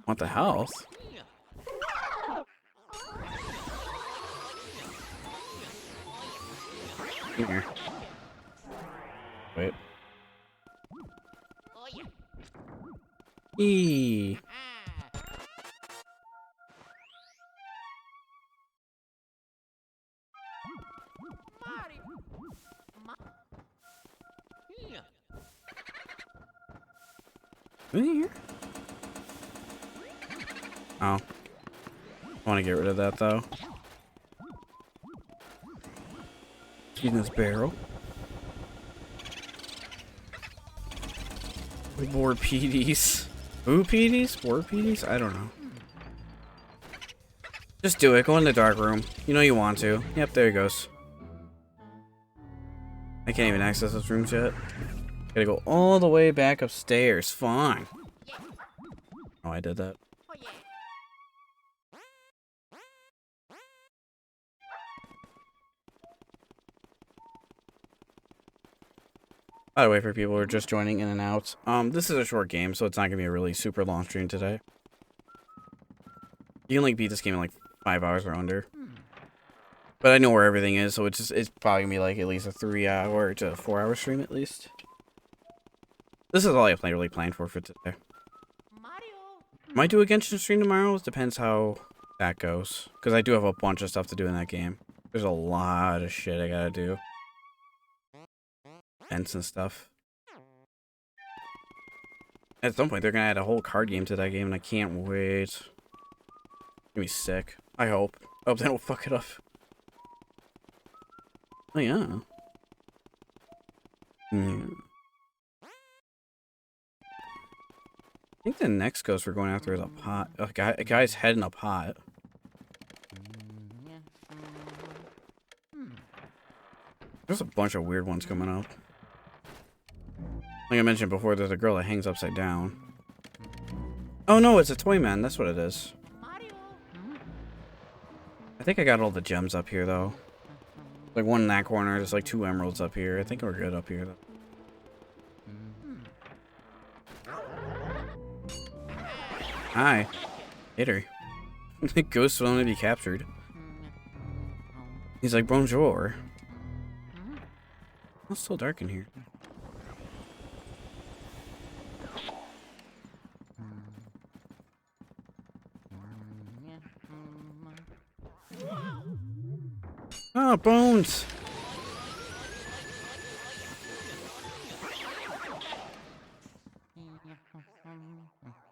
S1: Want the health? Here. Wait. Eee. Here. Oh. I want to get rid of that though. Using this barrel. Board PDs. Ooh, PDs? Board PDs? I don't know. Just do it. Go in the dark room. You know you want to. Yep, there he goes. I can't even access those rooms yet. Gotta go all the way back upstairs. Fine. Oh, I did that. By the way, for people who are just joining in and out, this is a short game, so it's not gonna be a really super long stream today. You can like beat this game in like 5 hours or under. But I know where everything is, so it's probably gonna be like at least a 3 hour to 4 hour stream at least. This is all I really planned for today. Might do a Genshin stream tomorrow. It depends how that goes, because I do have a bunch of stuff to do in that game. There's a lot of shit I gotta do. Events and stuff. At some point, they're gonna add a whole card game to that game, and I can't wait. It's gonna be sick. I hope. I hope they don't fuck it up. Oh yeah. I think the next ghost we're going after is a pot. A guy's head in a pot. There's a bunch of weird ones coming up. Like I mentioned before, there's a girl that hangs upside down. Oh no, it's a toy man. That's what it is. I think I got all the gems up here, though. Like one in that corner. There's like 2 emeralds up here. I think we're good up here, though. Hi. Hit her. The ghost will only be captured. He's like, bonjour. It's still dark in here. Oh, bones!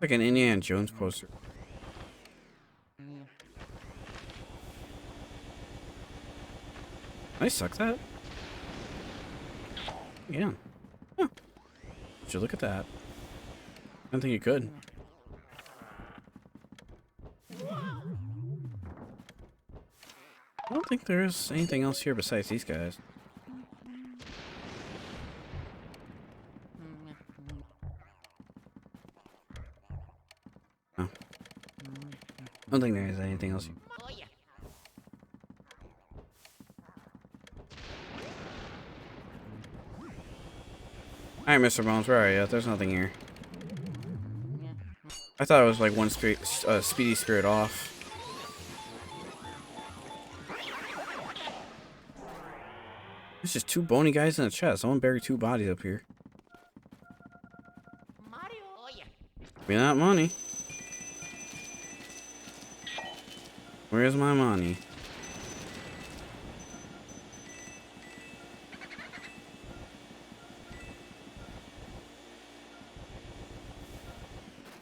S1: Like an Indiana Jones poster. I suck that. Yeah. Huh. Should look at that. I don't think you could. I don't think there's anything else here besides these guys. No. I don't think there is anything else. Alright, Mr. Bones, where are you? There's nothing here. I thought it was like one speedy spirit off. There's just 2 bony guys in a chest. Someone buried 2 bodies up here. Give me that money. Where's my money?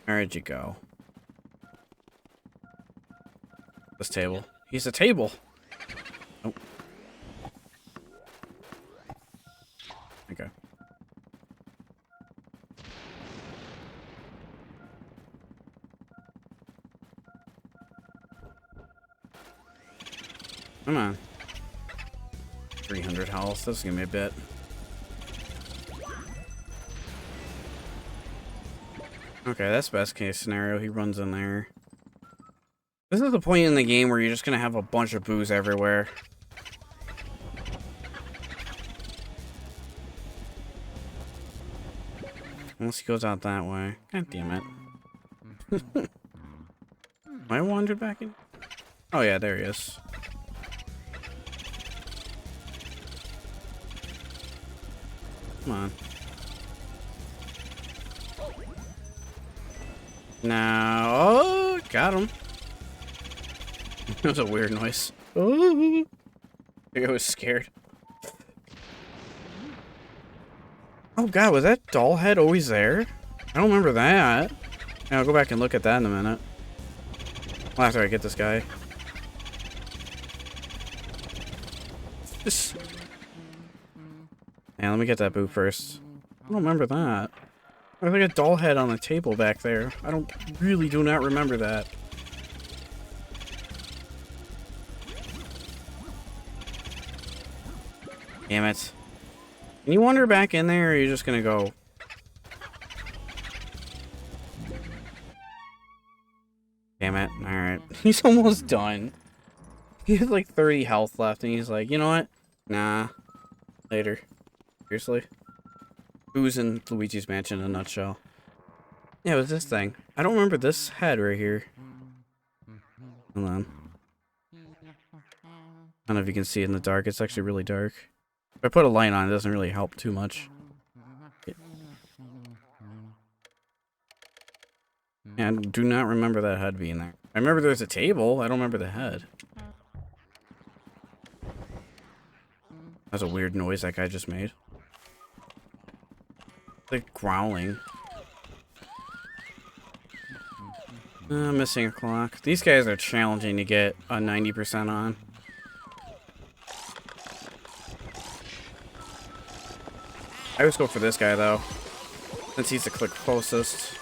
S1: Where'd you go? This table. He's a table. Oh. Okay. Come on. 300 health. This is gonna be a bit. Okay, that's best case scenario. He runs in there. This is the point in the game where you're just gonna have a bunch of booze everywhere. Unless he goes out that way. God damn it. Am I wandered back in? Oh yeah, there he is. Come on. Now, oh, got him. That was a weird noise. Oh, I think I was scared. Oh god, was that doll head always there? I don't remember that. Yeah, I'll go back and look at that in a minute. Well, after I get this guy. Just... Yeah, let me get that boo first. I don't remember that. There's like a doll head on the table back there. I do not remember that. Damn it. Can you wander back in there, or are you just gonna go? Damn it. Alright. He's almost done. He has like 30 health left, and he's like, you know what? Nah. Later. Seriously? Who's in Luigi's Mansion in a nutshell? Yeah, it was this thing. I don't remember this head right here. Hold on. I don't know if you can see it in the dark. It's actually really dark. If I put a light on, it doesn't really help too much. Yeah, I do not remember that head being there. I remember there's a table. I don't remember the head. That's a weird noise that guy just made. Like growling. Missing a clock. These guys are challenging to get a 90% on. I always go for this guy though, since he's the click closest.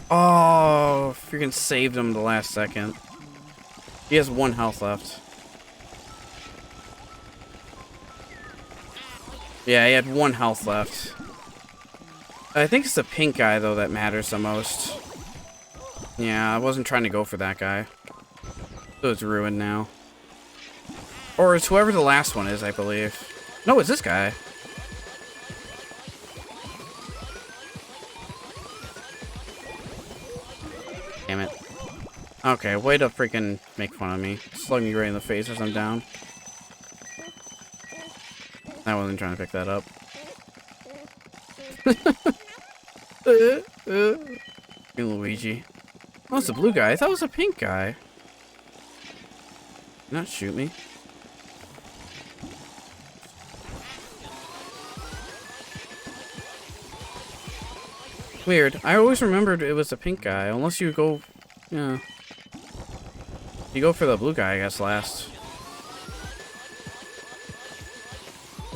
S1: Oh, freaking saved him the last second. He has 1 health left. Yeah, he had 1 health left. I think it's the pink guy, though, that matters the most. Yeah, I wasn't trying to go for that guy. So it's ruined now. Or it's whoever the last one is, I believe. No, it's this guy. Damn it. Okay, way to freaking make fun of me. Slug me right in the face as I'm down. I wasn't trying to pick that up. Luigi. Oh, it's a blue guy. I thought it was a pink guy. Not shoot me. Weird. I always remembered it was a pink guy. Unless you go... Yeah. You go for the blue guy, I guess, last.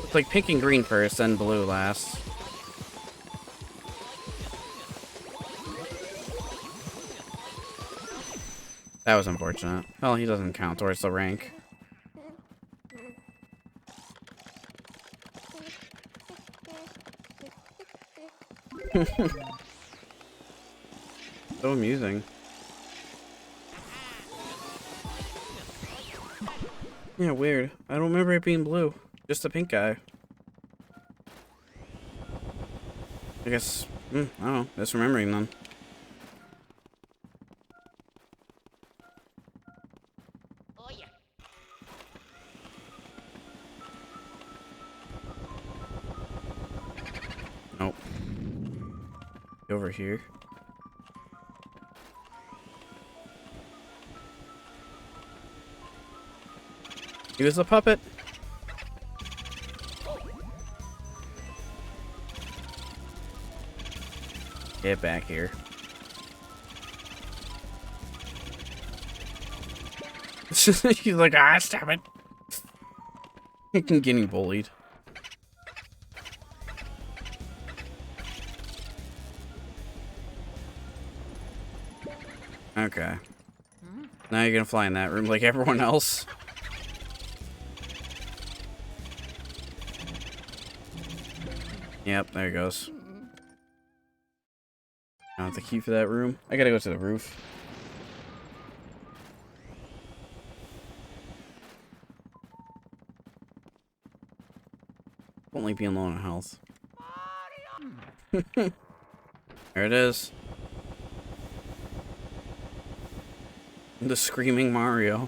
S1: It's like pink and green first, then blue last. That was unfortunate. Well, he doesn't count towards the rank. So amusing. Yeah, weird. I don't remember it being blue. Just a pink guy. I guess, I don't know. Just remembering them.
S2: Oh, yeah.
S1: Over here. He was a puppet. Get back here. He's like, ah, stop it. Getting bullied. Okay. Now you're gonna fly in that room like everyone else. Yep, there he goes. I want the key for that room. I gotta go to the roof. Won't like being low on health. There it is. The screaming Mario.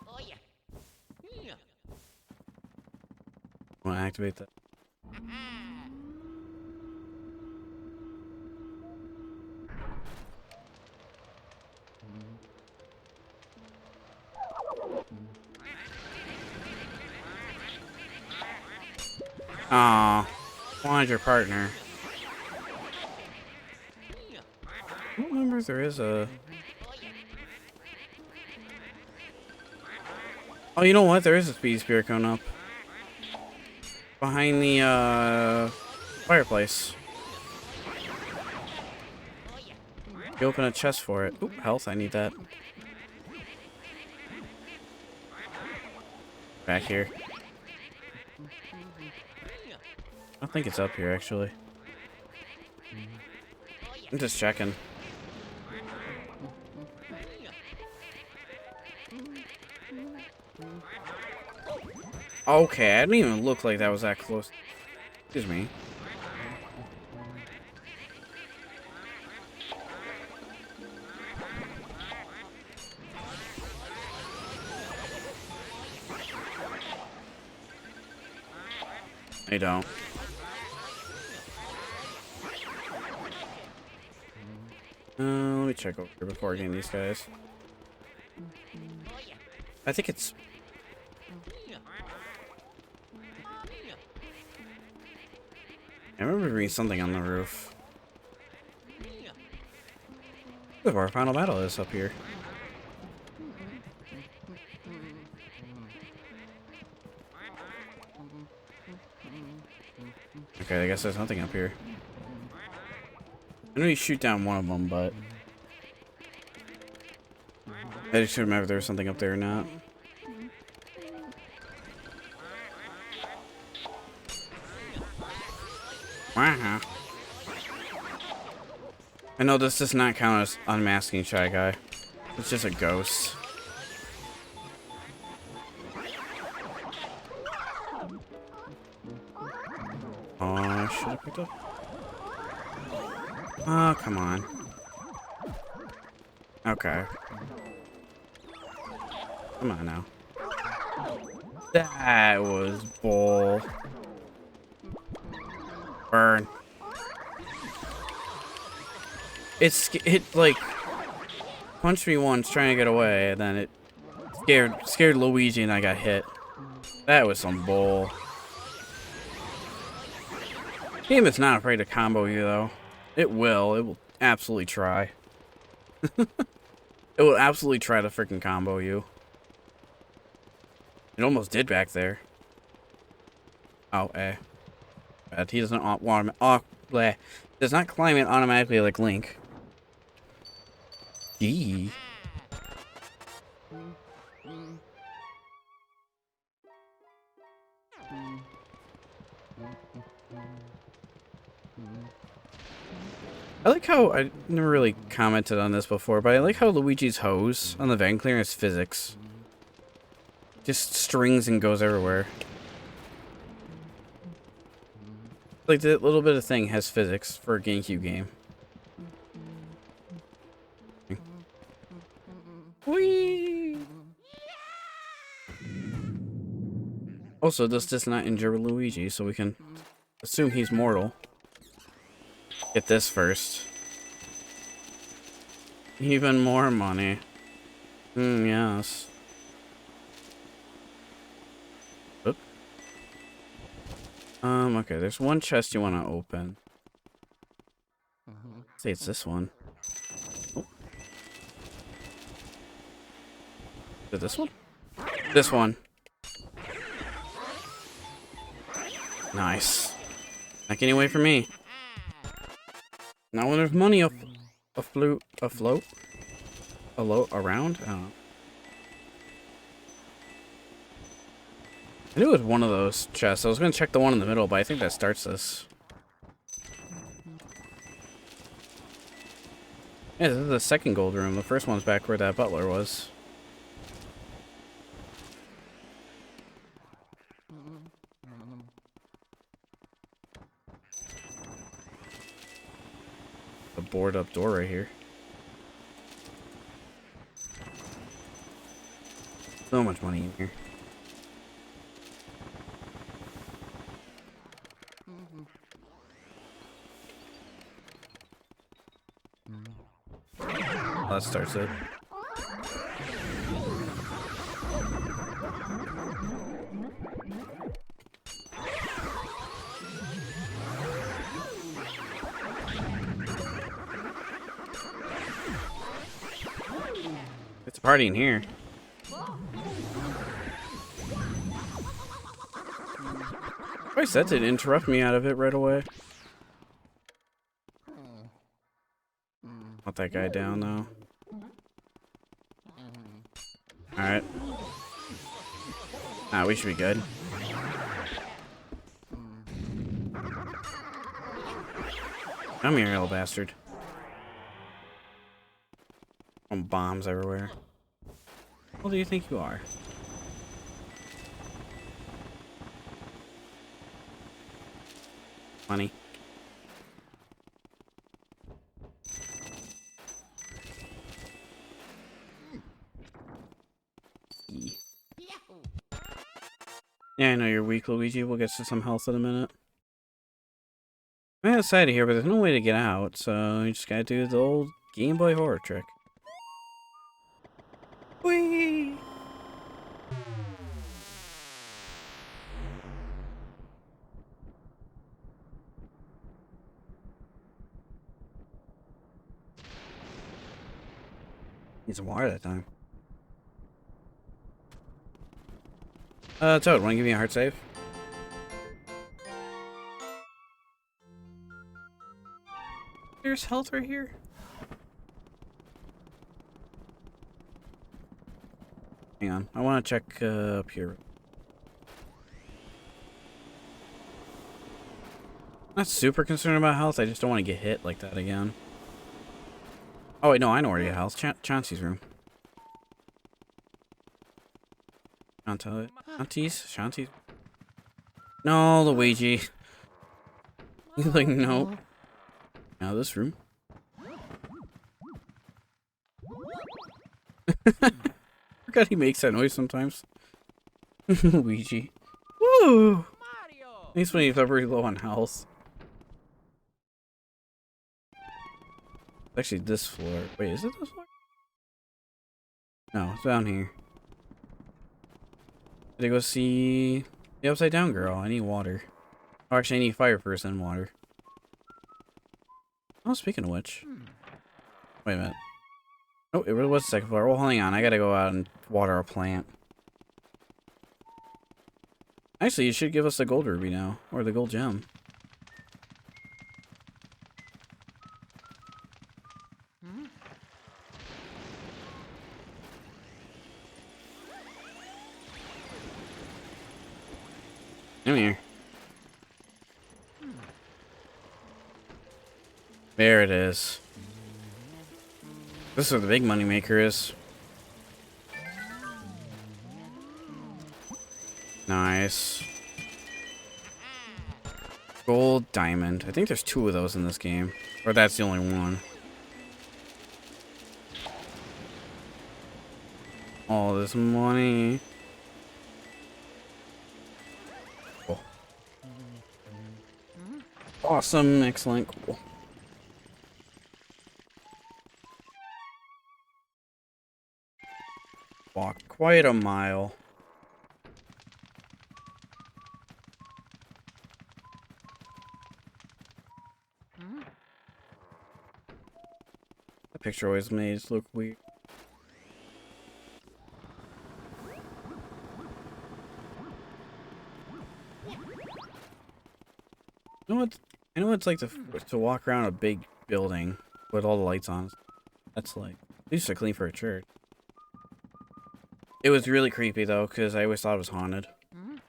S2: Oh yeah.
S1: Want to activate that? Aw, wanted your partner. I don't remember if there is a... Oh, you know what? There is a speed spear coming up. Behind the, fireplace. You open a chest for it. Oop, health, I need that. Back here. I think it's up here, actually. I'm just checking. Okay, I didn't even look like that was that close. Excuse me. I don't. Let me check over here before getting these guys. I think it's... I remember reading something on the roof. Look where our final battle is up here. Okay, I guess there's nothing up here. I know you shoot down one of them, but... I just couldn't remember if there was something up there or not. Wow. I know this does not count as unmasking Shy Guy. It's just a ghost. Oh, I should have picked up. Oh, come on. Okay. Come on now. That was bull. Burn. It like punched me once trying to get away, and then it scared Luigi, and I got hit. That was some bull. Game is not afraid to combo you though. It will. It will absolutely try. It will absolutely try to freaking combo you. It almost did back there. Oh, But he doesn't want does not climb it automatically like Link. Gee. I like how, I never really commented on this before, but I like how Luigi's hose on the vent cleaner is physics. Just strings and goes everywhere. Like, that little bit of thing has physics for a GameCube game. Whee! Also, this does not injure Luigi, so we can assume he's mortal. Get this first. Even more money. Yes. Oop. Okay, there's one chest you want to open. Say it's this one. Oh. Is it this one? This one. Nice. Not getting away from me. Not when there's money afloat, around? I don't know. I knew it was one of those chests. I was gonna check the one in the middle, but I think that starts this. Yeah, this is the second gold room. The first one's back where that butler was. A boarded up door right here. So much money in here. Oh, that starts it. It's a party in here. Twice that didn't interrupt me out of it right away. Let that guy down though. Alright. Ah, we should be good. Come here, little bastard. Bombs everywhere. What do you think you are? Money. Yeah, I know you're weak, Luigi. We'll get to some health in a minute. I'm outside of here, but there's no way to get out, so you just gotta do the old Game Boy horror trick. Whee! Need some water that time. Toad, wanna give me a heart save? There's health right here. Hang on, I wanna check up here. Not super concerned about health, I just don't want to get hit like that again. Oh wait, no, I know where to get health. Chauncey's room. Shanti's. No, Luigi. He's like, nope. Now this room. Forgot he makes that noise sometimes. Luigi. Woo! At least when he's very low on health. Actually, this floor. Wait, is it this floor? No, it's down here. Did I go see the upside down girl? I need water. Oh, actually, I need fire first and water. Oh, speaking of which. Wait a minute. Oh, it really was the second floor. Well, hang on. I gotta go out and water a plant. Actually, you should give us the gold ruby now. Or the gold gem. Come here. There it is. This is where the big money maker is. Nice. Gold diamond. I think there's 2 of those in this game. Or that's the only one. All this money. Awesome, excellent, cool. Walked quite a mile. That picture always made it look weird. You know what? I know what it's like to walk around a big building with all the lights on. That's like, they used to clean for a church. It was really creepy though, because I always thought it was haunted. I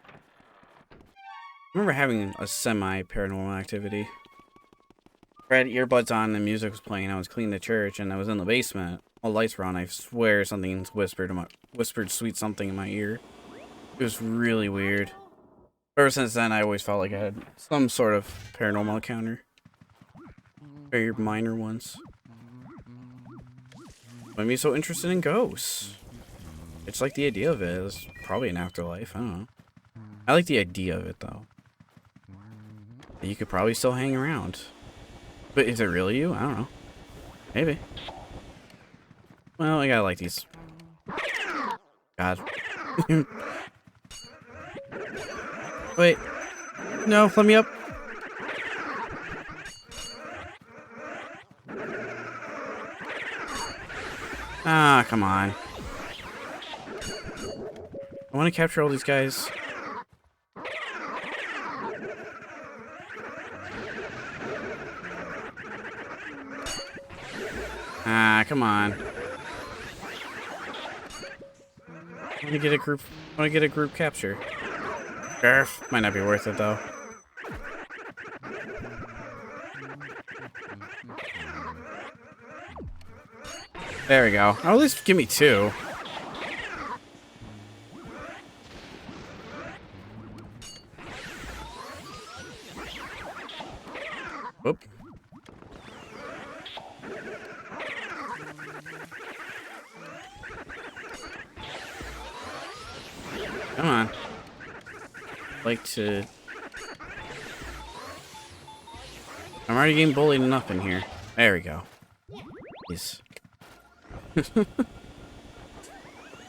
S1: remember having a semi-paranormal activity. I had earbuds on and music was playing. I was cleaning the church and I was in the basement. All the lights were on. I swear something whispered sweet something in my ear. It was really weird. Ever since then, I always felt like I had some sort of paranormal encounter. Very minor ones. Made me so interested in ghosts. It's like the idea of it. It's probably an afterlife. I don't know. I like the idea of it though. You could probably still hang around. But is it really you? I don't know. Maybe. Well, I gotta like these. God. Wait. No, let me up. Ah, come on. I want to capture all these guys. Ah, come on. I want to get a group capture. Garf. Might not be worth it though. There we go. Oh, at least give me 2. Whoop. Come on. Like to... I'm already getting bullied enough in here. There we go. Jeez.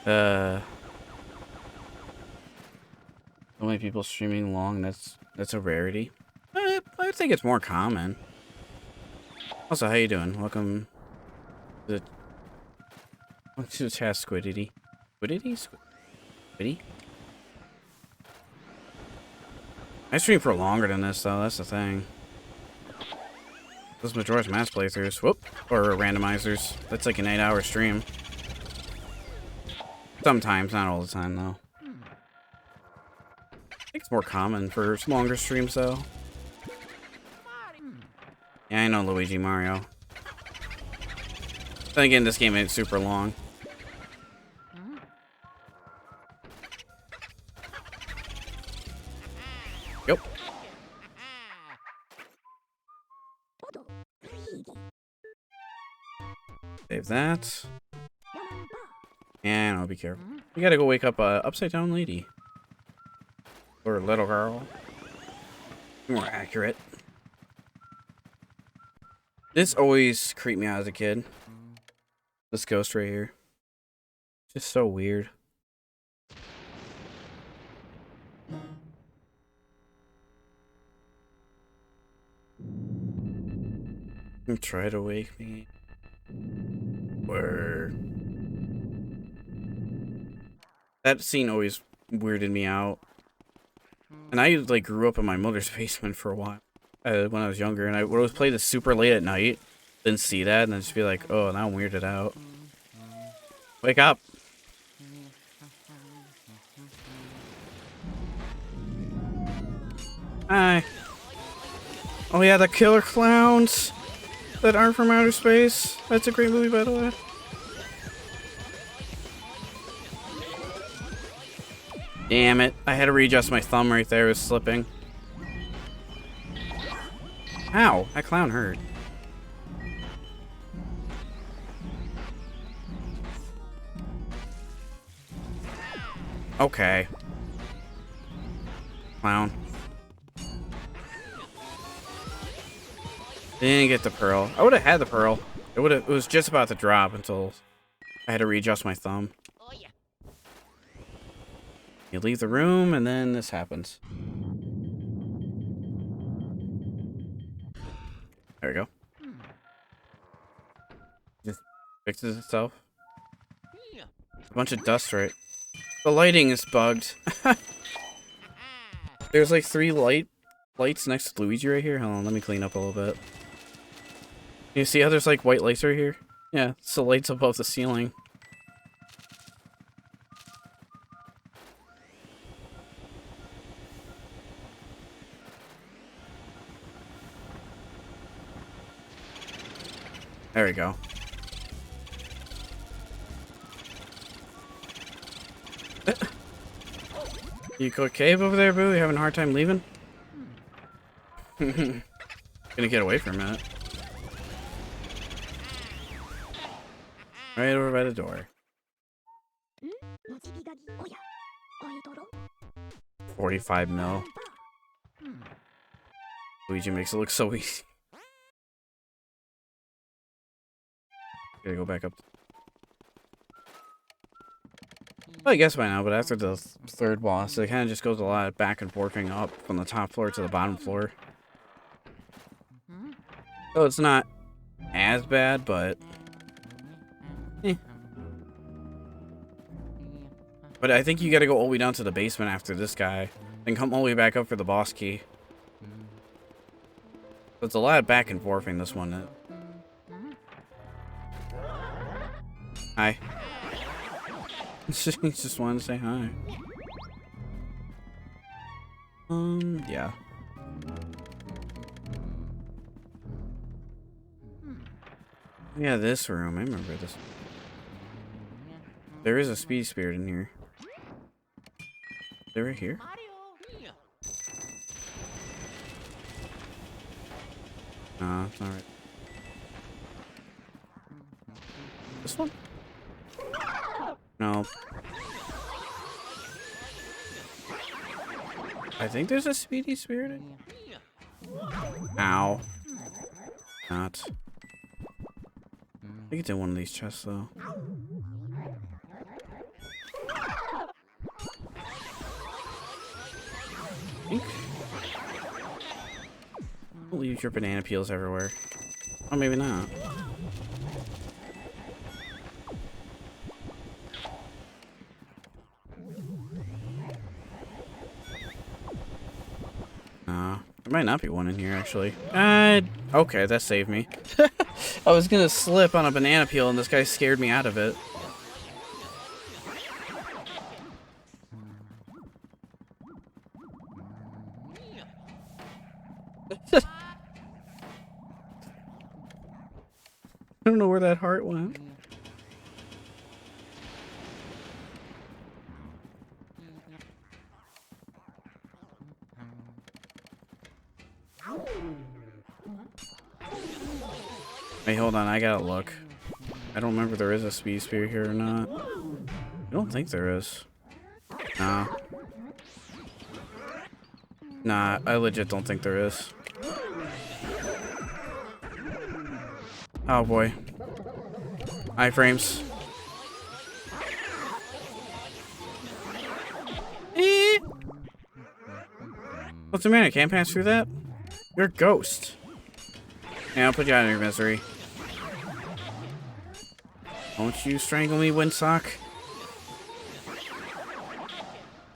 S1: So many people streaming long, that's a rarity. I think it's more common. Also, how you doing? Welcome to the chat, Squidity. Squidity? Squiddy? I stream for longer than this, though. That's the thing. Those Majora's Mask playthroughs. Whoop. Or randomizers. That's like an 8-hour stream. Sometimes, not all the time, though. I think it's more common for longer streams, though. Yeah, I know Luigi Mario. Then again, this game ain't super long. Yep. Save that. And I'll be careful. We gotta go wake up a upside down lady. Or little girl. More accurate. This always creeped me out as a kid. This ghost right here. Just so weird. Try to wake me. Where? That scene always weirded me out. And I like grew up in my mother's basement for a while when I was younger, and I would always play this super late at night, then see that, and then just be like, oh, now I'm weirded out. Wake up! Hi. Oh yeah, the killer clowns that aren't from outer space. That's a great movie, by the way. Damn it. I had to readjust my thumb right there. It was slipping. Ow. That clown hurt. Okay. Didn't get the pearl. I would have had the pearl. It was just about to drop until I had to readjust my thumb.
S2: Oh yeah.
S1: You leave the room, and then this happens. There we go. Just fixes itself. A bunch of dust, right? The lighting is bugged. There's like 3 lights next to Luigi right here. Hold on, let me clean up a little bit. You see how there's like white lights right here? Yeah, it's the lights above the ceiling. There we go. You go cave over there, boo? You having a hard time leaving? Gonna get away for a minute. Right over by the door. 45 mil. Luigi makes it look so easy. Gotta go back up. Well, I guess by now, but after the 3rd boss, it kind of just goes a lot of back and forthing up from the top floor to the bottom floor. So it's not as bad, but... But I think you gotta go all the way down to the basement after this guy, then come all the way back up for the boss key. So it's a lot of back and forthing this one. Hi. He just wanted to say hi. Yeah. Yeah, this room. I remember this. There is a speed spirit in here. They're right here. No, it's not right. This one? No. I think there's a speedy spirit in here. Ow. Not. I think it's in one of these chests, though. Don't leave your banana peels everywhere. Oh, maybe not. There might not be one in here, actually. Okay, that saved me. I was gonna slip on a banana peel, and this guy scared me out of it. I don't know where that heart went. Hey, hold on, I gotta look. I don't remember if there is a speed spear here or not. I don't think there is. Nah. Nah, I legit don't think there is. Oh boy. Iframes. What's the matter? I can't pass through that? You're a ghost. Yeah, I'll put you out of your misery. Won't you strangle me, Windsock?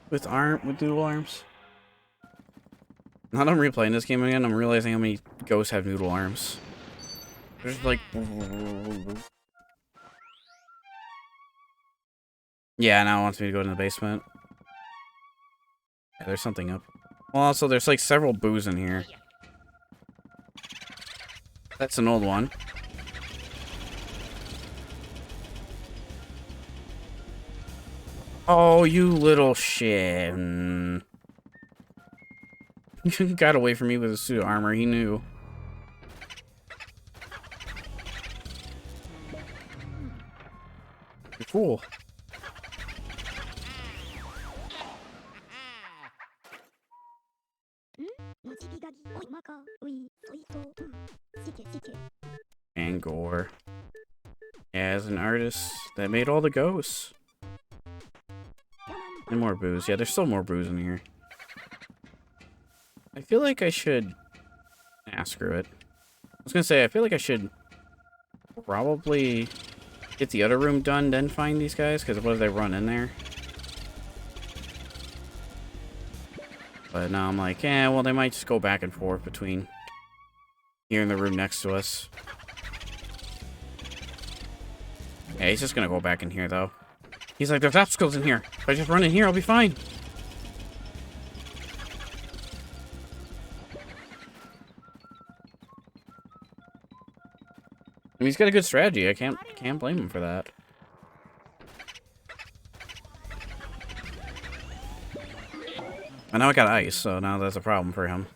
S1: With noodle arms? Now that I'm replaying this game again, I'm realizing how many ghosts have noodle arms. There's like... Yeah, now it wants me to go in the basement. Yeah, there's something up. Well, also, there's like several boos in here. That's an old one. Oh, you little shit. Got away from me with a suit of armor, he knew. You're cool. That made all the ghosts. And more booze. Yeah, there's still more booze in here. I feel like I should... Ah, screw it. I was gonna say, I feel like I should probably get the other room done, then find these guys, because what if they run in there? But now I'm like, yeah, well, they might just go back and forth between here and the room next to us. Yeah, he's just gonna go back in here, though. He's like, there's obstacles in here. If I just run in here, I'll be fine. I mean, he's got a good strategy. I can't blame him for that. And now I got ice, so now that's a problem for him.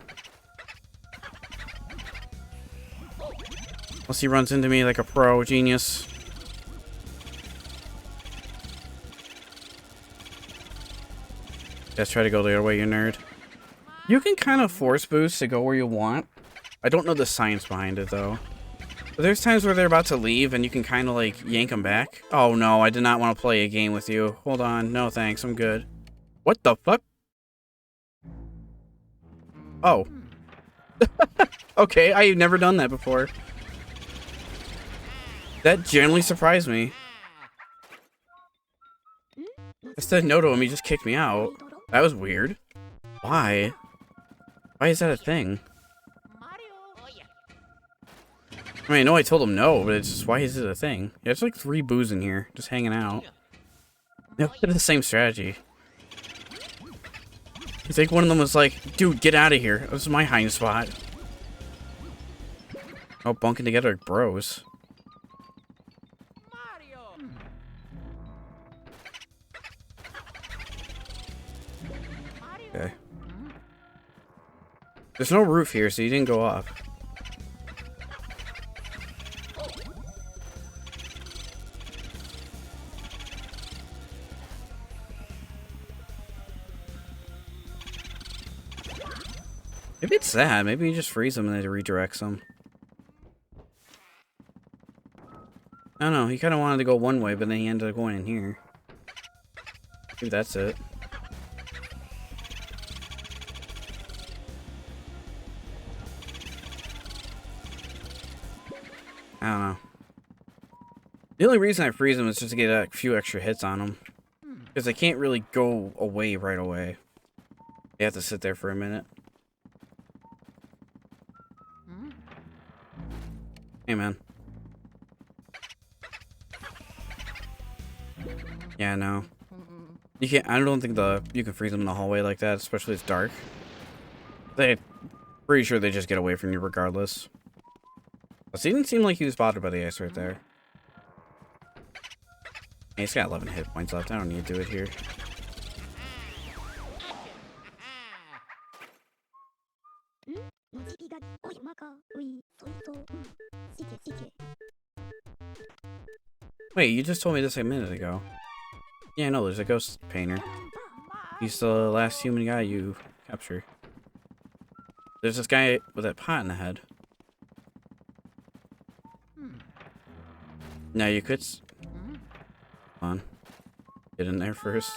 S1: Unless he runs into me like a pro genius. Let's try to go the other way, you nerd. You can kind of force boost to go where you want. I don't know the science behind it, though. But there's times where they're about to leave, and you can kind of, like, yank them back. Oh, no, I did not want to play a game with you. Hold on. No, thanks. I'm good. What the fuck? Oh. Okay, I've never done that before. That generally surprised me. I said no to him, he just kicked me out. That was weird. Why? Why is that a thing? I mean, I know I told him no, but it's just, why is it a thing? Yeah, there's like 3 boos in here, just hanging out. They all have the same strategy. I think one of them was like, dude, get out of here. This is my hiding spot. Oh, bunking together like bros. Okay. There's no roof here, so you didn't go up. Maybe it's that. Maybe you just freeze them and it redirects them. I don't know. He kind of wanted to go one way, but then he ended up going in here. Maybe that's it. I don't know. The only reason I freeze them is just to get a few extra hits on them. Because they can't really go away right away. They have to sit there for a minute. Hey, man. Yeah, no. You can't. I don't think you can freeze them in the hallway like that, especially if it's dark. Pretty sure they just get away from you regardless. But he didn't seem like he was bothered by the ice right there. Hey, he's got 11 hit points left. I don't need to do it here. Wait, you just told me this a minute ago. Yeah, no, there's a ghost painter. He's the last human guy you capture. There's this guy with that pot in the head. Now you could... Hold on. Get in there first.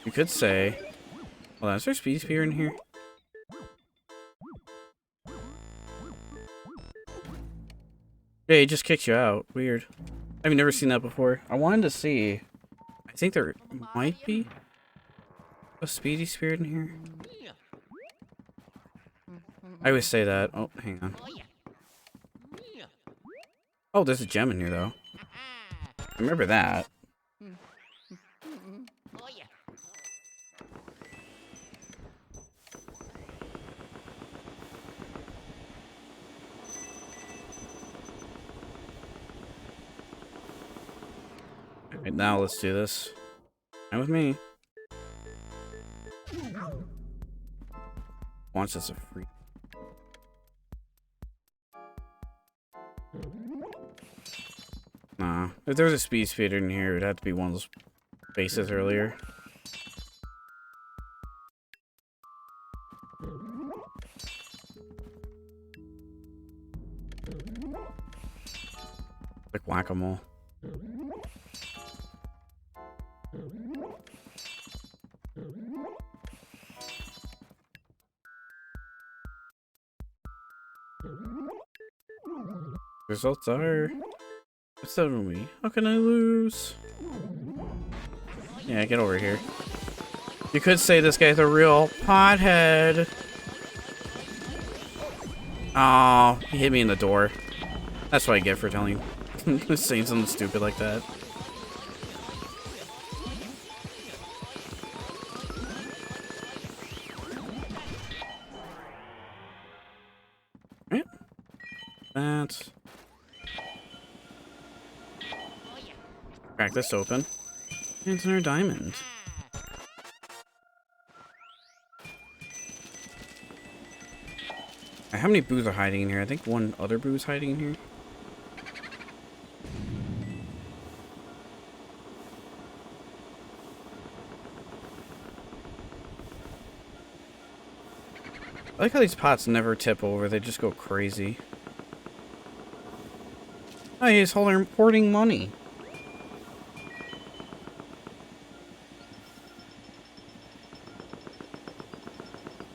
S1: You could say... Hold on, is there speed spear in here? Yeah, he just kicks you out. Weird. I've never seen that before. I wanted to see... I think there might be a speedy spirit in here. I always say that. Oh, hang on. Oh, there's a gem in here, though. I remember that. Alright, now let's do this. Come with me. Wants us a free. Nah. If there was a speed speeder in here, it would have to be one of those bases earlier. Like whack-a-mole. Results are... What's that with me? How can I lose? Yeah, get over here. You could say this guy's a real pothead. Oh, he hit me in the door. That's what I get for saying something stupid like that. Right. That. Crack this open. And it's another diamond. How many boos are hiding in here? I think one other boo is hiding in here. I like how these pots never tip over, they just go crazy. Oh, he's hoarding money.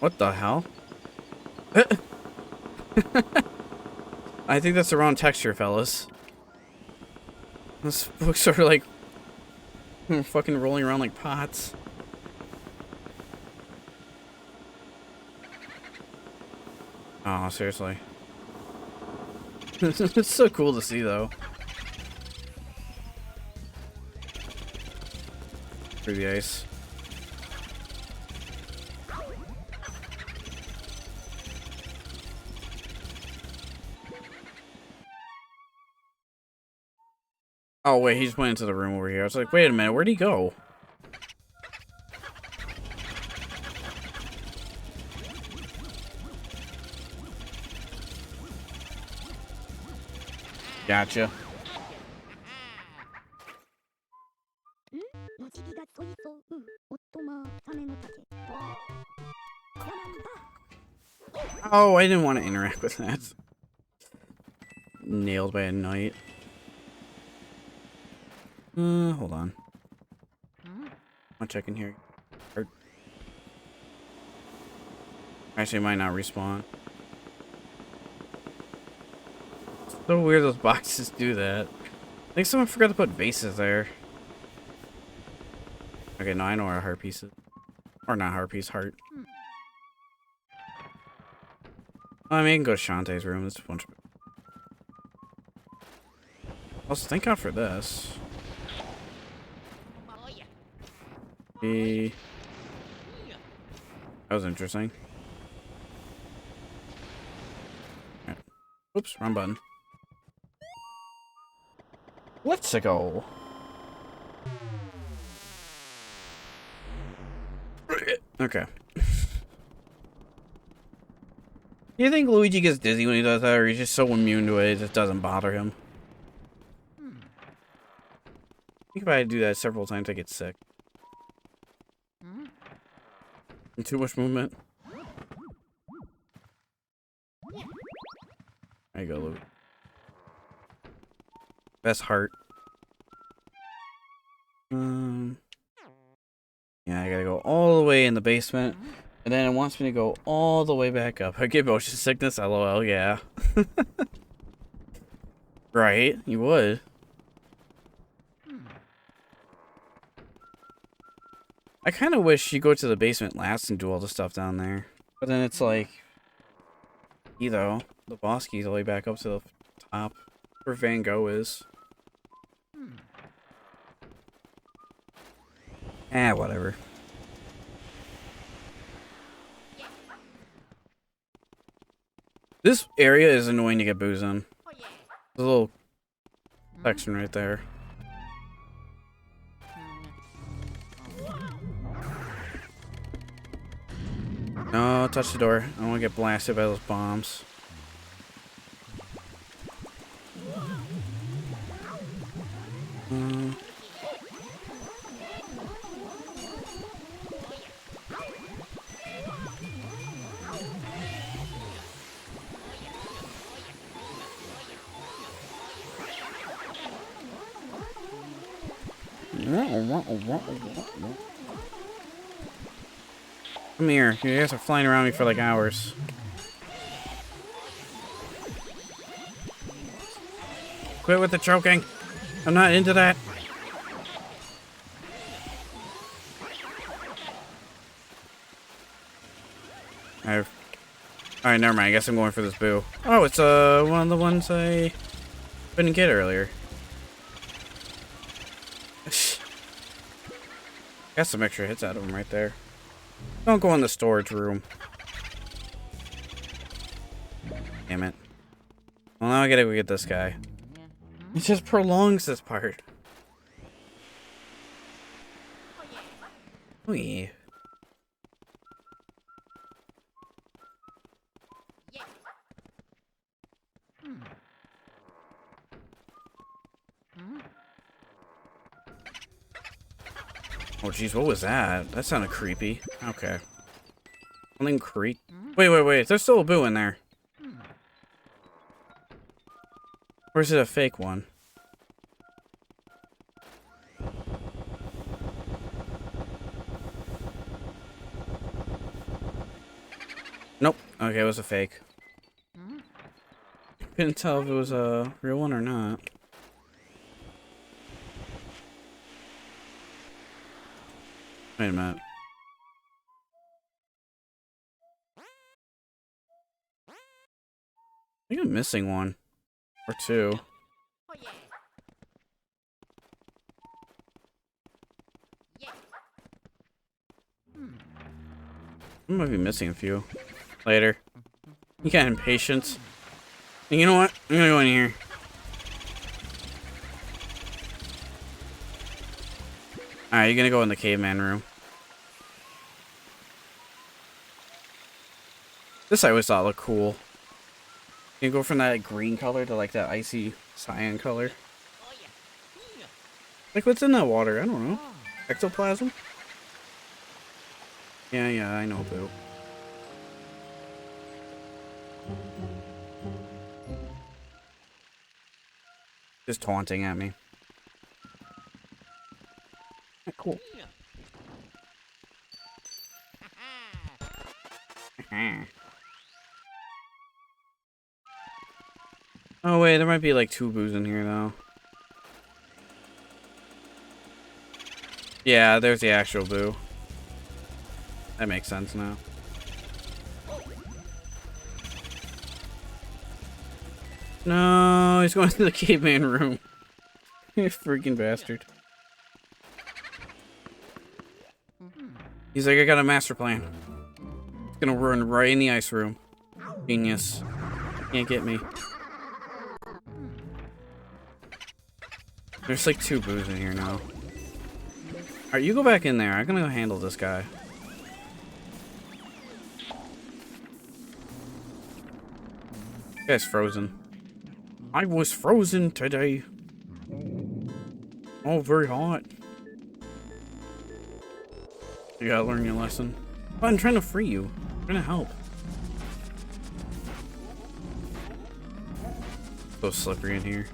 S1: What the hell? I think that's the wrong texture, fellas. This looks sort of like fucking rolling around like pots. Oh, seriously. It's so cool to see, though. Through the ice. Oh, wait, he just went into the room over here. I was like, wait a minute, where'd he go? Gotcha. Oh, I didn't want to interact with that. Nailed by a knight. Hold on. I'm checking here. Actually, it might not respawn. So weird those boxes do that. I think someone forgot to put vases there. Okay, no, I know where a heart piece is. Or not heart piece, heart. I mean, you can go to Shantae's room. There's a bunch of... Let's thank God for this. That was interesting. Right. Oops, wrong button. Let's go. Okay. Do you think Luigi gets dizzy when he does that, or he's just so immune to it, it just doesn't bother him? I think if I do that several times, I get sick. And too much movement. There you go, Luigi. Best heart. Yeah, I gotta go all the way in the basement. And then it wants me to go all the way back up. I get motion sickness, lol, yeah. Right, you would. I kind of wish you go to the basement last and do all the stuff down there. But then it's like... You know, the boss key's all the way back up to the top. Where Van Gogh is. Whatever. This area is annoying to get booze in. There's a little section right there. No, touch the door. I don't want to get blasted by those bombs. Come here. You guys are flying around me for like hours. Quit with the choking. I'm not into that. Alright, never mind. I guess I'm going for this boo. Oh, it's one of the ones I couldn't get earlier. Got some extra hits out of him right there. Don't go in the storage room. Damn it. Well, now I gotta go get this guy. It just prolongs this part. Oh yeah. Oh jeez, what was that? That sounded creepy. Okay. Something creep. Wait. There's still a boo in there. Or is it a fake one? Nope. Okay, it was a fake. Couldn't tell if it was a real one or not. Wait a minute. I think I'm missing one. Or two. I might be missing a few. Later. You got impatience. And you know what? I'm gonna go in here. Alright, you're gonna go in the Caveman Room. This I always thought looked cool. You can go from that green color to like that icy cyan color. Like what's in that water? I don't know. Ectoplasm? Yeah, I know, boo. Just taunting at me. Cool. Oh wait, there might be like two boos in here though. Yeah, there's the actual boo. That makes sense now. No, he's going to the Caveman Room. You freaking bastard. He's like, I got a master plan. It's gonna run right in the ice room. Genius. Can't get me. There's like two boos in here now. Alright, you go back in there. I'm gonna go handle this guy. This guy's frozen. I was frozen today. Oh, very hot. You gotta learn your lesson. Oh, I'm trying to free you. I'm trying to help. So slippery in here.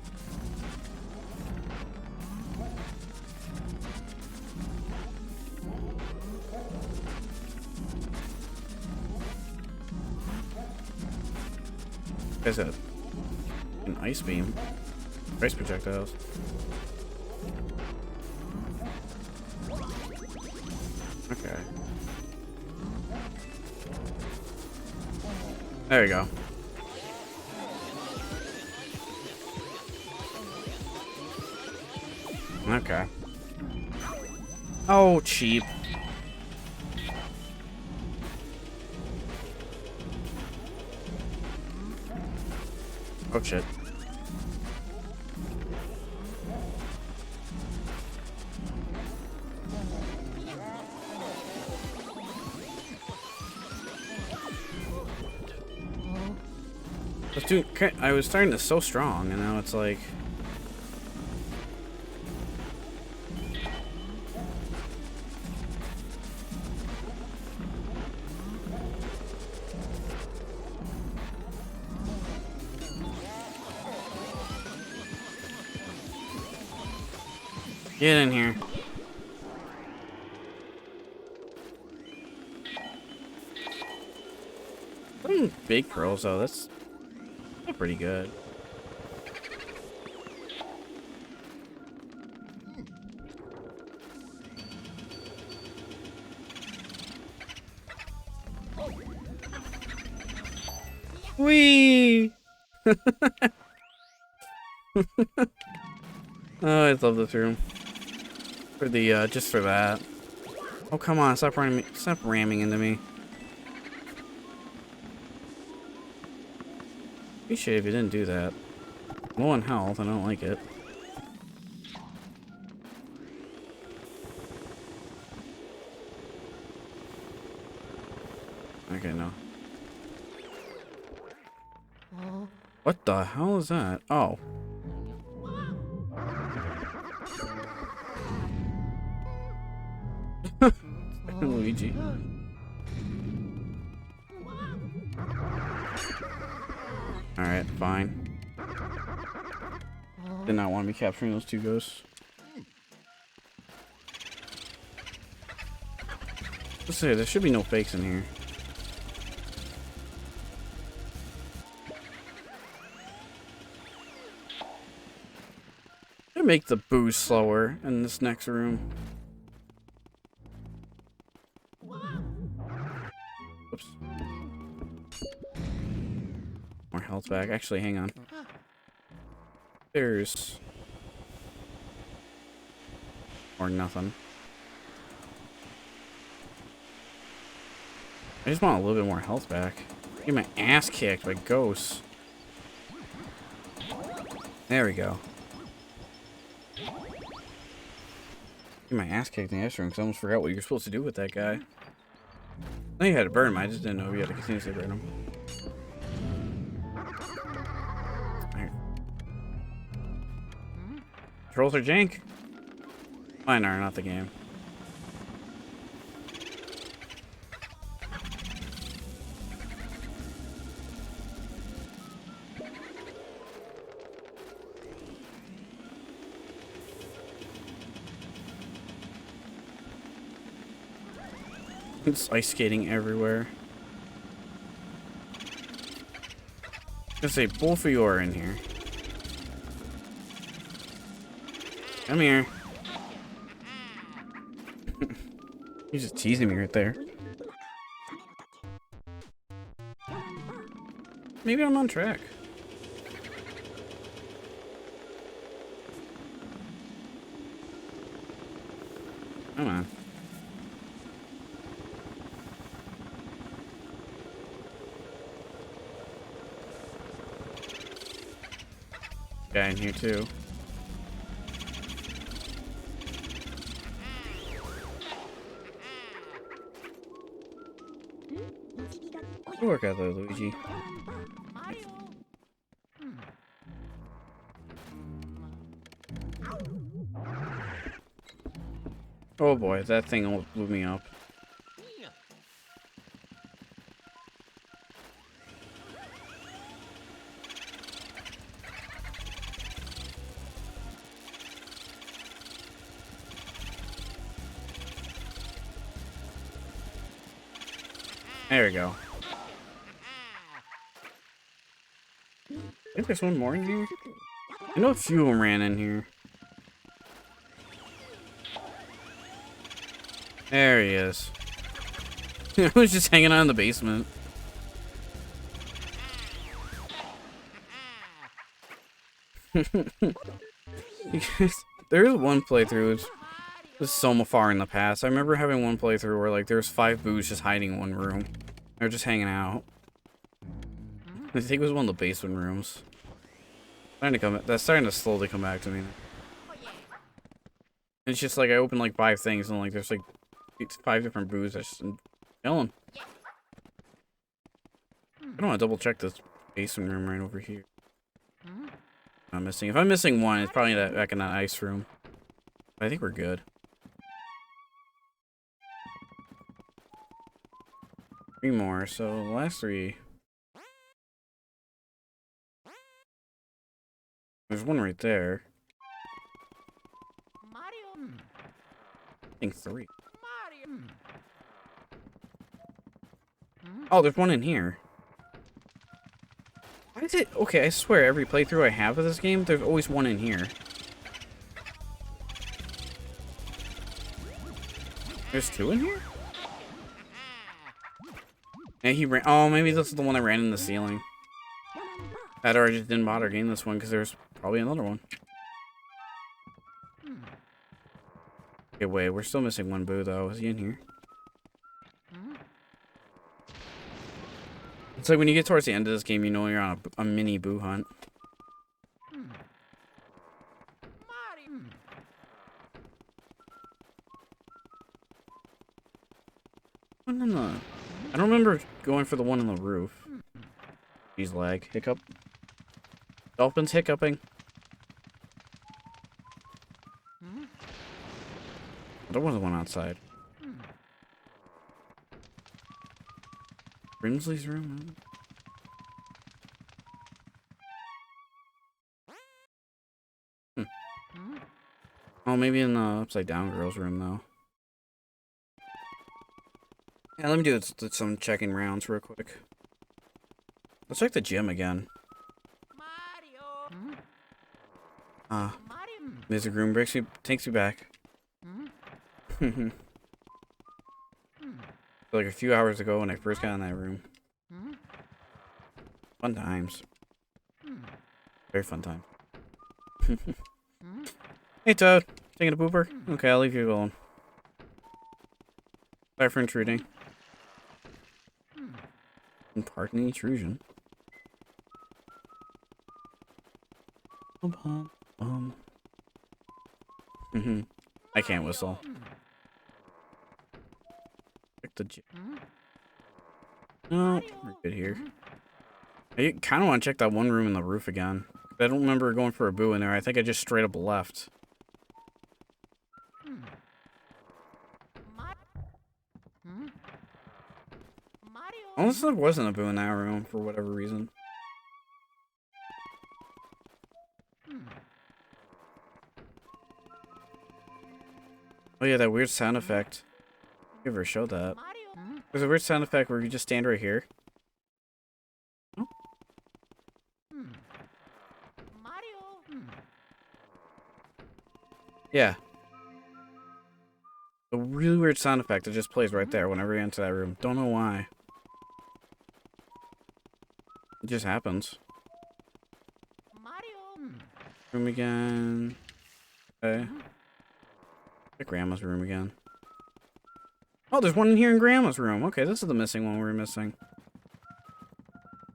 S1: Guy's got an ice beam. Ice projectiles. Okay. There you go. Okay. Oh, cheap. Oh, shit. I was starting to so strong, and now it's like... Get in here. big pearls, though. That's pretty good. Whee! Oh, I love this room. For the, just for that. Oh, come on, stop ramming into me. Appreciate it if you didn't do that. Low on health, I don't like it. Okay, no. What the hell is that? Oh. Luigi. Alright, fine. Did not want to be capturing those two ghosts. Let's see, there should be no fakes in here. Gonna make the boost slower in this next room. Oops. More health back. Actually, hang on. There's... or nothing. I just want a little bit more health back. Get my ass kicked by ghosts. There we go. Get my ass kicked in the restroom because I almost forgot what you're supposed to do with that guy. I know you had to burn him, I just didn't know you had to continuously burn him. Right. Controls are jank. Mine are, not the game. It's ice skating everywhere. I'm gonna say both of you are in here. Come here. He's just teasing me right there. Maybe I'm on track. Come on. Guy in here too. Good work out there, Luigi. Oh boy, that thing almost blew me up. There we go. I think there's one more in here. I know a few of them ran in here. There he is. I was just hanging out in the basement. There is one playthrough. This is so far in the past. I remember having one playthrough where like there's 5 boos just hiding in one room. They're just hanging out. I think it was one of the basement rooms. That's starting to slowly come back to me. It's just like I opened like 5 things and like there's like 5 different boos that's chilling. I don't want to double check this basement room right over here. I'm missing. If I'm missing one, it's probably that back in that ice room. I think we're good. 3 more. So the last 3. There's one right there. I think 3. Oh, there's one in here. Why is it? Okay, I swear, every playthrough I have of this game, there's always one in here. There's two in here? Yeah, he ran. Oh, maybe this is the one that ran in the ceiling. That or I just didn't bother getting this one because there's probably another one. Okay, wait, we're still missing one boo though. Is he in here? It's like when you get towards the end of this game, you know you're on a mini boo hunt. One in the... I don't remember going for the one on the roof. He's lag. Hiccup. Dolphin's hiccuping. There was one outside. Brimsley's room? Oh, maybe in the upside down girl's room though. Yeah, let me do some checking rounds real quick. Let's check the gym again. Music room takes me back. Like a few hours ago when I first got in that room. Fun times. Very fun time. Hey Toad, taking a pooper? Okay, I'll leave you alone. Sorry for intruding. Pardon the intrusion. I can't whistle. Check the gym. No, we're good here. I kind of want to check that one room in the roof again. I don't remember going for a boo in there. I think I just straight up left. Unless there wasn't a boo in that room for whatever reason. Oh yeah, that weird sound effect. You ever showed that? There's a weird sound effect where you just stand right here. Oh. Yeah. A really weird sound effect that just plays right there whenever you enter that room. Don't know why. It just happens. Room again. Okay. Check Grandma's room again. Oh, there's one in here in Grandma's room. Okay, this is the missing one we were missing.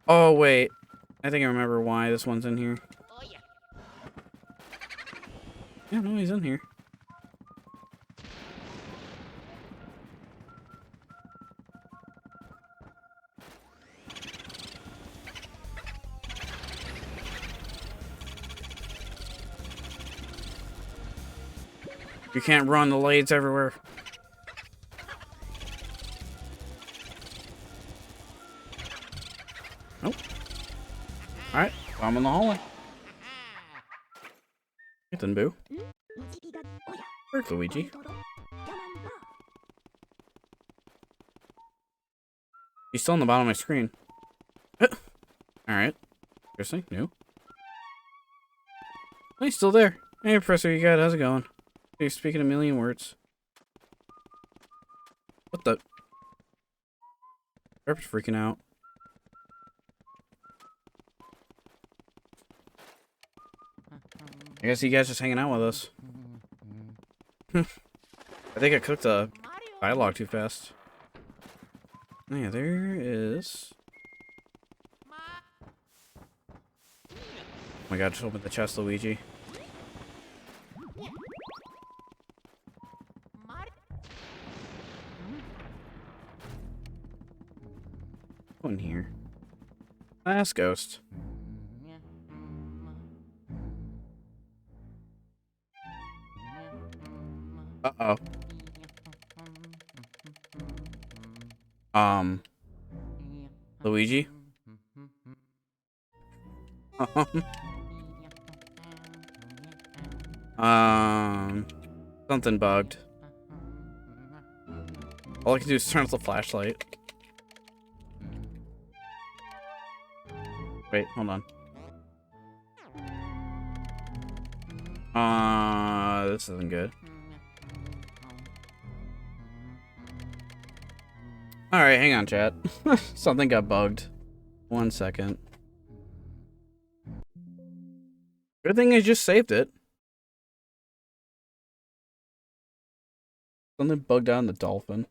S1: Oh, wait. I think I remember why this one's in here. Yeah, no, he's in here. You can't run, the lade's everywhere. Nope. Alright, I'm in the hallway. Then boo. Where's Luigi? He's still on the bottom of my screen. Alright. Interesting. New. Oh, he's still there. Hey, Professor, you got it. How's it going? You're speaking a million words. What the? Purp's freaking out. I guess you guys just hanging out with us. I think I cooked the dialogue too fast. Oh, yeah, there is. Oh my god, just opened the chest, Luigi. Go in here. Last ghost. Uh-oh. Luigi? Something bugged. All I can do is turn off the flashlight. Wait, hold on. This isn't good. Alright, hang on, chat. Something got bugged. 1 second. Good thing I just saved it. Something bugged out in the dolphin.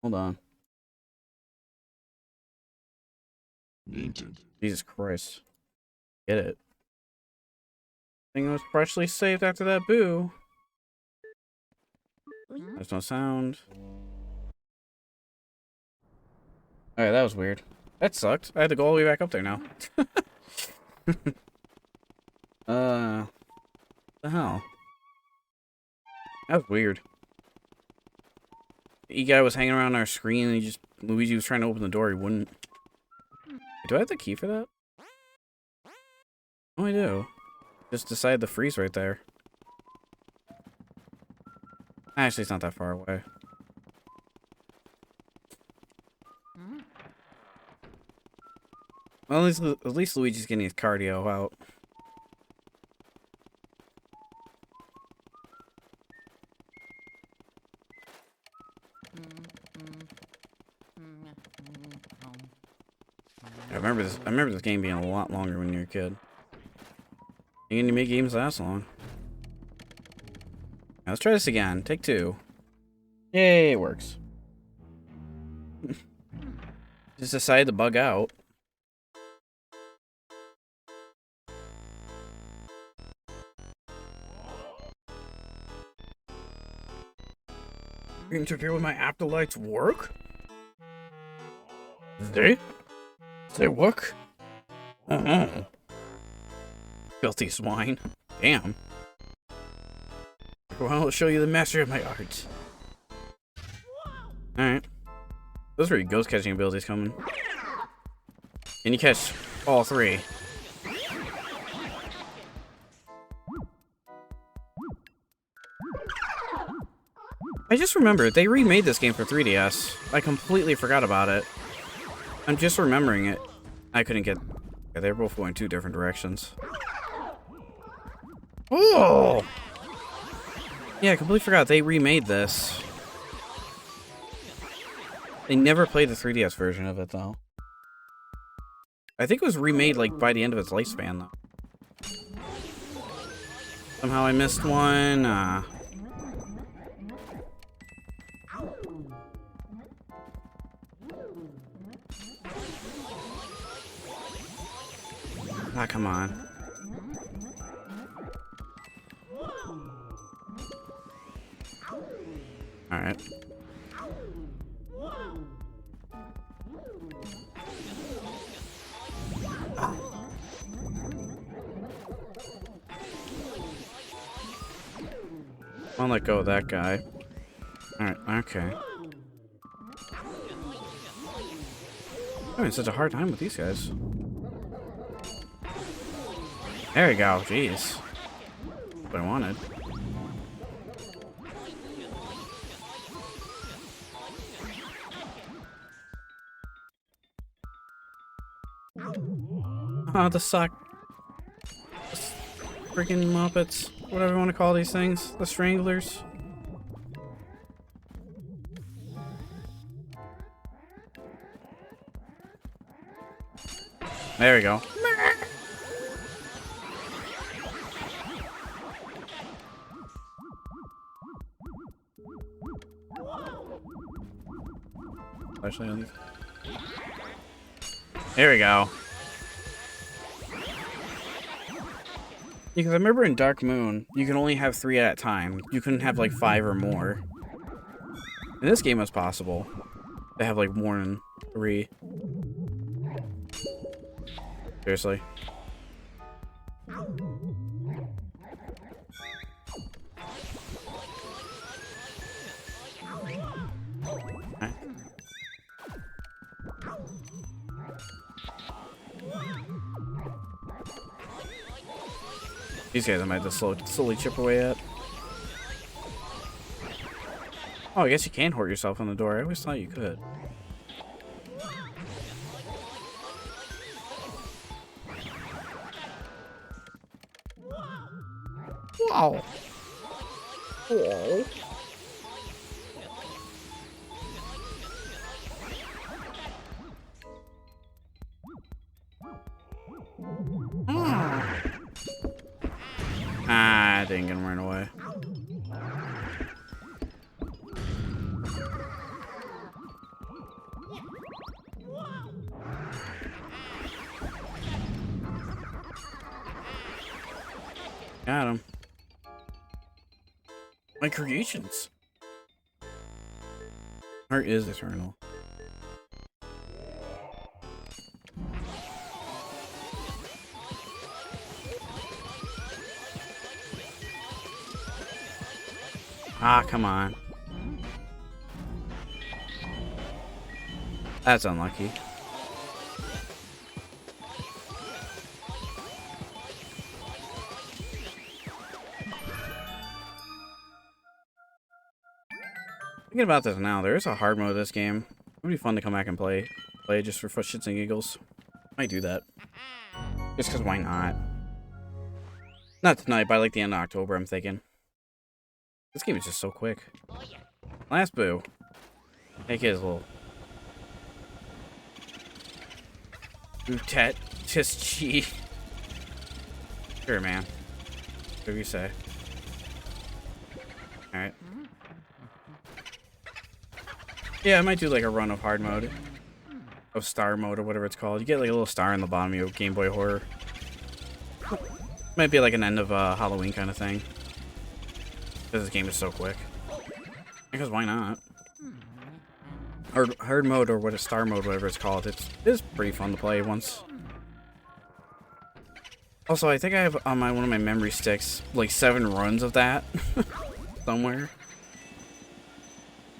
S1: Hold on. Jesus Christ. Get it. Thing was freshly saved after that boo. There's no sound. Alright, that was weird. That sucked. I had to go all the way back up there now. What the hell? That was weird. The E guy was hanging around our screen and Luigi was trying to open the door, he wouldn't. Do I have the key for that? Oh, I do. Just decided to freeze right there. Actually, it's not that far away. Well, at least Luigi's getting his cardio out. I remember this game being a lot longer when you were a kid. You can make games last long. Now, let's try this again. Take 2. Yay, it works. Just decided to bug out. You interfere with my afterlife's work? They work? Filthy swine. Damn. Well, I'll show you the mastery of my art. Alright. Those are your ghost catching abilities coming. Can you catch all 3? I just remembered, they remade this game for 3DS. I completely forgot about it. I'm just remembering it. I couldn't get... Yeah, they're both going 2 different directions. Oh! Yeah, I completely forgot. They remade this. They never played the 3DS version of it, though. I think it was remade, like, by the end of its lifespan, though. Somehow I missed one. Ah, come on. Alright. I'll let go of that guy. Alright, okay. I'm having such a hard time with these guys. There we go, jeez. What I wanted. Oh, the suck. Freaking Muppets. Whatever you want to call these things. The Stranglers. There we go. Especially on these. There we go. Because I remember in Dark Moon, you can only have 3 at a time. You couldn't have like 5 or more. In this game, it was possible to have like more than 3. Seriously. These guys I might just slowly chip away at. Oh, I guess you can hurt yourself on the door. I always thought you could. Wow. Oh. Ah, I didn't get him right away. Got him. My creations. Heart is eternal. Ah, come on. That's unlucky. Thinking about this now, there is a hard mode of this game. It would be fun to come back and play just for shits and giggles. Might do that. Just because why not? Not tonight, but like the end of October, I'm thinking. This game is just so quick.
S2: Oh yeah.
S1: Last boo. Hey kids, little. Bootet. Just chi. Sure, man. Whatever you say. Alright. Yeah, I might do like a run of hard mode. Of star mode or whatever it's called. You get like a little star in the bottom of your Game Boy Horror. Might be like an end of Halloween kind of thing. Because this game is so quick. Because why not? Or hard mode or what a star mode, whatever it's called. It's pretty fun to play once. Also, I think I have on one of my memory sticks like 7 runs of that somewhere.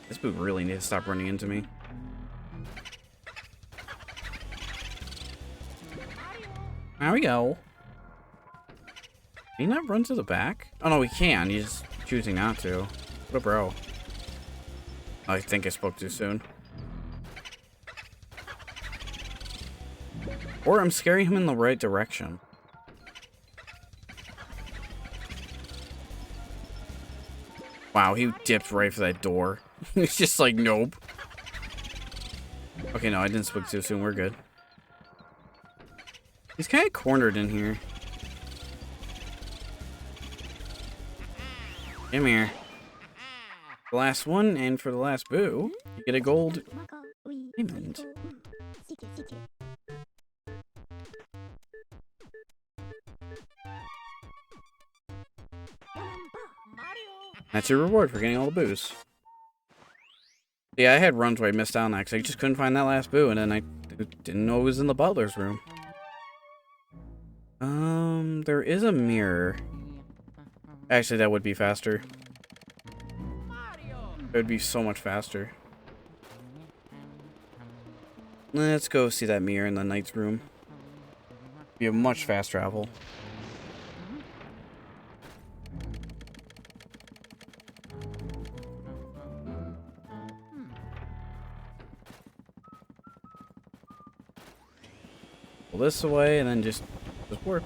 S1: This boot really needs to stop running into me. There we go. Can he not run to the back? Oh no, he can. He's just choosing not to. What a bro. I think I spoke too soon. Or I'm scaring him in the right direction. Wow, he dipped right for that door. He's just like, nope. Okay, no, I didn't spook too soon. We're good. He's kind of cornered in here. Come here. The last one, and for the last boo, you get a gold diamond. That's your reward for getting all the boos. Yeah, I had runs where I missed out on that because I just couldn't find that last boo, and then I didn't know it was in the butler's room. There is a mirror. Actually, that would be faster. It would be so much faster. Let's go see that mirror in the knight's room. Be a much fast travel. Pull this away and then just work.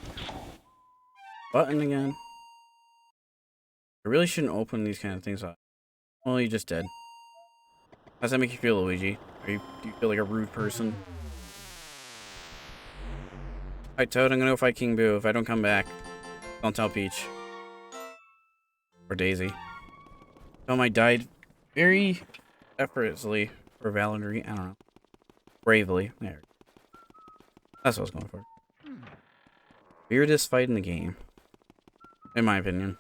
S1: Button again. I really shouldn't open these kind of things up. Well, you just did. How does that make you feel, Luigi? Do you feel like a rude person? Alright, Toad, I'm gonna go fight King Boo. If I don't come back, don't tell Peach. Or Daisy. Tell him I died very effortlessly. Or valiantly. I don't know. Bravely. There. That's what I was going for. Weirdest fight in the game. In my opinion.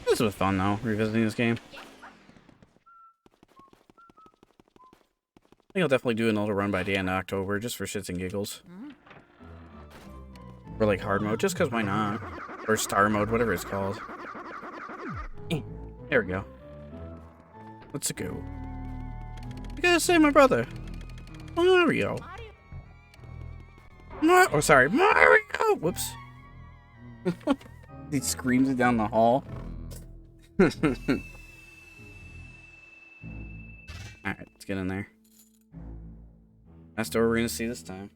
S1: This was fun though, revisiting this game. I think I'll definitely do another run by the end of October, just for shits and giggles. Or like hard mode, just because why not? Or star mode, whatever it's called. There we go. Let's go. I gotta save my brother. Mario. Oh, sorry. Mario! Whoops. He screams it down the hall. Alright, let's get in there. That's what we're gonna see this time.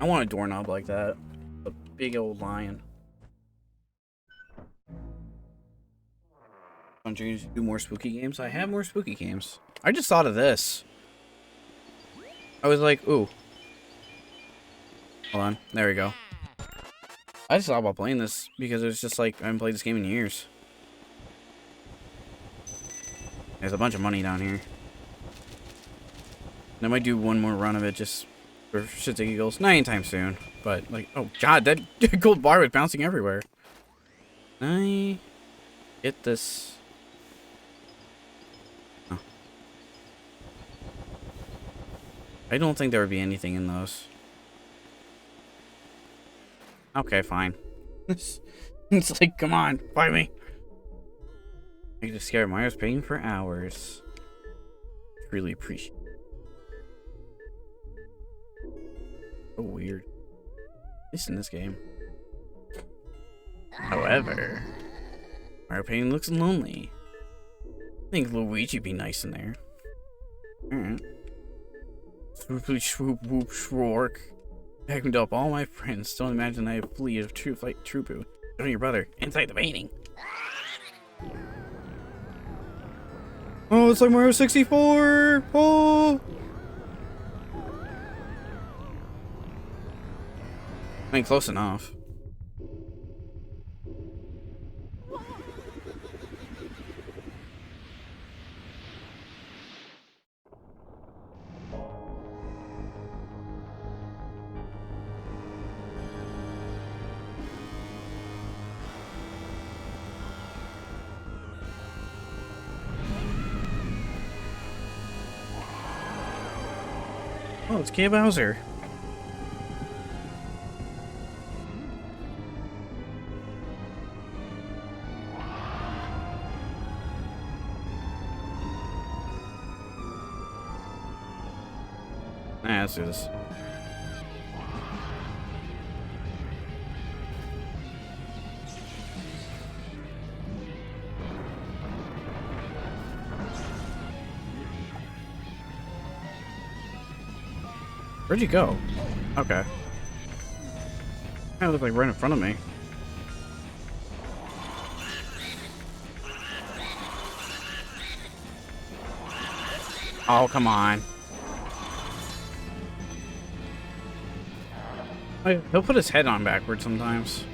S1: I want a doorknob like that. A big old lion. Don't you do more spooky games? I have more spooky games. I just thought of this. I was like, ooh. Hold on. There we go. I just thought about playing this because it was just like, I haven't played this game in years. There's a bunch of money down here. I might do one more run of it just for shits and giggles. Not anytime soon. But, like, oh god, that gold bar was bouncing everywhere. I get this. Oh. I don't think there would be anything in those. Okay, fine. It's like, come on, fight me. I just scared Mario's paying for hours. Really appreciate it. So weird. At least in this game. However, Mario Paint looks lonely. I think Luigi would be nice in there. Alright. Swooply swoop whoop shwork. Vacuumed up all my friends. Don't imagine I have fleet of true fight Troopu. Don't your brother inside the painting. Oh, it's like Mario 64! Oh! I mean, close enough. Oh, it's K. Bowser. Nah, let's do this. Where'd you go? Okay. Kind of looked like right in front of me. Oh, come on. He'll put his head on backwards sometimes.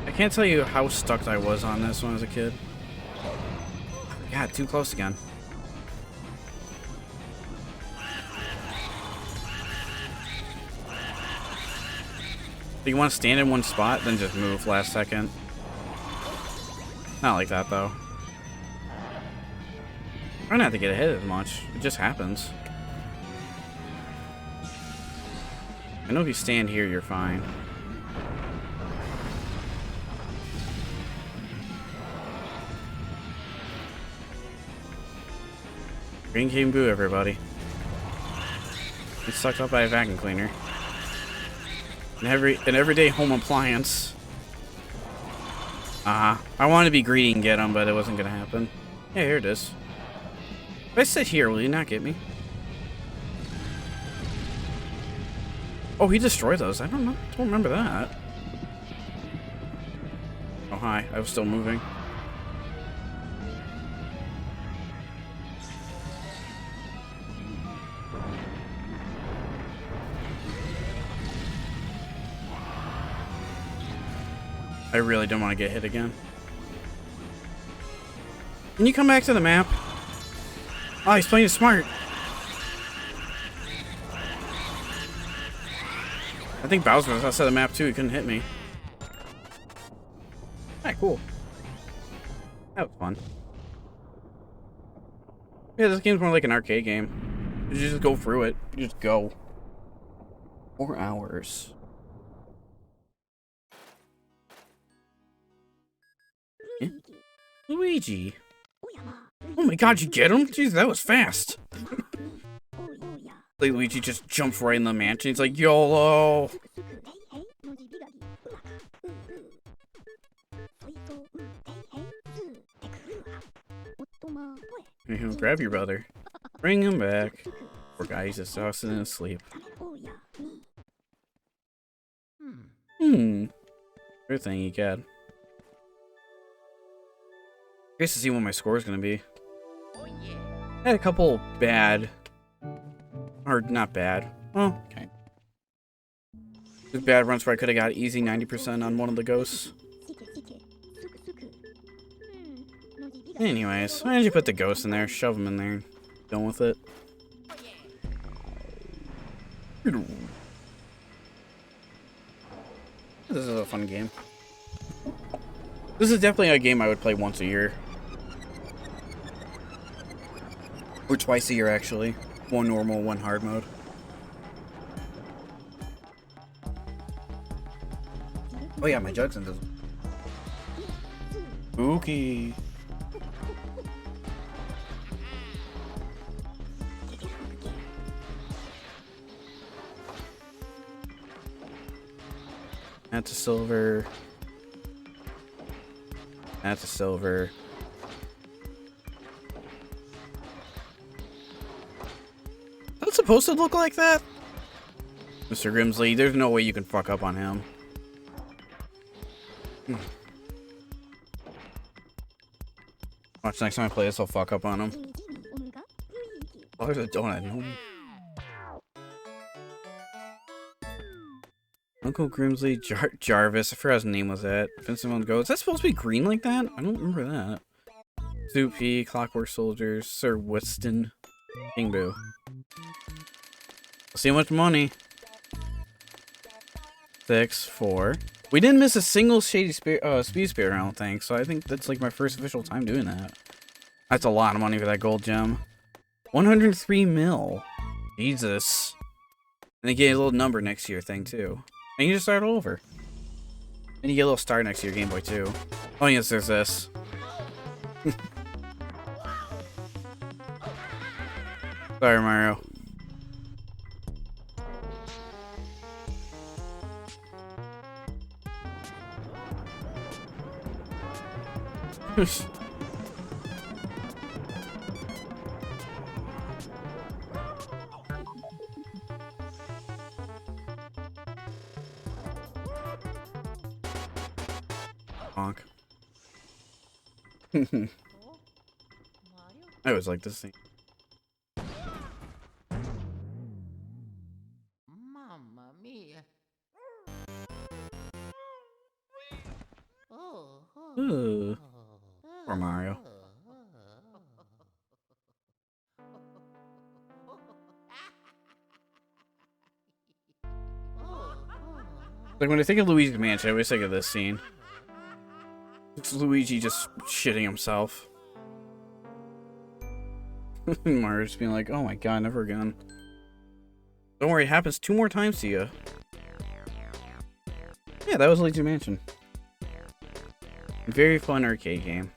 S1: I can't tell you how stuck I was on this when I was a kid. God, too close again. If you want to stand in one spot, then just move last second. Not like that, though. I don't have to get ahead as much. It just happens. I know if you stand here, you're fine. Green King Boo, everybody. He's sucked up by a vacuum cleaner. An everyday home appliance. I wanted to be greedy and get him, but it wasn't gonna happen. Yeah, here it is. If I sit here, will you not get me? Oh, he destroyed those. I don't know. I don't remember that. Oh, hi. I was still moving. I really don't want to get hit again. Can you come back to the map? Oh, he's playing it smart. I think Bowser was outside the map too. He couldn't hit me. Alright, cool. That was fun. Yeah, this game's more like an arcade game. You just go through it. You just go. 4 hours. Yeah. Luigi. Oh my god, you get him? Jeez, that was fast. Like Luigi just jumps right in the mansion. He's like, YOLO. You know, grab your brother. Bring him back. Poor guy, he's just tossing in his sleep. Good thing you got. Curious to see what my score is gonna be.
S2: Oh yeah.
S1: I had a couple bad, or not bad. Well, okay. Just bad runs where I could have got easy 90% on one of the ghosts. Anyways, why don't you put the ghost in there, shove them in there, done with it.
S2: Oh yeah.
S1: This is a fun game. This is definitely a game I would play once a year. Or twice a year, actually. One normal, one hard mode. Oh yeah, my jug's invisible. Spooky. That's a silver. That's a silver. That's supposed to look like that? Mr. Grimsley, there's no way you can fuck up on him. Watch next time I play this, I'll fuck up on him. Oh, there's a donut. No. Uncle Grimsley, Jarvis. I forgot his name was that. Vincent Van Gogh. Is that supposed to be green like that? I don't remember that. Soupy, Clockwork Soldiers, Sir Whiston, King Boo. See how much money. 6, 4. We didn't miss a single Shady Speed Spear, I don't think. So I think that's like my first official time doing that. That's a lot of money for that gold gem. 103 mil. Jesus. And they get a little number next to your thing too. And you just start over. And you get a little star next to your Game Boy too. Oh yes, there's this. Sorry, Mario. Honk. I always like this thing.
S2: Mamma mia. Oh.
S1: Ooh. Poor Mario. Like when I think of Luigi's Mansion, I always think of this scene. It's Luigi just shitting himself. Mario just being like, oh my god, never again. Don't worry, it happens 2 more times to you. Yeah, that was Luigi's Mansion. Very fun arcade game.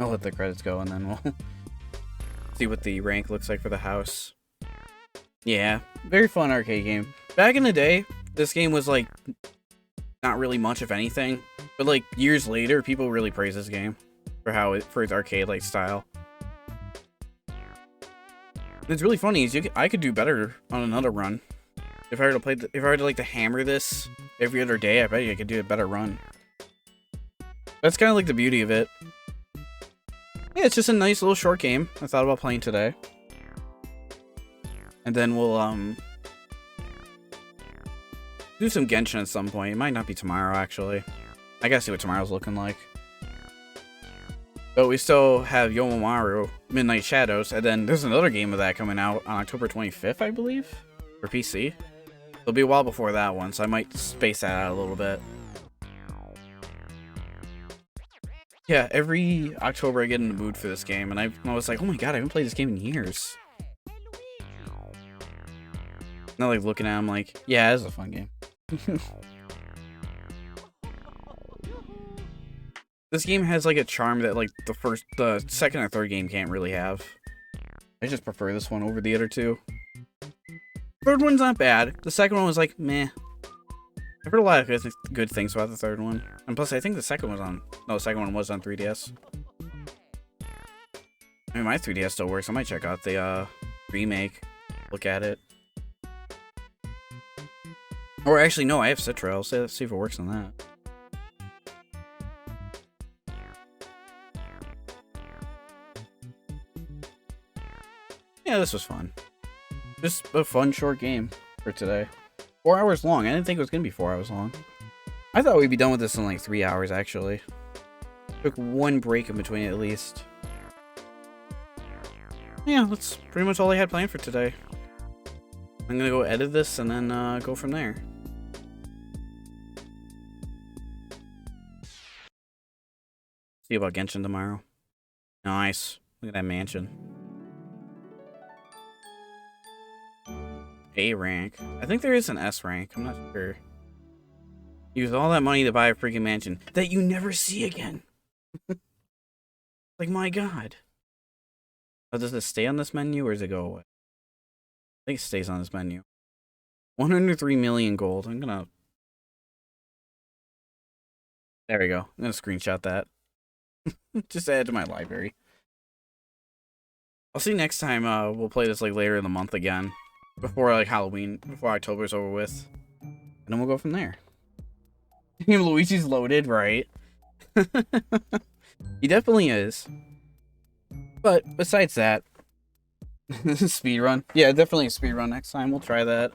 S1: I'll let the credits go and then we'll see what the rank looks like for the house. Yeah, very fun arcade game. Back in the day, this game was like not really much, if anything. But like years later, people really praise this game for its arcade-like style. And it's really funny. I could do better on another run. If I were to play, if I were to like to hammer this every other day, I bet you I could do a better run. That's kind of like the beauty of it. Yeah, it's just a nice little short game I thought about playing today. And then we'll do some Genshin at some point. It might not be tomorrow, actually. I gotta see what tomorrow's looking like. But we still have Yomomaru, Midnight Shadows, and then there's another game of that coming out on October 25th, I believe, for PC. It'll be a while before that one, so I might space that out a little bit. Yeah, every October I get in the mood for this game, and I was like, oh my god, I haven't played this game in years. Now, like, looking at it, I'm like, yeah, this is a fun game. This game has, like, a charm that, like, the second or third game can't really have. I just prefer this one over the other two. Third one's not bad. The second one was like, meh. I've heard a lot of good things about the third one. And plus, I think the second was on... No, the second one was on 3DS. I mean, my 3DS still works. I might check out the remake. Look at it. Or actually, no, I have Citra. Let's see if it works on that. Yeah, this was fun. Just a fun short game for today. 4 hours long. I didn't think it was going to be 4 hours long. I thought we'd be done with this in like 3 hours, actually. Took one break in between at least. Yeah, that's pretty much all I had planned for today. I'm going to go edit this and then go from there. See about Genshin tomorrow. Nice. Look at that mansion. A rank. I think there is an S rank. I'm not sure. Use all that money to buy a freaking mansion that you never see again. Like, my god. Oh, does it stay on this menu or does it go away? I think it stays on this menu. 103 million gold. I'm gonna... There we go. I'm gonna screenshot that. Just add to my library. I'll see you next time. We'll play this like later in the month again. Before like Halloween, before October's over with. And then we'll go from there. Luigi's loaded, right? He definitely is. But besides that, speedrun. Yeah, definitely a speedrun next time. We'll try that.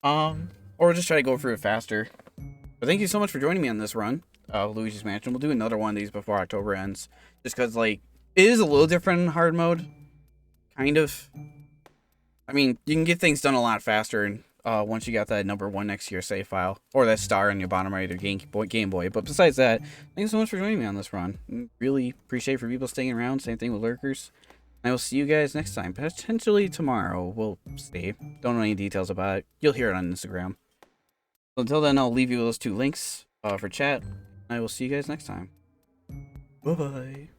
S1: Or just try to go through it faster. But thank you so much for joining me on this run of Luigi's Mansion. We'll do another one of these before October ends. Just because, like, it is a little different in hard mode. Kind of. I mean, you can get things done a lot faster and once you got that #1 next to your save file. Or that star on your bottom right of your Game Boy. But besides that, thanks so much for joining me on this run. Really appreciate for people staying around. Same thing with lurkers. I will see you guys next time. Potentially tomorrow. We'll see. Don't know any details about it. You'll hear it on Instagram. So until then, I'll leave you with those 2 links for chat. I will see you guys next time. Bye-bye.